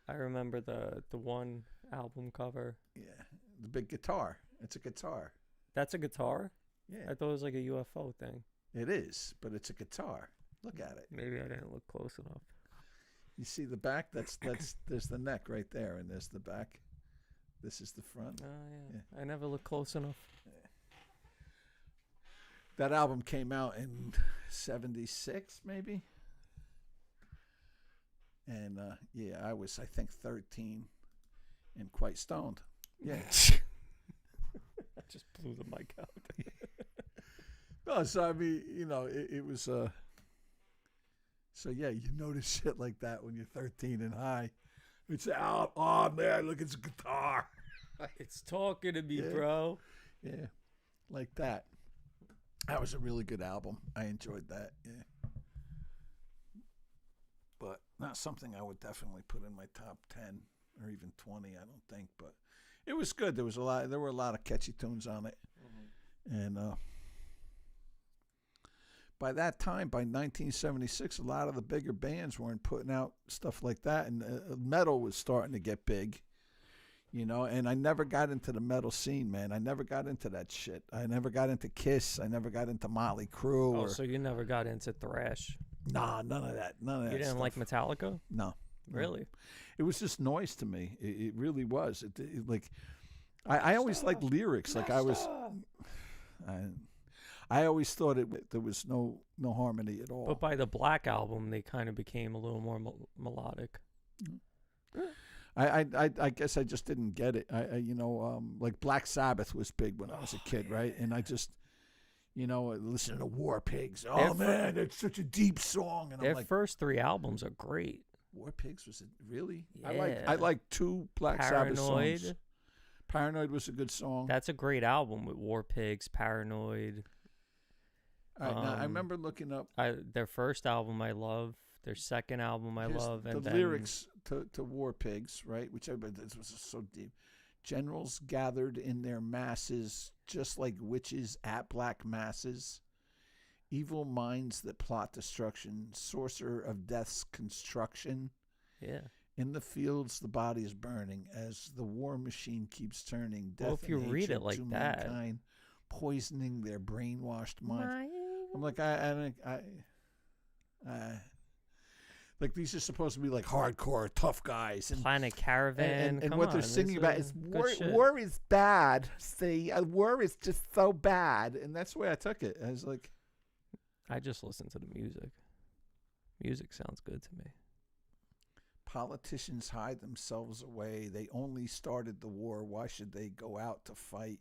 I remember the one album cover. Yeah. The big guitar. It's a guitar. That's a guitar? Yeah. I thought it was like a UFO thing. It is, but it's a guitar. Look at it. Maybe I didn't look close enough. You see the back? There's the neck right there, and there's the back. This is the front. Oh, yeah. I never looked close enough. Yeah. That album came out in 76, maybe. And I was, I think, 13 and quite stoned. Yeah. I just blew the mic out. No, so I mean, it was. So yeah, you notice shit like that when you're 13 and high. It's out. Oh man, look, it's a guitar. It's talking to me, Yeah. bro. Yeah, like that. That was a really good album. I enjoyed that. Yeah, but not something I would definitely put in my top 10 or even 20. I don't think, but it was good. There were a lot of catchy tunes on it, and by that time, by 1976, a lot of the bigger bands weren't putting out stuff like that, and metal was starting to get big. And I never got into the metal scene, man. I never got into that shit. I never got into Kiss. I never got into Motley Crue. Oh, so you never got into thrash? Nah, none of that. None of that. You didn't like Metallica? No. Really? It was just noise to me. It really was. I always liked lyrics. Like I always thought there was no harmony at all. But by the Black Album, they kind of became a little more melodic. I guess I just didn't get it. Like Black Sabbath was big when I was a kid, right? And I just, listen to War Pigs. Oh man, it's such a deep song. And Their I'm like, first 3 albums are great. War Pigs, was it really? Yeah. I like 2 Black Sabbath Paranoid. songs. Paranoid was a good song. That's a great album with War Pigs, Paranoid. Now, I remember looking up their first album I love, their second album I love, and the then lyrics to War Pigs, right? Which this was so deep. Generals gathered in their masses, just like witches at black masses. Evil minds that plot destruction, sorcerer of death's construction. Yeah. In the fields, the body is burning as the war machine keeps turning. Death Well, if you and read it hatred like to that. mankind, poisoning their brainwashed minds. I'm like, like these are supposed to be like hardcore tough guys. And Planet Caravan. and come what they're on, singing this about is is good shit. war is bad. See, war is just so bad, and that's the way I took it. I was like, I just listen to the music. Music sounds good to me. politicians hide themselves away. They only started the war. Why should they go out to fight?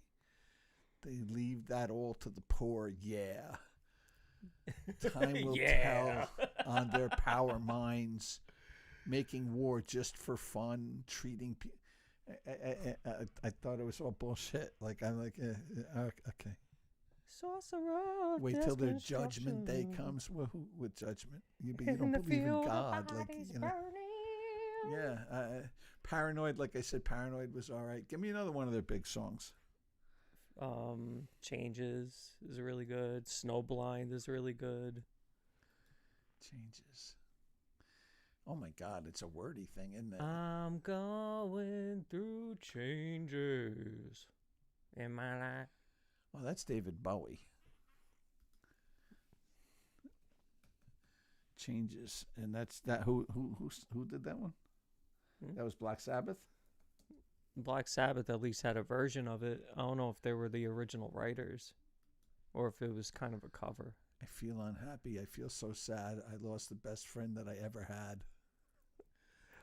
They leave that all to the poor. Yeah. Time will tell on their power minds, making war just for fun, treating people. I thought it was all bullshit. Like, I'm like, okay. Sorcerer. Wait till their judgment day comes. Well, who with judgment? You don't believe in God. Like, yeah. Paranoid, like I said, Paranoid was all right. Give me another one of their big songs. Changes is really good. Snowblind is really good. Changes. Oh my God, it's a wordy thing, isn't it? I'm going through changes in my life. Oh, that's David Bowie. Changes, and that's that. Who did that one? That was Black Sabbath. Black Sabbath at least had a version of it. I don't know if they were the original writers, or if it was kind of a cover. I feel unhappy. I feel so sad. I lost the best friend that I ever had.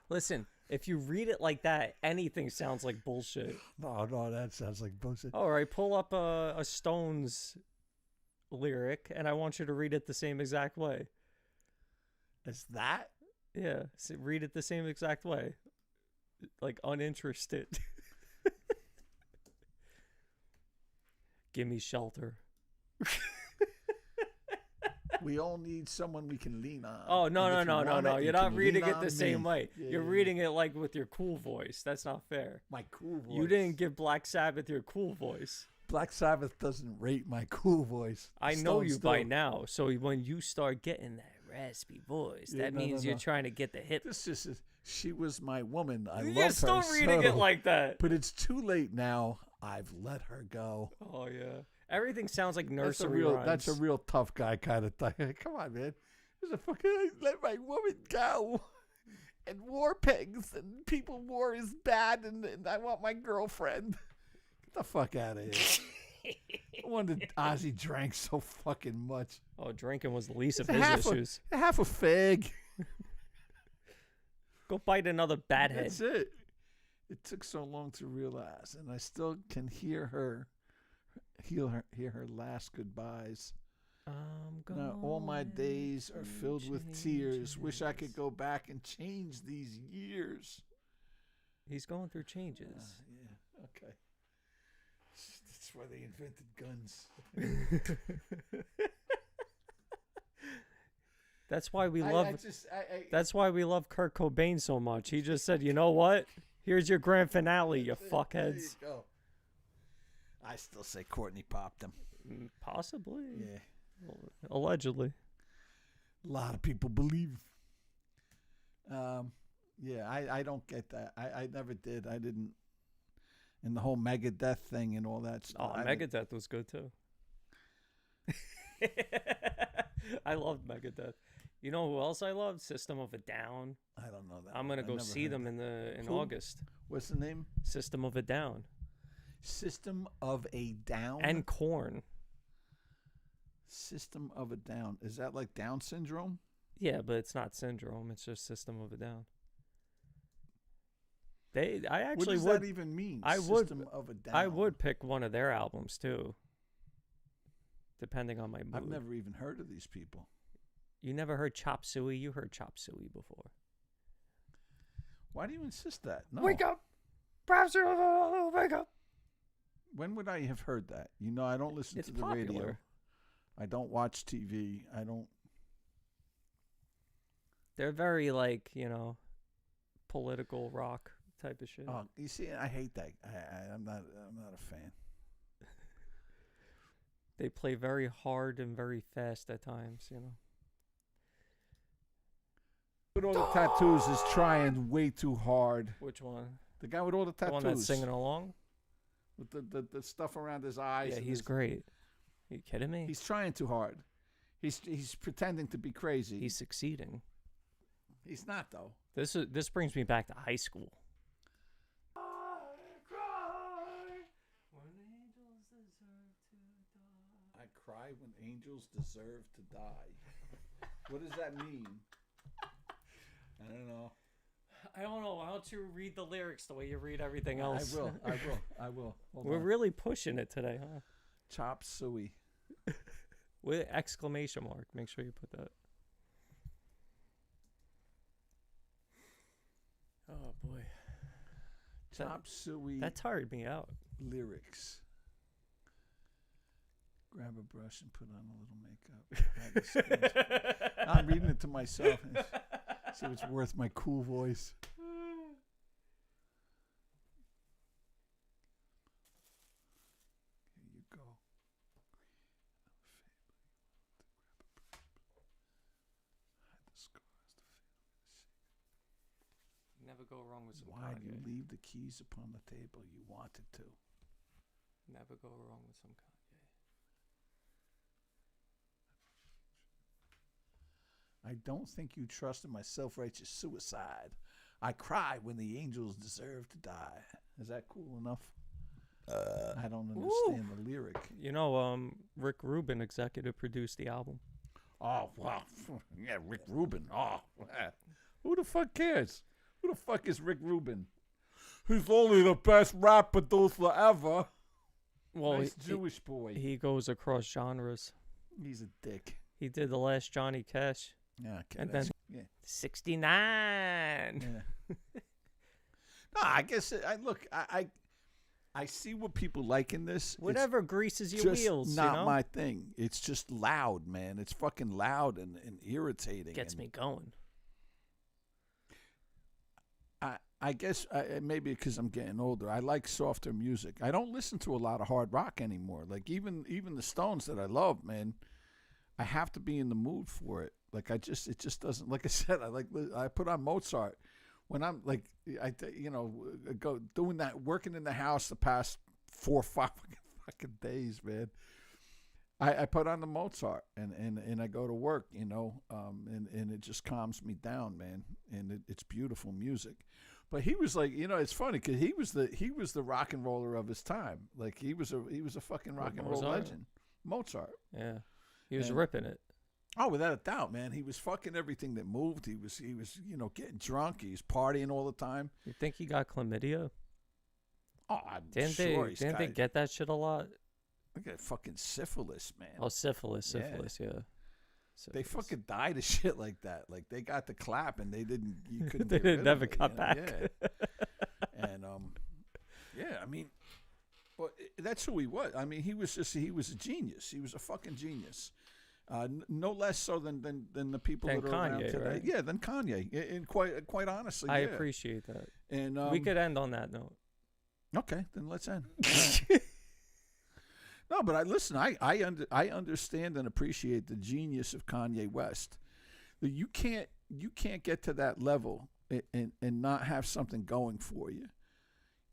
Listen, if you read it like that, anything sounds like bullshit. No, that sounds like bullshit. All right, pull up a Stones lyric, and I want you to read it the same exact way. Is that? Yeah, so read it the same exact way. Like, uninterested. Give me shelter. We all need someone we can lean on. Oh, no. You're not reading it the me. same way. Yeah, You're yeah, reading it like with your cool voice. That's not fair. My cool voice. You didn't give Black Sabbath your cool voice. Black Sabbath doesn't rate my cool voice. I know Stones you by do. now. So when you start getting that raspy voice, Yeah, that no, means no, you're no. trying to get the hit. This is she was my woman. I You're loved still her reading it so. like that. But it's too late now. I've let her go. Oh, yeah. Everything sounds like That's a nursery real. rhymes. That's a real tough guy kind of thing. Come on, man. There's a fucking I let my woman go, and war pigs and people war is bad, and I want my girlfriend. Get the fuck out of here. No wonder Ozzy drank so fucking much. Oh, drinking was the least of It's his issues. half a fig. Go bite another bat head. That's it. It took so long to realize, and I still can hear her last goodbyes. Now all my days are filled with tears. Wish I could go back and change these years. He's going through changes. Yeah. Okay. That's why they invented guns. That's why we love. I That's why we love Kurt Cobain so much. He just said, "You know what? Here's your grand finale, you fuckheads." There you go. I still say Courtney popped him. Possibly. Yeah. Allegedly. A lot of people believe. Yeah, I don't get that. I never did. I didn't. And the whole Megadeth thing and all that stuff. Oh, Megadeth was good too. I loved Megadeth. You know who else I loved? System of a Down. I don't know that. I'm gonna go see them in Who? August. What's the name? System of a Down. System of a Down? And Korn. System of a Down. Is that like Down syndrome? Yeah, but it's not syndrome. It's just System of a Down. I actually what does that even mean? System of a Down. I would pick one of their albums too. Depending on my mood. I've never even heard of these people. You never heard Chop Suey? You heard Chop Suey before. Why do you insist that? No. Wake up! Wake up! When would I have heard that? You know, I don't listen It's to the popular. radio. I don't watch TV. I don't. They're very political rock type of shit. Oh, you see, I hate that. I'm not a fan. They play very hard and very fast at times, With all the tattoos is trying way too hard. Which one? The guy with all the The tattoos. one that's singing along? With the stuff around his eyes. Yeah, and he's his- great. Are you kidding me? He's trying too hard. He's pretending to be crazy. He's succeeding. He's not though. This brings me back to high school. I cry when angels deserve to die. What does that mean? I don't know. I don't know. Why don't you read the lyrics the way you read everything else? I will. Hold We're on. really pushing it today, huh? Chop suey. With exclamation mark. Make sure you put that. Oh boy. Chop suey. That tired me out. Lyrics. Grab a brush and put on a little makeup. I'm reading it to myself. See if it's worth my cool voice. Here you go. Hide the scars, the Never go wrong with some Why do you Kanye. leave the keys upon the table? You wanted to. Never go wrong with some Kanye. I don't think you trusted my self-righteous suicide. I cry when the angels deserve to die. Is that cool enough? I don't understand the lyric. You know, Rick Rubin executive produced the album. Oh, wow. Yeah, Rick Rubin. Oh, who the fuck cares? Who the fuck is Rick Rubin? He's only the best rap producer ever. Well, nice Jewish boy. He goes across genres. He's a dick. He did the last Johnny Cash. Yeah, okay. And then Yeah. 69. Yeah. No, I guess I see what people like in this. Whatever greases your just wheels. Not you know? my thing. It's just loud, man. It's fucking loud and irritating. Gets me going. I guess maybe because I'm getting older, I like softer music. I don't listen to a lot of hard rock anymore. Like even the Stones that I love, man, I have to be in the mood for it. Like it just doesn't. Like I said, I put on Mozart when I'm like go doing that, working in the house the past 4 or 5 fucking days, man. I put on the Mozart and I go to work, and it just calms me down, man. And it's beautiful music. But he was like, it's funny because he was the rock and roller of his time. Like he was a fucking rock and roll legend. Mozart. Yeah, he was ripping it. Oh, without a doubt, man. He was fucking everything that moved. He was getting drunk. He was partying all the time. You think he got chlamydia? Oh, I'm didn't sure they get that shit a lot? I got fucking syphilis, man. Oh, syphilis, yeah. Syphilis. They fucking died of shit like that. Like they got the clap and they didn't. You couldn't. They get rid never of it, got back. Yeah. And yeah. I mean, well, that's who he was. I mean, he was a genius. He was a fucking genius. No less so than the people that are Kanye, around today. right? Yeah, than Kanye. And quite honestly, I yeah. appreciate that. And we could end on that note. Okay, then let's end. No, but I understand and appreciate the genius of Kanye West. You can't get to that level and not have something going for you.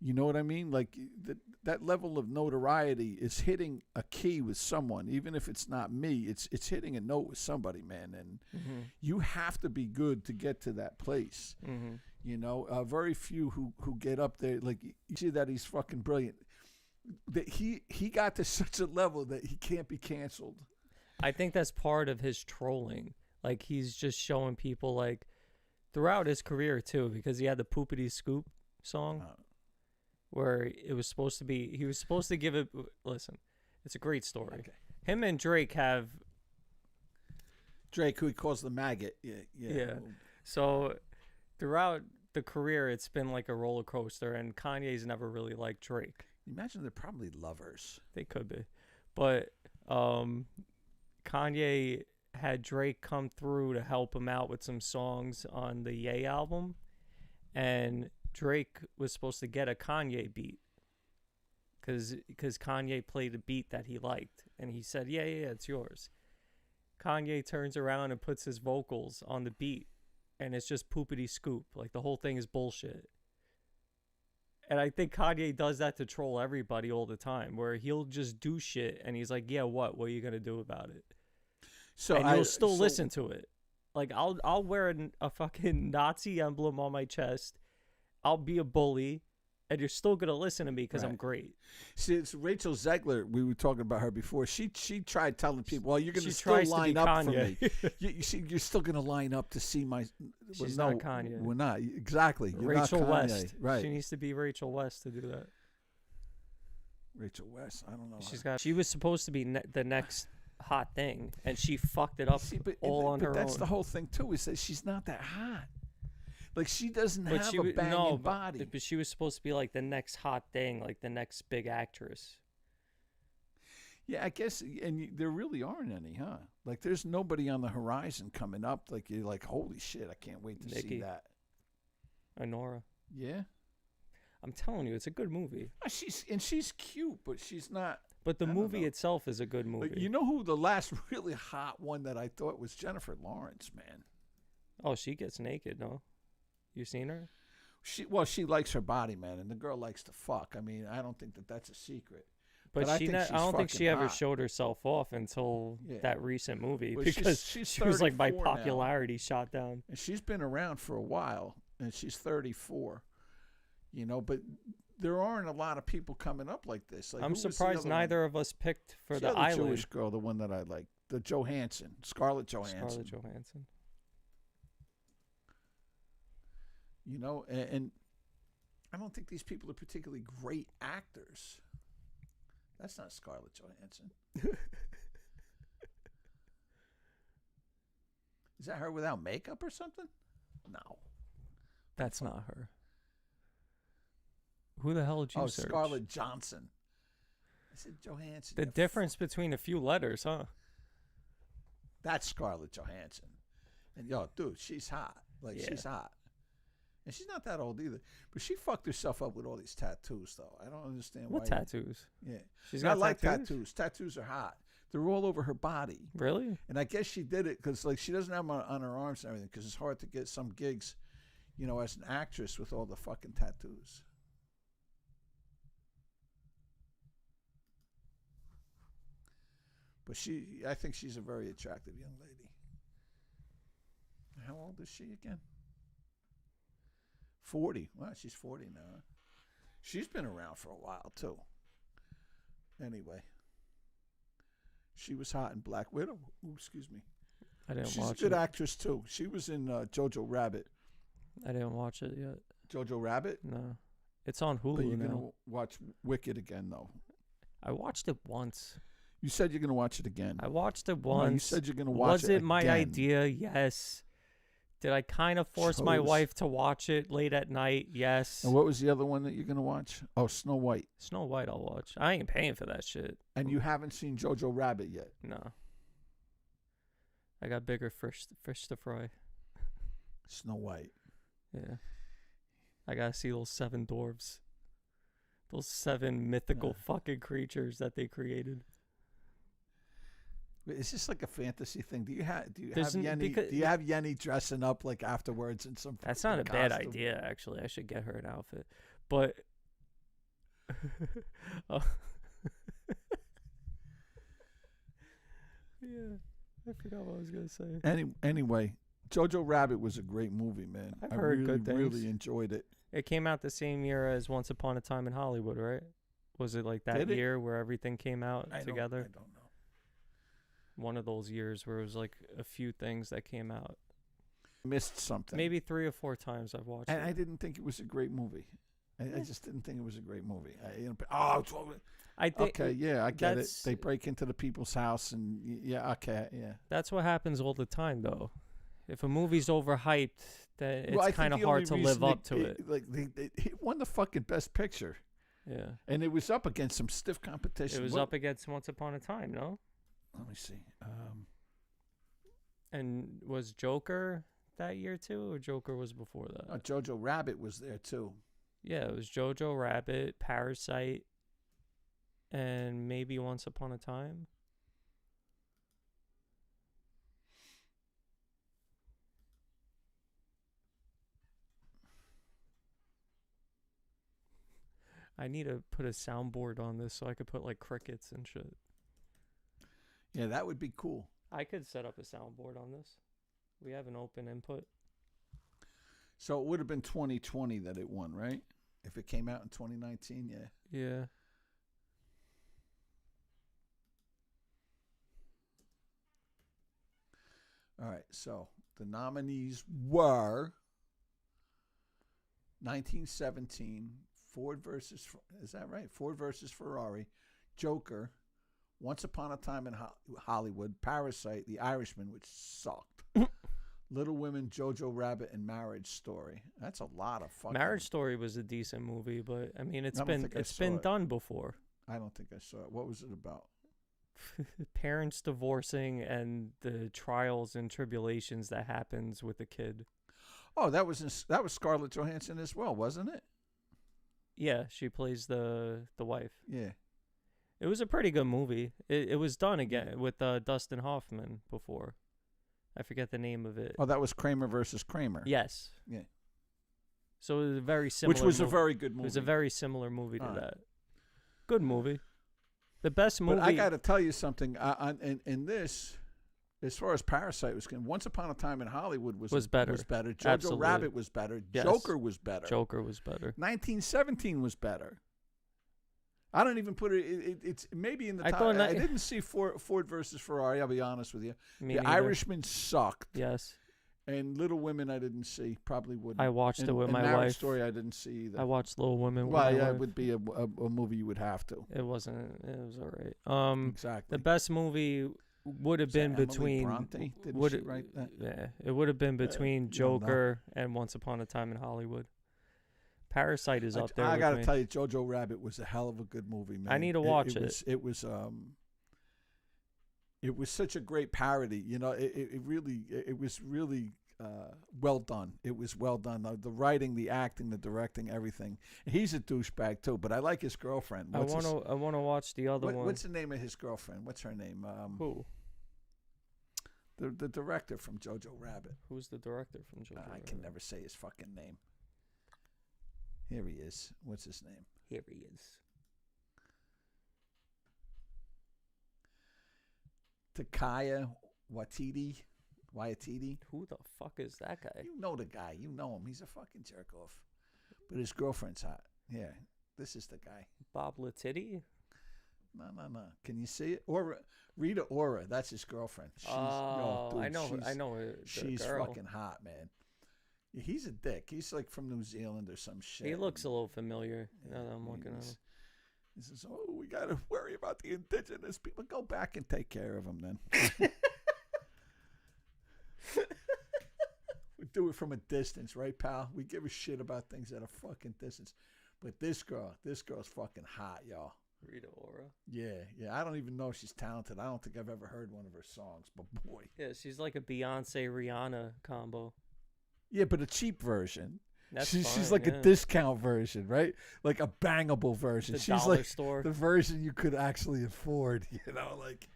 You know what I mean? Like that level of notoriety is hitting a key with someone, even if it's not me. It's hitting a note with somebody, man, and you have to be good to get to that place. Very few who get up there. Like you see that he's fucking brilliant. That he got to such a level that he can't be canceled. I think that's part of his trolling. Like he's just showing people like throughout his career too, because he had the Poopity Scoop song where it was supposed to be. He was supposed to give it. Listen, it's a great story. Okay. Him and Drake have. Drake, who he calls the maggot. Yeah. So throughout the career, it's been like a roller coaster, and Kanye's never really liked Drake. Imagine they're probably lovers. They could be. But Kanye had Drake come through to help him out with some songs on the Ye album. And Drake was supposed to get a Kanye beat because Kanye played a beat that he liked. And he said, yeah, it's yours. Kanye turns around and puts his vocals on the beat. And it's just poopity scoop. Like the whole thing is bullshit. And I think Kanye does that to troll everybody all the time, where he'll just do shit, and he's like, "Yeah, what? What are you gonna do about it?" So and you'll still listen to it. Like I'll wear a fucking Nazi emblem on my chest. I'll be a bully, and you're still gonna listen to me because I'm great. See, it's Rachel Zegler. We were talking about her before. She tried telling people, "Well, you're gonna still tries to line be up Kanye. for me. You're still gonna line up to see my." She's not Kanye. We're not exactly. You're Rachel not Kanye. West. Right. She needs to be Rachel West to do that. Rachel West. I don't know. She was supposed to be the next hot thing, and she fucked it up on her own. But that's the whole thing too. Is that she's not that hot. Like she doesn't have a banging body. But she was supposed to be like the next hot thing, like the next big actress. Yeah, I guess, and there really aren't any, huh? Like there's nobody on the horizon coming up. Like you're like, holy shit, I can't wait to see that. Honora. Yeah. I'm telling you, it's a good movie. She's cute, but she's not. But the movie itself is a good movie. Like, you know who the last really hot one that I thought was Jennifer Lawrence, man. Oh, she gets naked, no? You seen her? She likes her body, man, and the girl likes to fuck. I mean, I don't think that that's a secret. But I I don't think she ever showed herself off until that recent movie, because she's she was like by 34 now. popularity shot down. And she's been around for a while, and she's 34. You know, but there aren't a lot of people coming up like this. Like, I'm surprised neither of us picked for the other island. Jewish girl, the one that I like, the Johansson, Scarlett Johansson. Scarlett Johansson. You know, and I don't think these people are particularly great actors. That's not Scarlett Johansson. Is that her without makeup or something? No. That's not her. Who the hell did you search? Scarlett Johansson. I said Johansson. The difference between a few letters, huh? That's Scarlett Johansson. And yo, dude, she's hot. Like, she's hot. And she's not that old either. But she fucked herself up with all these tattoos, though. I don't understand why. What tattoos? Yeah. She's got like tattoos? tattoos. Tattoos are hot. They're all over her body. Really? And I guess she did it because, like, she doesn't have them on her arms and everything because it's hard to get some gigs, you know, as an actress with all the fucking tattoos. But I think she's a very attractive young lady. How old is she again? 40. Wow, she's 40 now. She's been around for a while, too. Anyway. She was hot in Black Widow. Ooh, excuse me. I didn't watch it. She's a good actress, too. She was in Jojo Rabbit. I didn't watch it yet. Jojo Rabbit? No. It's on Hulu But you're now. going to watch Wicked again, though. I watched it once. You said you're going to watch it again. I watched it once. No, you said you're going to watch it again. Was it my idea? Yes. Did I kind of force my wife to watch it late at night? Yes. And what was the other one that you're going to watch? Oh, Snow White. Snow White I'll watch. I ain't paying for that shit. And you haven't seen Jojo Rabbit yet? No. I got bigger fish to fry. Snow White. Yeah. I got to see those 7 dwarves. Those 7 mythical fucking creatures that they created. Is this like a fantasy thing? Do you have There's Yenny dressing up like afterwards in some? That's not a bad costume? idea, actually. I should get her an outfit, but yeah, I forgot what I was gonna say. Anyway, Jojo Rabbit was a great movie, man. I've I heard really, good things. really enjoyed it. It came out the same year as Once Upon a Time in Hollywood, right? Was it like that Did it? year where everything came out together? I don't know. One of those years where it was like a few things that came out. Missed something. Maybe 3 or 4 times I've watched it. And I didn't think it was a great movie. I just didn't think it was a great movie. I think okay, yeah, I get it. They break into the people's house, and yeah, okay, yeah. That's what happens all the time, though. If a movie's overhyped, then Well, I it's think kind of the hard only to live reason up to it. Like it won the fucking Best Picture. Yeah. And it was up against some stiff competition. It was up against Once Upon a Time, no? Let me see. And was Joker that year too, or Joker was before that? Jojo Rabbit was there too. Yeah, it was Jojo Rabbit, Parasite, and maybe Once Upon a Time. I need to put a soundboard on this so I could put like crickets and shit. Yeah, that would be cool. I could set up a soundboard on this. We have an open input. So it would have been 2020 that it won, right? If it came out in 2019, yeah. Yeah. All right, so the nominees were 1917, Ford versus, is that right? Ford versus Ferrari, Joker, Once Upon a Time in Hollywood, Parasite, The Irishman, which sucked, Little Women, Jojo Rabbit, and Marriage Story. That's a lot of fucking... Marriage Story was a decent movie, but I mean, it's been it. done before. I don't think I saw it. What was it about? Parents divorcing and the trials and tribulations that happens with the kid. Oh, that was Scarlett Johansson as well, wasn't it? Yeah, she plays the wife. Yeah. It was a pretty good movie. It was done again with Dustin Hoffman before. I forget the name of it. Oh, that was Kramer versus Kramer. Yes. Yeah. So it was a very similar. Which was a movie. very good It was movie. a very similar movie to All right. that. Good movie. The best movie. But I got to tell you something. In this, as far as Parasite was concerned, Once Upon a Time in Hollywood was better. Was better. Jojo Absolutely. Rabbit was better. Yes. Joker was better. Joker was better. 1917 was better. I don't even put it. It's maybe in the I top. thought I didn't see Ford versus Ferrari. I'll be honest with you. Me The neither. Irishman sucked. Yes. And Little Women I didn't see. Probably wouldn't. I watched it with and my Marriage wife. Story I didn't see either. I watched Little Women. Well, with my yeah, wife. it would be a movie you would have to. It wasn't. It was all right. Exactly. The best movie would have Was that been Emily between. Bronte? Didn't would she it- write that? Yeah, it would have been between you don't know. Joker and Once Upon a Time in Hollywood. Parasite is up there. I with gotta me. tell you, Jojo Rabbit was a hell of a good movie, man. I need to watch It was such a great parody. You know, it was really well done. It was well done. The writing, the acting, the directing, everything. He's a douchebag too, but I like his girlfriend. I want to watch the other one. What's the name of his girlfriend? What's her name? Who? The director from Jojo Rabbit. Who's the director from Jojo I Rabbit? can never say his fucking name. Here he is. What's his name? Here he is. Takaya Waititi. Who the fuck is that guy? You know the guy. You know him. He's a fucking jerk off. But his girlfriend's hot. Yeah, this is the guy. Bob Latitti? No. Can you see it? Aura, Rita Ora. That's his girlfriend. She's, Oh, I know. I know. The She's girl. fucking hot, man. Yeah, he's a dick. He's like from New Zealand or some shit. He looks a little familiar. Now that I'm looking at him. He says, "Oh, we got to worry about the indigenous people. Go back and take care of them, then." We do it from a distance, right, pal? We give a shit about things at a fucking distance. But this girl's fucking hot, y'all. Rita Ora. Yeah. I don't even know if she's talented. I don't think I've ever heard one of her songs, but boy. Yeah, she's like a Beyonce Rihanna combo. Yeah, but a cheap version. That's she's fine, like yeah. a discount version, right? Like a bangable version. The She's dollar like store. the version you could actually afford, you know, like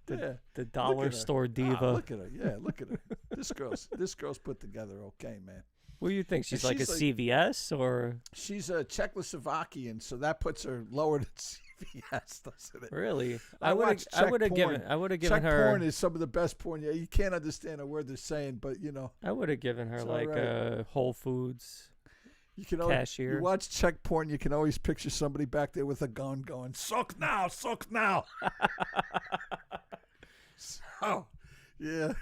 The Look dollar at her. store diva. Look at her. Yeah, look at her. This girl's put together okay, man. What do you think? She's And like a she's CVS or She's a Czechoslovakian, so that puts her lower than CVS, doesn't it? really? I would've- watch I would have Czech given. porn. I would have given Czech her. porn is some of the best porn. Yeah, you can't understand a word they're saying, but you know. I would have given her It's like alright. Whole Foods. You can always, Cashier. You watch Czech porn, you can always picture somebody back there with a gun going, "Suck now, suck now." So, yeah,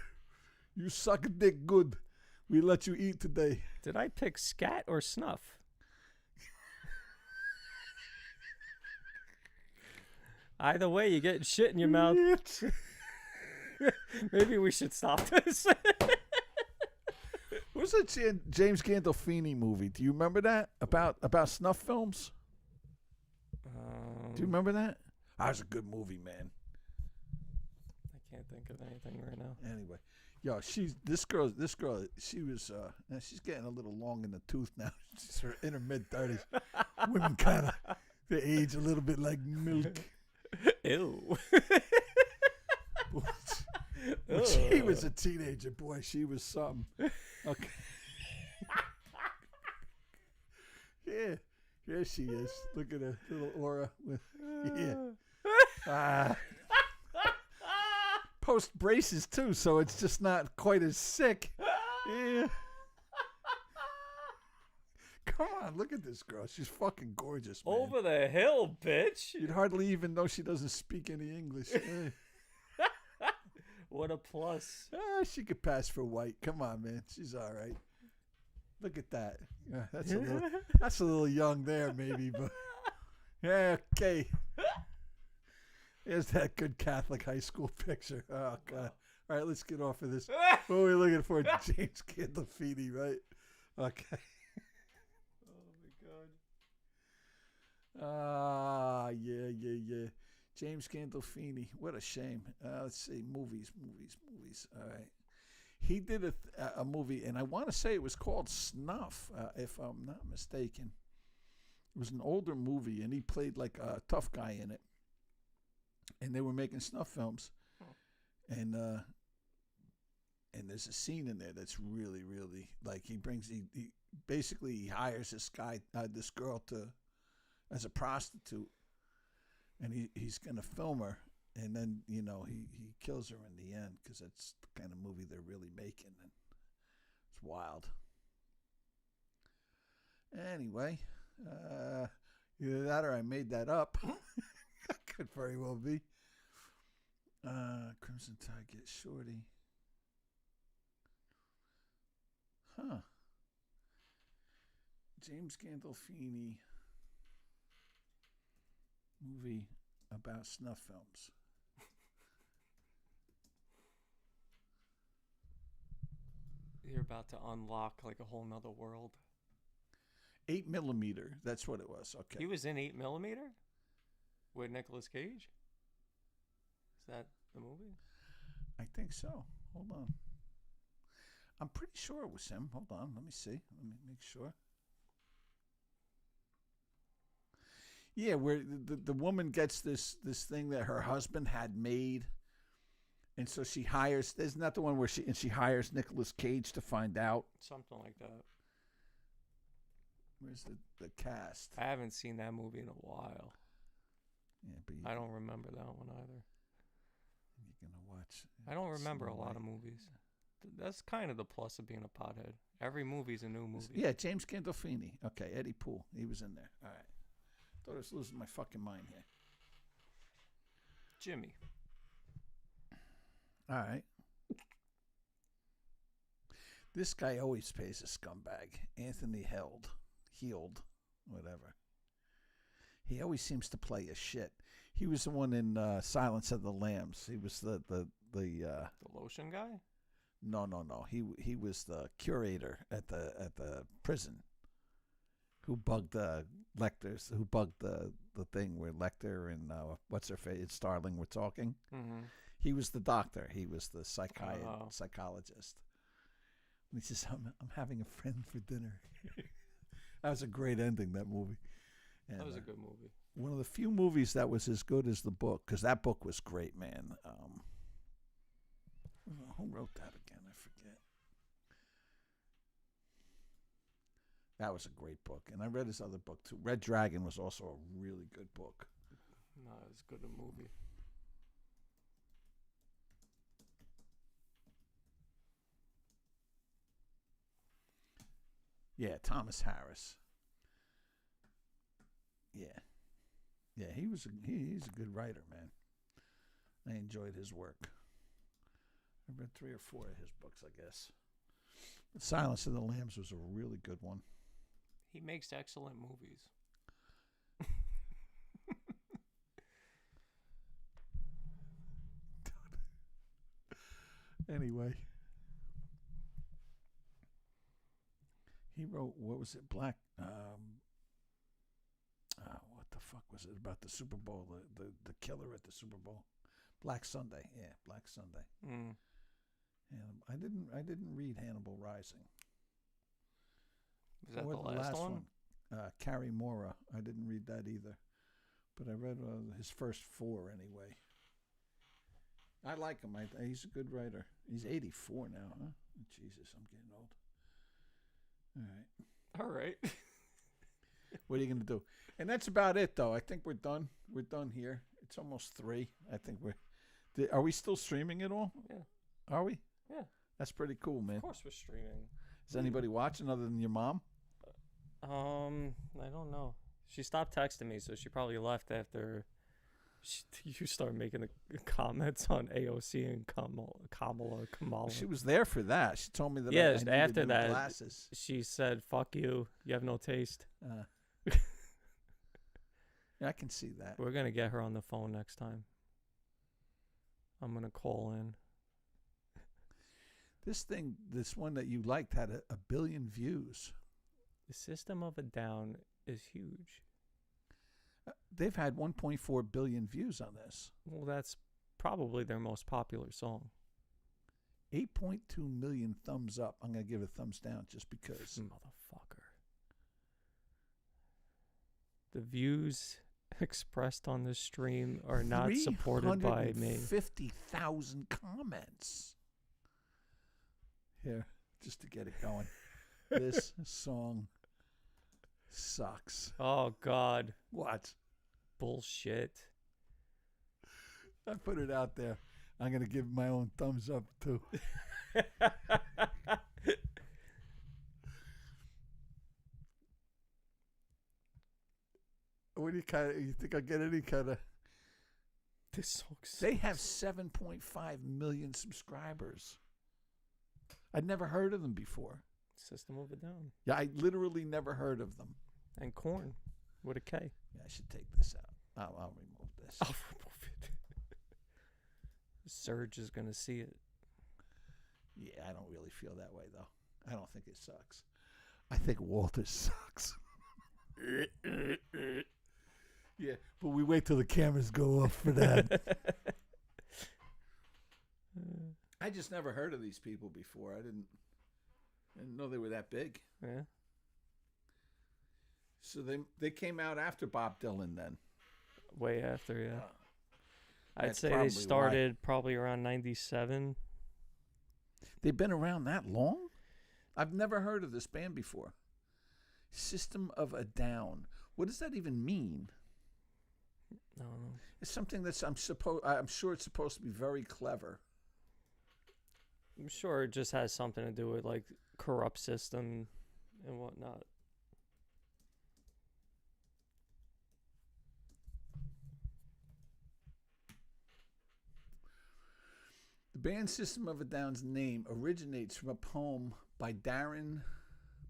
you suck a dick good. We let you eat today. Did I pick scat or snuff? Either way, you get shit in your mouth. Maybe we should stop this. What's that James Gandolfini movie? Do you remember that about snuff films? Do you remember that? That was a good movie, man. I can't think of anything right now. Anyway, yo, this girl, she was, she's getting a little long in the tooth now. She's in her mid-30s. Women kind of, they age a little bit like milk. Ew. When she was a teenager, boy, she was something. Okay. Yeah, she is. Look at her little aura with, yeah. Post braces too, so it's just not quite as sick. Yeah. Come on, look at this girl. She's fucking gorgeous, man. Over the hill, bitch. You'd hardly even know she doesn't speak any English. Yeah. What a plus. She could pass for white. Come on, man. She's all right. Look at that. Yeah, that's a little young there, maybe, but yeah, okay. Here's that good Catholic high school picture. Oh God. All right, let's get off of this. What are we looking for? James Gandolfini, right? Okay. Yeah. James Gandolfini. What a shame. Let's see. Movies. All right. He did a movie, and I want to say it was called Snuff, if I'm not mistaken. It was an older movie, and he played like a tough guy in it. And they were making snuff films. And And there's a scene in there that's really, really like he basically he hires this girl as a prostitute, and he's gonna film her, and then he kills her in the end because that's the kind of movie they're really making, and it's wild. Anyway, either that or I made that up. Could very well be. Crimson Tide gets Shorty. Huh. James Gandolfini movie about snuff films. You're about to unlock like a whole nother world. 8mm. That's what it was. Okay. He was in 8mm with Nicolas Cage. Is that the movie? I think so. Hold on. I'm pretty sure it was him. Hold on. Let me see. Let me make sure. Yeah, where the woman gets this thing that her husband had made, and so she hires. Isn't that the one where she hires Nicolas Cage to find out? Something like that. Where's the cast? I haven't seen that movie in a while. Yeah, but I don't remember that one either. You're gonna watch. I don't remember a lot of movies. That's kind of the plus of being a pothead. Every movie's a new movie. Yeah, James Gandolfini. Okay, Eddie Poole. He was in there. All right. Thought I was losing my fucking mind here. Jimmy. All right. This guy always pays a scumbag. Anthony Heald, whatever. He always seems to play a shit. He was the one in Silence of the Lambs. He was the lotion guy? No. He was the curator at the prison who bugged Lecter's, who bugged the thing where Lecter and what's her face, Starling were talking. Mm-hmm. He was the doctor. He was the psychologist. And he says, I'm having a friend for dinner. That was a great ending, that movie. And, that was a good movie. One of the few movies that was as good as the book, because that book was great, man. Who wrote that again? I forget. That was a great book. And I read his other book, too. Red Dragon was also a really good book. Not as good a movie. Yeah, Thomas Harris. Yeah, he's a good writer, man. I enjoyed his work. I read 3 or 4 of his books, I guess. But Silence of the Lambs was a really good one. He makes excellent movies. Anyway. He wrote, what was it, what the fuck was it about the Super Bowl, the killer at the Super Bowl? Black Sunday, yeah, Black Sunday. Mm. And I didn't read Hannibal Rising. Was that the last one? Carrie Mora. I didn't read that either, but I read his first 4 anyway. I like him. He's a good writer. He's 84 now, huh? Jesus, I'm getting old. All right. What are you going to do? And that's about it, though. I think we're done. We're done here. It's almost 3. I think are we still streaming it all? Yeah. Are we? Yeah. That's pretty cool, man. Of course we're streaming. Is anybody watching other than your mom? I don't know. She stopped texting me, so she probably left after you start making the comments on AOC and Kamala. She was there for that. She told me that. Yeah, I needed after new that, glasses. she said, "Fuck you. You have no taste." Yeah, I can see that. We're gonna get her on the phone next time. I'm gonna call in. This one that you liked had 1 billion views. The System of a Down is huge. They've had 1.4 billion views on this. Well, that's probably their most popular song. 8.2 million thumbs up. I'm going to give it a thumbs down just because. Motherfucker. The views expressed on the stream are not supported by me. 50,000 comments. Here, just to get it going. This song sucks. Oh, God. What? Bullshit. I put it out there. I'm going to give my own thumbs up, too. What do you think I get any kind of... This song sucks. They have 7.5 million subscribers. I'd never heard of them before. System of a Down. Yeah, I literally never heard of them. And Corn with a K. Yeah, I should take this out. I'll remove this. I'll remove it. Serge is going to see it. Yeah, I don't really feel that way, though. I don't think it sucks. I think Walter sucks. Yeah, but we wait till the cameras go off for that. I just never heard of these people before. I didn't know they were that big. Yeah. So they came out after Bob Dylan then. Way after, yeah. I'd That's say they probably started probably around 97. They've been around that long? I've never heard of this band before. System of a Down. What does that even mean? I don't know. It's something that's I'm sure it's supposed to be very clever. I'm sure it just has something to do with like corrupt system and whatnot. The band System of a Down's name originates from a poem by Darren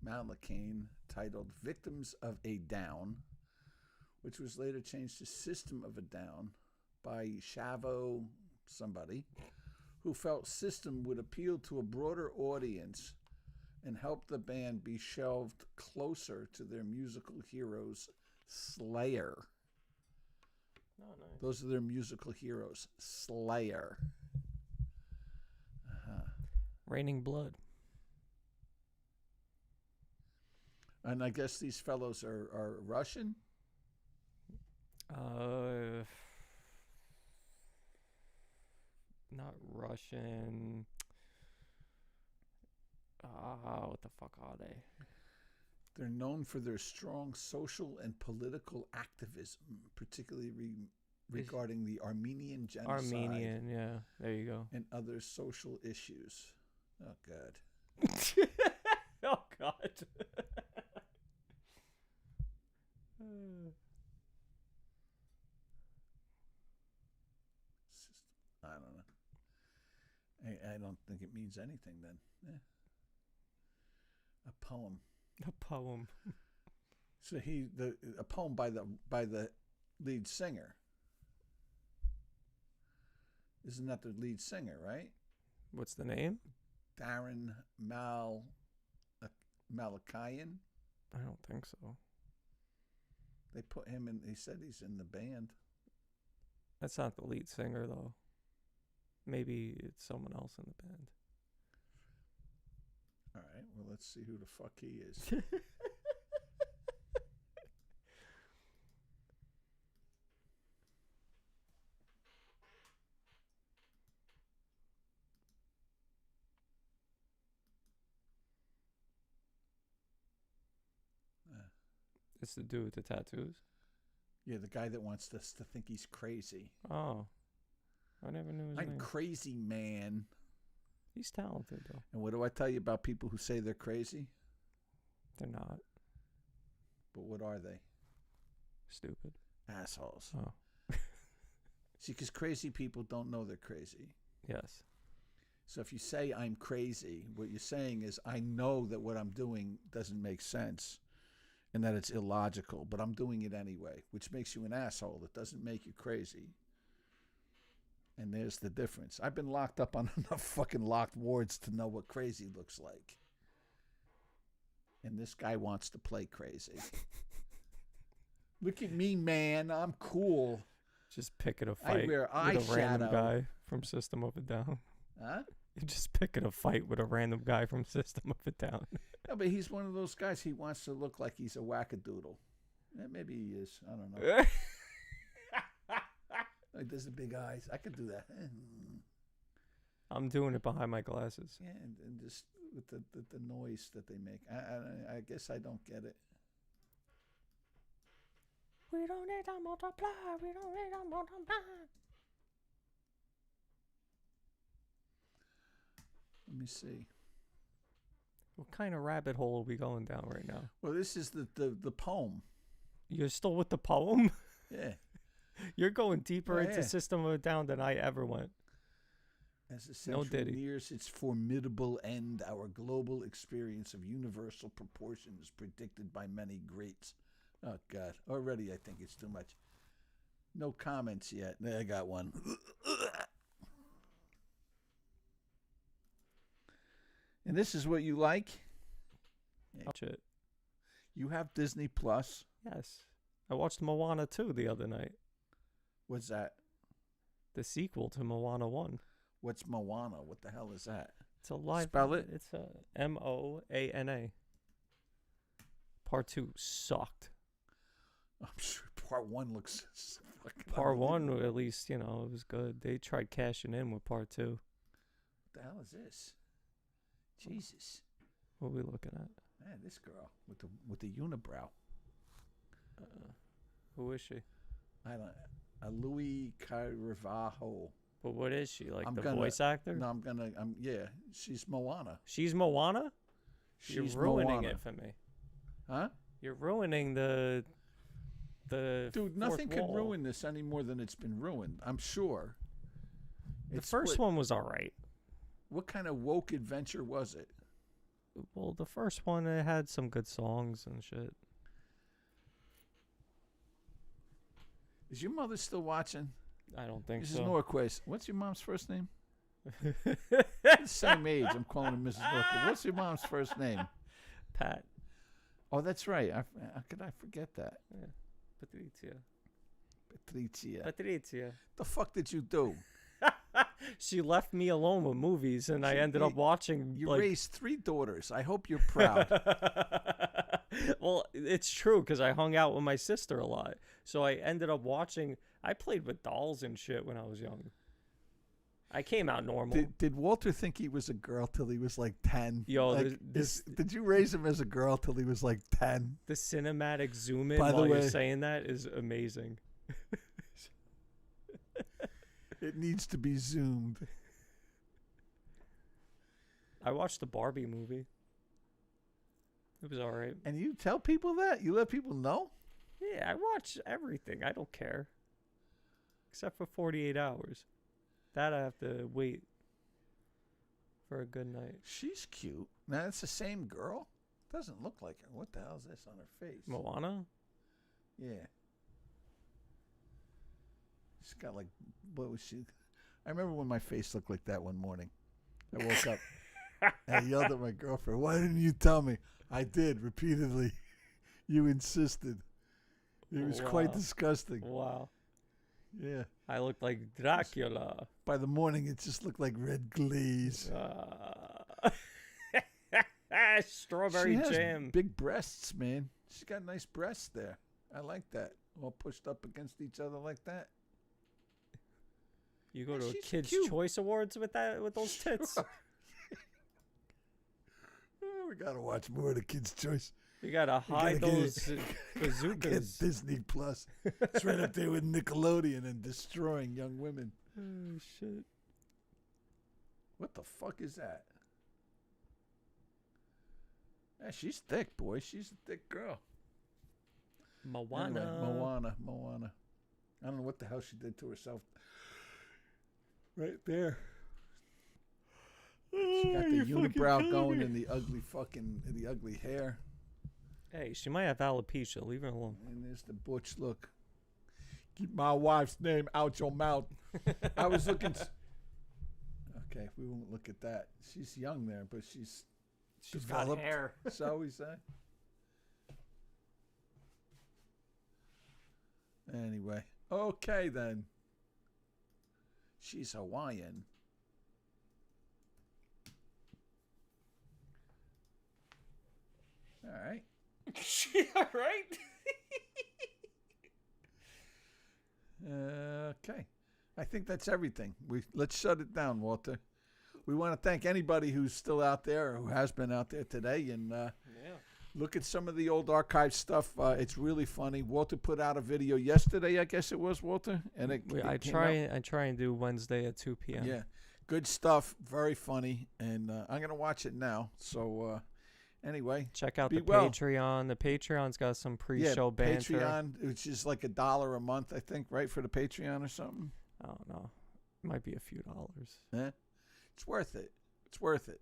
Malakane titled Victims of a Down, which was later changed to System of a Down by Shavo somebody, who felt System would appeal to a broader audience and help the band be shelved closer to their musical heroes, Slayer. Oh, nice. Those are their musical heroes, Slayer. Raining Blood. And I guess these fellows are Russian? Not Russian. What the fuck are they? They're known for their strong social and political activism, particularly regarding the Armenian genocide. Armenian, yeah. There you go. And other social issues. Oh, God. Oh, God. I don't know. I don't think it means anything then. Yeah. A poem. A poem. So a poem by the lead singer. Isn't that the lead singer, right? What's the name? Darren Malakayan. I don't think so. They put him in. He said he's in the band. That's not the lead singer, though. Maybe it's someone else in the band. All right. Well, let's see who the fuck he is. It's the dude with the tattoos? Yeah, the guy that wants us to think he's crazy. Oh. I never knew his name. I'm crazy, man. He's talented, though. And what do I tell you about people who say they're crazy? They're not. But what are they? Stupid. Assholes. Oh. See, because crazy people don't know they're crazy. Yes. So if you say I'm crazy, what you're saying is I know that what I'm doing doesn't make sense and that it's illogical, but I'm doing it anyway, which makes you an asshole. It doesn't make you crazy. And there's the difference. I've been locked up on enough fucking locked wards to know what crazy looks like. And this guy wants to play crazy. Look at me, man. I'm cool. Just picking a fight wear with a random eyeshadow. guy from System of a Down. Huh? You're just picking a fight with a random guy from System of a Down. No, but he's one of those guys. He wants to look like he's a wackadoodle. Yeah, maybe he is. I don't know. Like, there's the big eyes. I could do that. I'm doing it behind my glasses. Yeah, and just with the noise that they make. I guess I don't get it. We don't need to multiply. We don't need to multiply. Let me see. What kind of rabbit hole are we going down right now? Well, this is the poem. You're still with the poem? Yeah. You're going deeper into Yeah. System of a Down than I ever went. As the century nears its formidable end, our global experience of universal proportion is predicted by many greats. Oh, God. Already I think it's too much. No comments yet. There, I got one. And this is what you like? Watch it. You have Disney Plus? Yes. I watched Moana 2 the other night. What's that? The sequel to Moana 1. What's Moana? What the hell is that? It's a live. Spell it. It's a Moana. Part 2 sucked. I'm sure part 1 looks fucking Part 1, at least, you know, it was good. They tried cashing in with part 2. What the hell is this? Jesus. What are we looking at? Man, this girl with the unibrow. Who is she? I don't. Louis Caravaggio. But what is she? Like voice actor? No, yeah, she's Moana. She's Moana? You're She's ruining Moana. it for me. Huh? You're ruining the Dude, nothing fourth could wall. ruin this any more than it's been ruined. I'm sure. The first one was all right. What kind of woke adventure was it? Well, the first one, it had some good songs and shit. Is your mother still watching? I don't think Mrs. so. Norquist. What's your mom's first name? Same age. I'm calling her Mrs. Norquist. What's your mom's first name? Pat. Oh, that's right. How could I forget that? Yeah. Patrizia. Patrizia. The fuck did you do? She left me alone with movies, and I ended up watching. You like, raised 3 daughters. I hope you're proud. Well, it's true because I hung out with my sister a lot. So I ended up watching. I played with dolls and shit when I was young. I came out normal. Did Walter think he was a girl till he was like 10? Yo, like, did you raise him as a girl till he was like 10? The cinematic zoom in By the while way, you're saying that is amazing. It needs to be zoomed. I watched the Barbie movie. It was all right. And you tell people that? You let people know? Yeah, I watch everything. I don't care. Except for 48 hours. That I have to wait for a good night. She's cute. Now, it's the same girl? Doesn't look like her. What the hell is this on her face? Moana? Yeah. She's got like, what was she? I remember when my face looked like that one morning. I woke up. I yelled at my girlfriend, "Why didn't you tell me?" I did, repeatedly. You insisted. It was quite disgusting. Wow. Yeah. I looked like Dracula. By the morning, it just looked like red glaze. Strawberry she has jam. Big breasts, man. She's got nice breasts there. I like that. All pushed up against each other like that. You go to a she's Kids' cute. Choice Awards with those tits. Oh, we gotta watch more of the Kids' Choice. You gotta hide those Get bazookas. Disney Plus. It's right up there with Nickelodeon and destroying young women. Oh shit! What the fuck is that? Yeah, she's thick, boy. She's a thick girl. Moana. Anyway, Moana. I don't know what the hell she did to herself. Right there. She got the unibrow going and the ugly hair. Hey, she might have alopecia. Leave her alone. And there's the butch look. Keep my wife's name out your mouth. I was looking. Okay, we won't look at that. She's young there, but she's got developed, hair. shall we say? Anyway, okay then. She's Hawaiian. All right. All right. Okay. I think that's everything. Let's shut it down, Walter. we want to thank anybody who's still out there or who has been out there today. And look at some of the old archive stuff. It's really funny. Walter put out a video yesterday, I guess it was, Walter. And I try and do Wednesday at 2 p.m. Yeah, good stuff. Very funny. And I'm going to watch it now. So anyway. Check out the well. Patreon. The Patreon's got some pre-show banter. Patreon, which is like $1 a month, I think, right, for the Patreon or something? I don't know. It might be a few dollars. Yeah. It's worth it. It's worth it.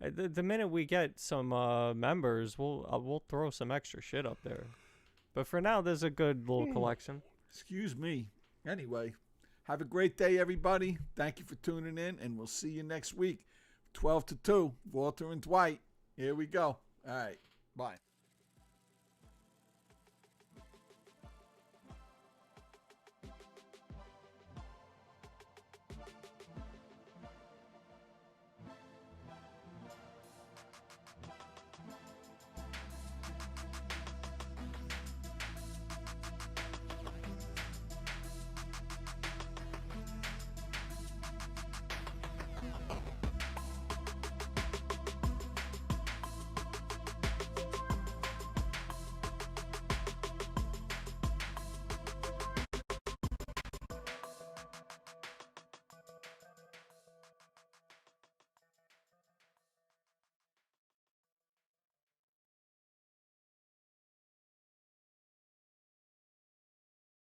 The minute we get some members, we'll throw some extra shit up there. But for now, there's a good little collection. Excuse me. Anyway, have a great day, everybody. Thank you for tuning in, and we'll see you next week. 12 to 2, Walter and Dwight. Here we go. All right. Bye.